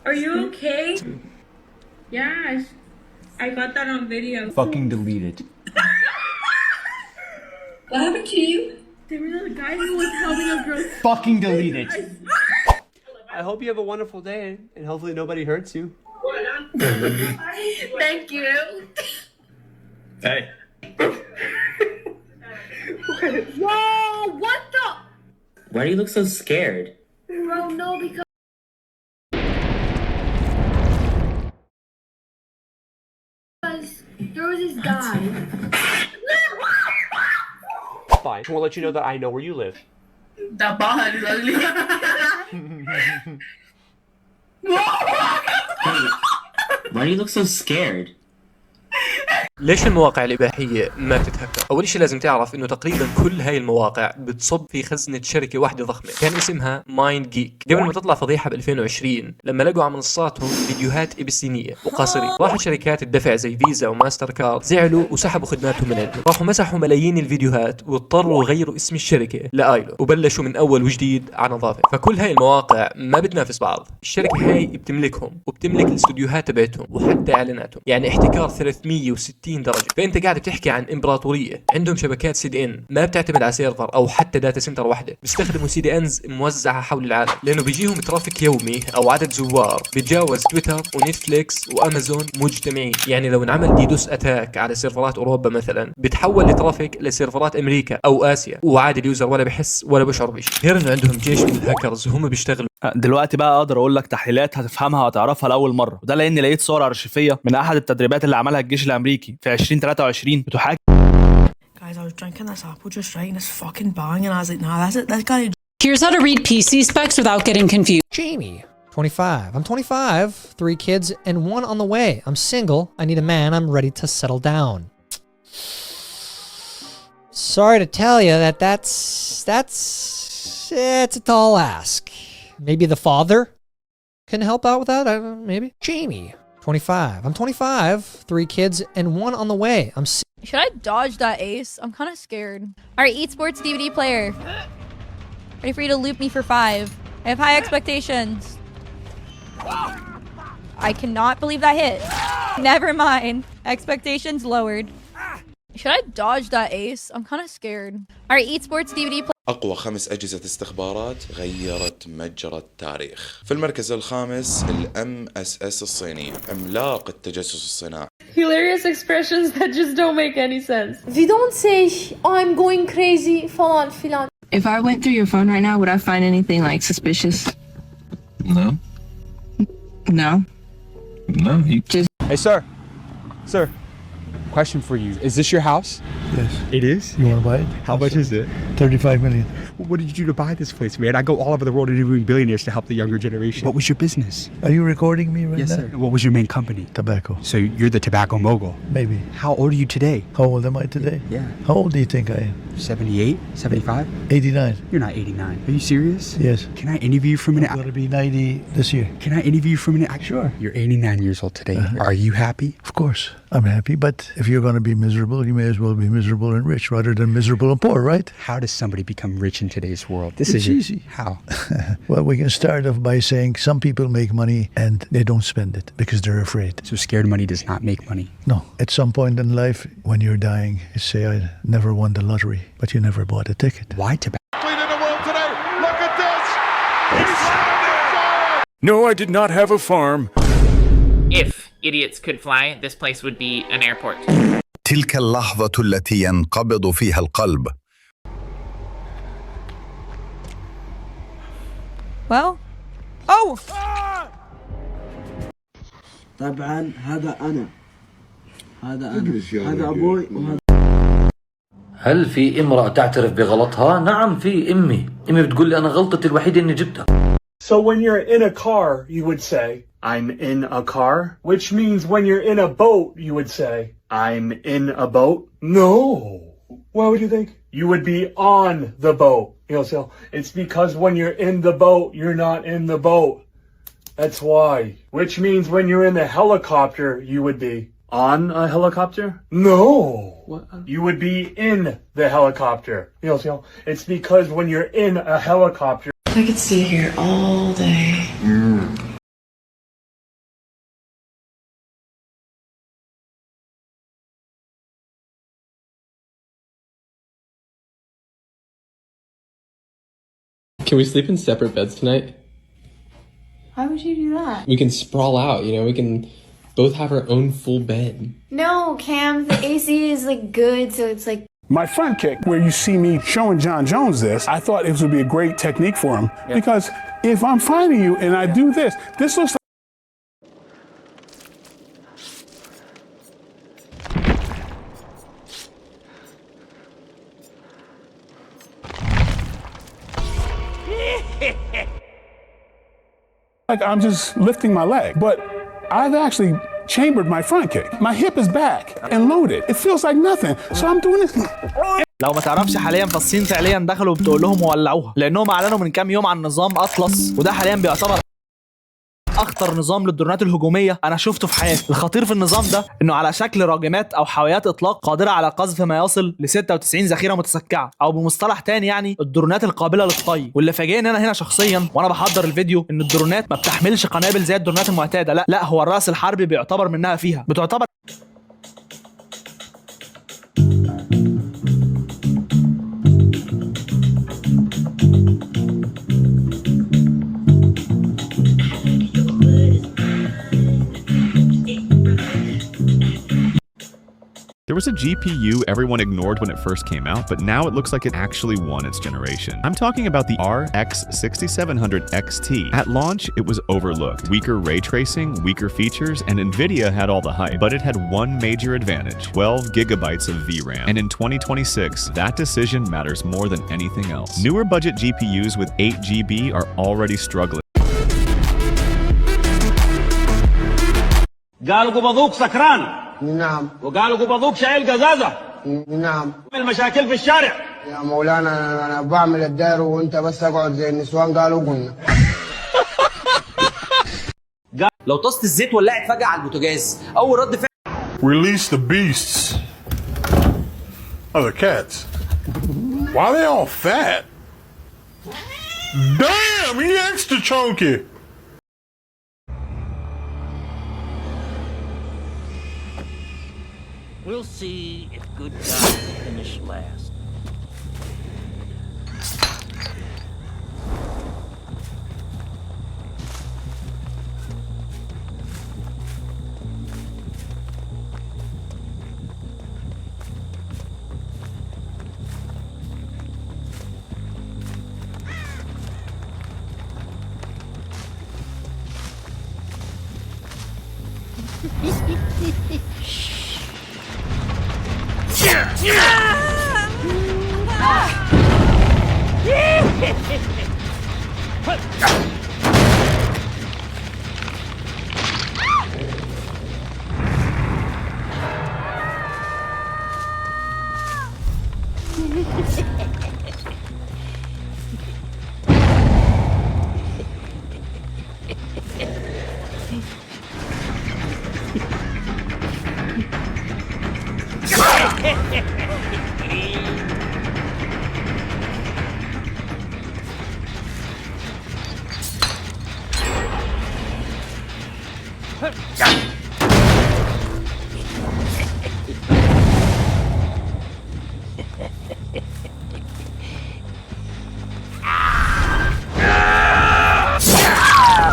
Speaker 12: Are you okay? Yeah, I got that on video.
Speaker 11: Fucking delete it.
Speaker 12: What happened to you? There was a guy who was helping a girl.
Speaker 11: Fucking delete it. I hope you have a wonderful day and hopefully nobody hurts you.
Speaker 12: Thank you.
Speaker 11: Hey.
Speaker 12: Whoa! What the?
Speaker 36: Why do you look so scared?
Speaker 12: Bro, no, because. There was this guy.
Speaker 11: Fine. I want to let you know that I know where you live.
Speaker 12: That bald head is ugly.
Speaker 9: Why do you look so scared?
Speaker 14: ليش المواقع الإباحية ما بتتهكر؟ أول شيء لازم تعرف إنه تقريبا كل هاي المواقع بتصب في خزنة شركة واحدة ضخمة كان اسمها مايند جيك. قبل ما تطلع فضيحة ب 2020 لما لقوا على منصاتهم فيديوهات إبسينية وقاصرة، راحت شركات الدفع زي فيزا وماستر كارد زعلوا وسحبوا خدماتهم من عندهم، راحوا مسحوا ملايين الفيديوهات واضطروا يغيروا اسم الشركة لآيلو وبلشوا من أول وجديد على نظافة. فكل هاي المواقع ما بتنافس بعض، الشركة هاي بتملكهم وبتملك الاستوديوهات تبعتهم وحتى إعلاناتهم، يعني احتكار 360 درجة. فأنت قاعد بتحكي عن إمبراطورية. عندهم شبكات CDN ما بتعتمد على سيرفر أو حتى داتا سنتر واحدة، بيستخدموا CDNs موزعة حول العالم لأنه بيجيهم ترافيك يومي أو عدد زوار بيتجاوز تويتر ونتفليكس وأمازون مجتمعين. يعني لو انعمل ديدوس أتاك على سيرفرات أوروبا مثلا بتحول الترافيك لسيرفرات أمريكا أو آسيا، وعادي اليوزر ولا بحس ولا بشعر بشيء. غير إنه عندهم جيش من الهاكرز هم بيشتغلوا.
Speaker 6: دلوقتي بقى اقدر اقول لك تحليلات هتفهمها وهتعرفها لاول مره، وده لاني لقيت صور ارشيفيه من احد التدريبات اللي عملها الجيش الامريكي في 2023 بتحاكي.
Speaker 15: Guys, I was drinking this apple just right and it's fucking bang, and I was like, nah, that's it. That's gotta.
Speaker 17: Here's how to read PC specs without getting confused.
Speaker 18: Jamie, 25. I'm 25, 3 kids and 1 on the way. I'm single. I need a man. I'm ready to settle down. Sorry to tell you that's it's a tall ask. Maybe the father can help out with that. I don't know, maybe. Jamie, 25. I'm 25, 3 kids and 1 on the way.
Speaker 8: Should I dodge that ace? I'm kind of scared. All right, Eat Sports DVD player. Ready for you to loop me for 5. I have high expectations. I cannot believe that hit. Never mind. Expectations lowered. Should I dodge that ace? I'm kind of scared. All right, Eat Sports DVD player.
Speaker 19: أقوى 5 أجهزة استخبارات غيرت مجرى التاريخ. في المركز الخامس MSS الصينية، عملاق التجسس الصناعي.
Speaker 12: Hilarious expressions that just don't make any sense.
Speaker 15: If you don't say I'm going crazy falan filan.
Speaker 12: If I went through your phone right now, would I find anything like suspicious?
Speaker 18: No.
Speaker 12: No.
Speaker 18: No.
Speaker 12: Just.
Speaker 18: Hey, sir. Sir. Question for you. Is this your house?
Speaker 20: Yes. It is? You want to buy it?
Speaker 18: How much is it?
Speaker 20: 35 million.
Speaker 18: What did you do to buy this place, man? I go all over the world interviewing billionaires to help the younger generation. What was your business?
Speaker 20: Are you recording me right now?
Speaker 18: Yes, sir. What was your main company?
Speaker 20: Tobacco.
Speaker 18: So you're the tobacco mogul?
Speaker 20: Maybe.
Speaker 18: How old are you today?
Speaker 20: How old am I today?
Speaker 18: Yeah.
Speaker 20: How old do you think I am?
Speaker 18: 78? 75?
Speaker 20: 89.
Speaker 18: You're not 89. Are you serious?
Speaker 20: Yes.
Speaker 18: Can I interview you for a minute?
Speaker 20: I'm going to be 90 this year.
Speaker 18: Can I interview you for a minute?
Speaker 20: Sure.
Speaker 18: You're 89 years old today. Are you happy?
Speaker 20: Of course. I'm happy, but if you're going to be miserable, you may as well be miserable and rich rather than miserable and poor, right?
Speaker 18: How does somebody become rich in today's world?
Speaker 20: It's easy.
Speaker 18: How?
Speaker 20: Well, we can start off by saying some people make money and they don't spend it because they're afraid.
Speaker 18: So scared money does not make money?
Speaker 20: No. At some point in life, when you're dying, you say, I never won the lottery, but you never bought a ticket.
Speaker 18: Why tobacco?
Speaker 35: No, I did not have a farm.
Speaker 19: If idiots could fly, this place would be an airport.
Speaker 20: تلك اللحظة التي ينقبض فيها القلب.
Speaker 8: Well. Oh!
Speaker 22: طبعا هذا أنا. هذا أبوي وهذا.
Speaker 23: هل في امرأة تعترف بغلطها؟ نعم في أمي بتقول لي أنا غلطتي الوحيدة إني جبتها.
Speaker 25: So when you're in a car, you would say, I'm in a car, which means when you're in a boat, you would say, I'm in a boat. No. Why would you think? You would be on the boat. You'll say, it's because when you're in the boat, you're not in the boat. That's why. Which means when you're in the helicopter, you would be on a helicopter? No. What? You would be in the helicopter. You'll say, it's because when you're in a helicopter.
Speaker 12: I could stay here all day.
Speaker 26: Can we sleep in separate beds tonight?
Speaker 12: Why would you do that?
Speaker 26: We can sprawl out, we can both have our own full bed.
Speaker 12: No, Cam, the AC is like good, so it's like.
Speaker 25: My front kick, where you see me showing John Jones this, I thought it would be a great technique for him. Yeah. Because if I'm fighting you and I do this looks like. Like I'm just lifting my leg, but I've actually chambered my front kick. My hip is back and loaded. It feels like nothing. So I'm doing this.
Speaker 6: لو ما تعرفش حاليا فالصين فعليا دخلوا بتقول لهم ولعوها لانهم اعلنوا من كام يوم عن نظام اطلس، وده حاليا بيعتبر اخطر نظام للدرونات الهجوميه انا شفته في حياتي. الخطير في النظام ده انه على شكل راجمات او حاويات اطلاق قادره على قذف ما يصل ل 96 ذخيره متسكعه، او بمصطلح تاني يعني الدرونات القابله للطي. واللي فاجئني انا هنا شخصيا وانا بحضر الفيديو ان الدرونات ما بتحملش قنابل زي الدرونات المعتاده، لا هو الراس الحربي بيعتبر منها فيها، بتعتبر
Speaker 1: There was a GPU everyone ignored when it first came out, but now it looks like it actually won its generation. I'm talking about the RX 6700 XT. At launch, it was overlooked. Weaker ray tracing, weaker features, and Nvidia had all the hype, but it had one major advantage: 12 gigabytes of VRAM. And in 2026, that decision matters more than anything else. Newer budget GPUs with 8 GB are already struggling.
Speaker 2: قالوا قبضوك سكران.
Speaker 22: نعم.
Speaker 2: وقالوا قبضوك شايل قزازة.
Speaker 22: نعم.
Speaker 2: المشاكل في الشارع.
Speaker 22: يا مولانا أنا بعمل الداير وأنت بس أقعد زي النسوان قالوا قلنا.
Speaker 3: لو طاسة الزيت ولعت فجأة على البوتاجاز، أول رد فعل
Speaker 25: Release the beasts. Oh, the cats. Why are they all fat? Damn, he extra chunky.
Speaker 3: We'll see if good guys finish last.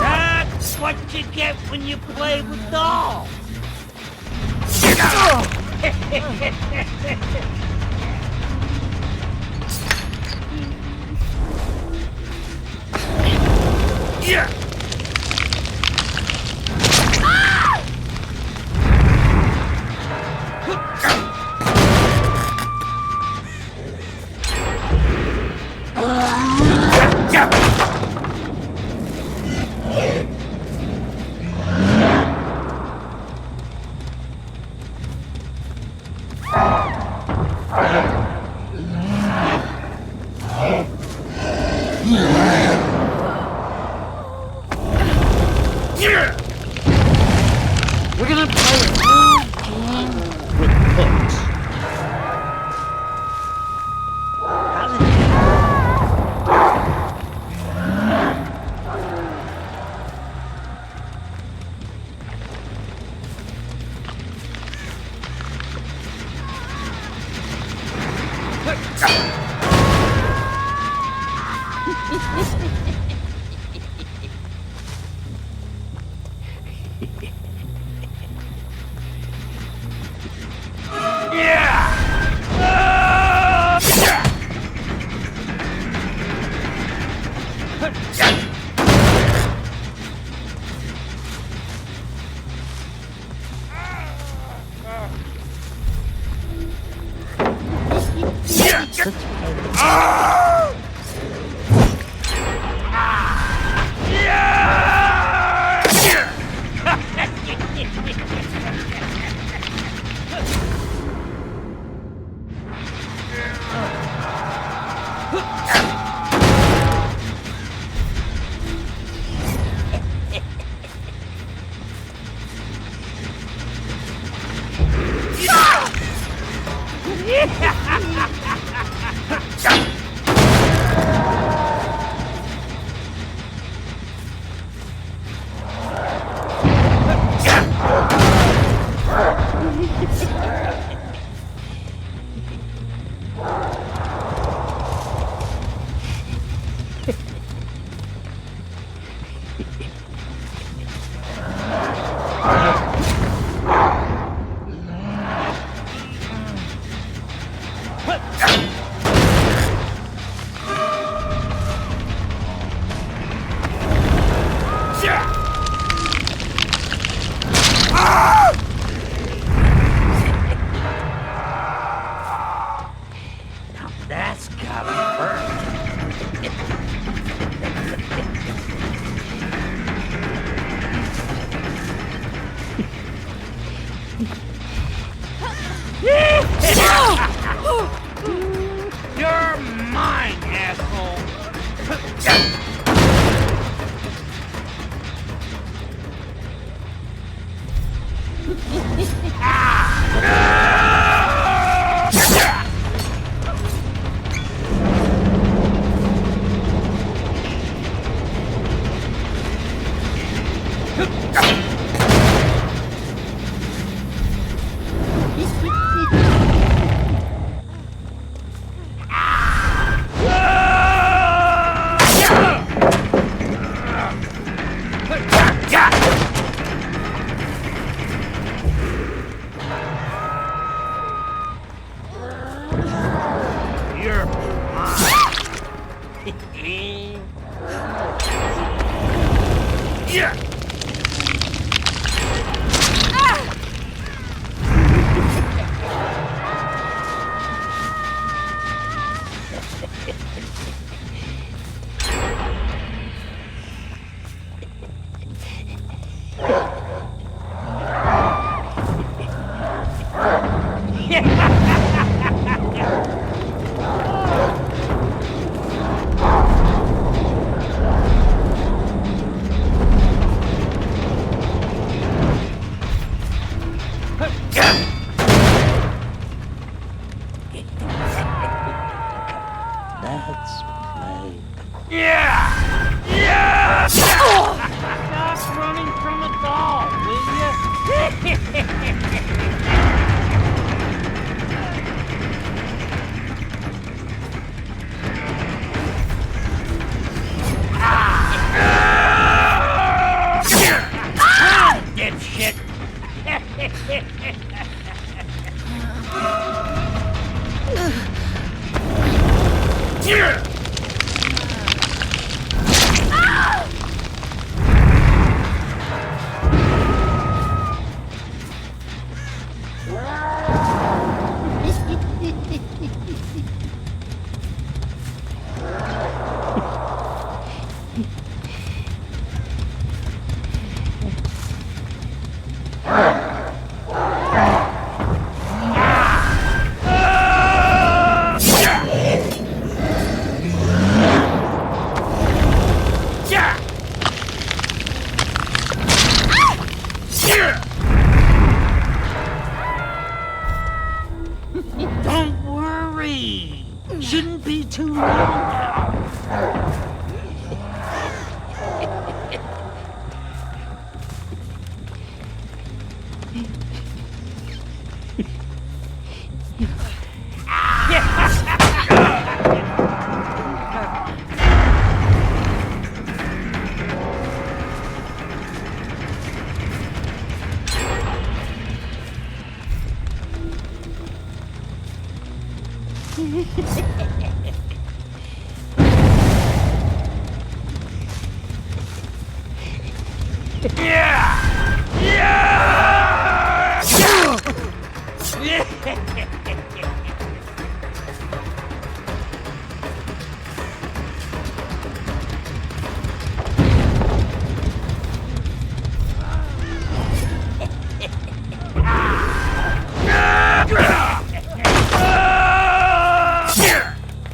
Speaker 3: That's what you get when you play with dolls. Yeah. We're gonna play a real game with hooks. That's gotta hurt. You're mine, asshole. You're yeah. Let's play. Yeah! Yeah! Stop running from a doll, will you? Dipshit! Yeah! Don't worry. Shouldn't be too long now.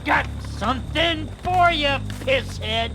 Speaker 3: Got something for you, pisshead.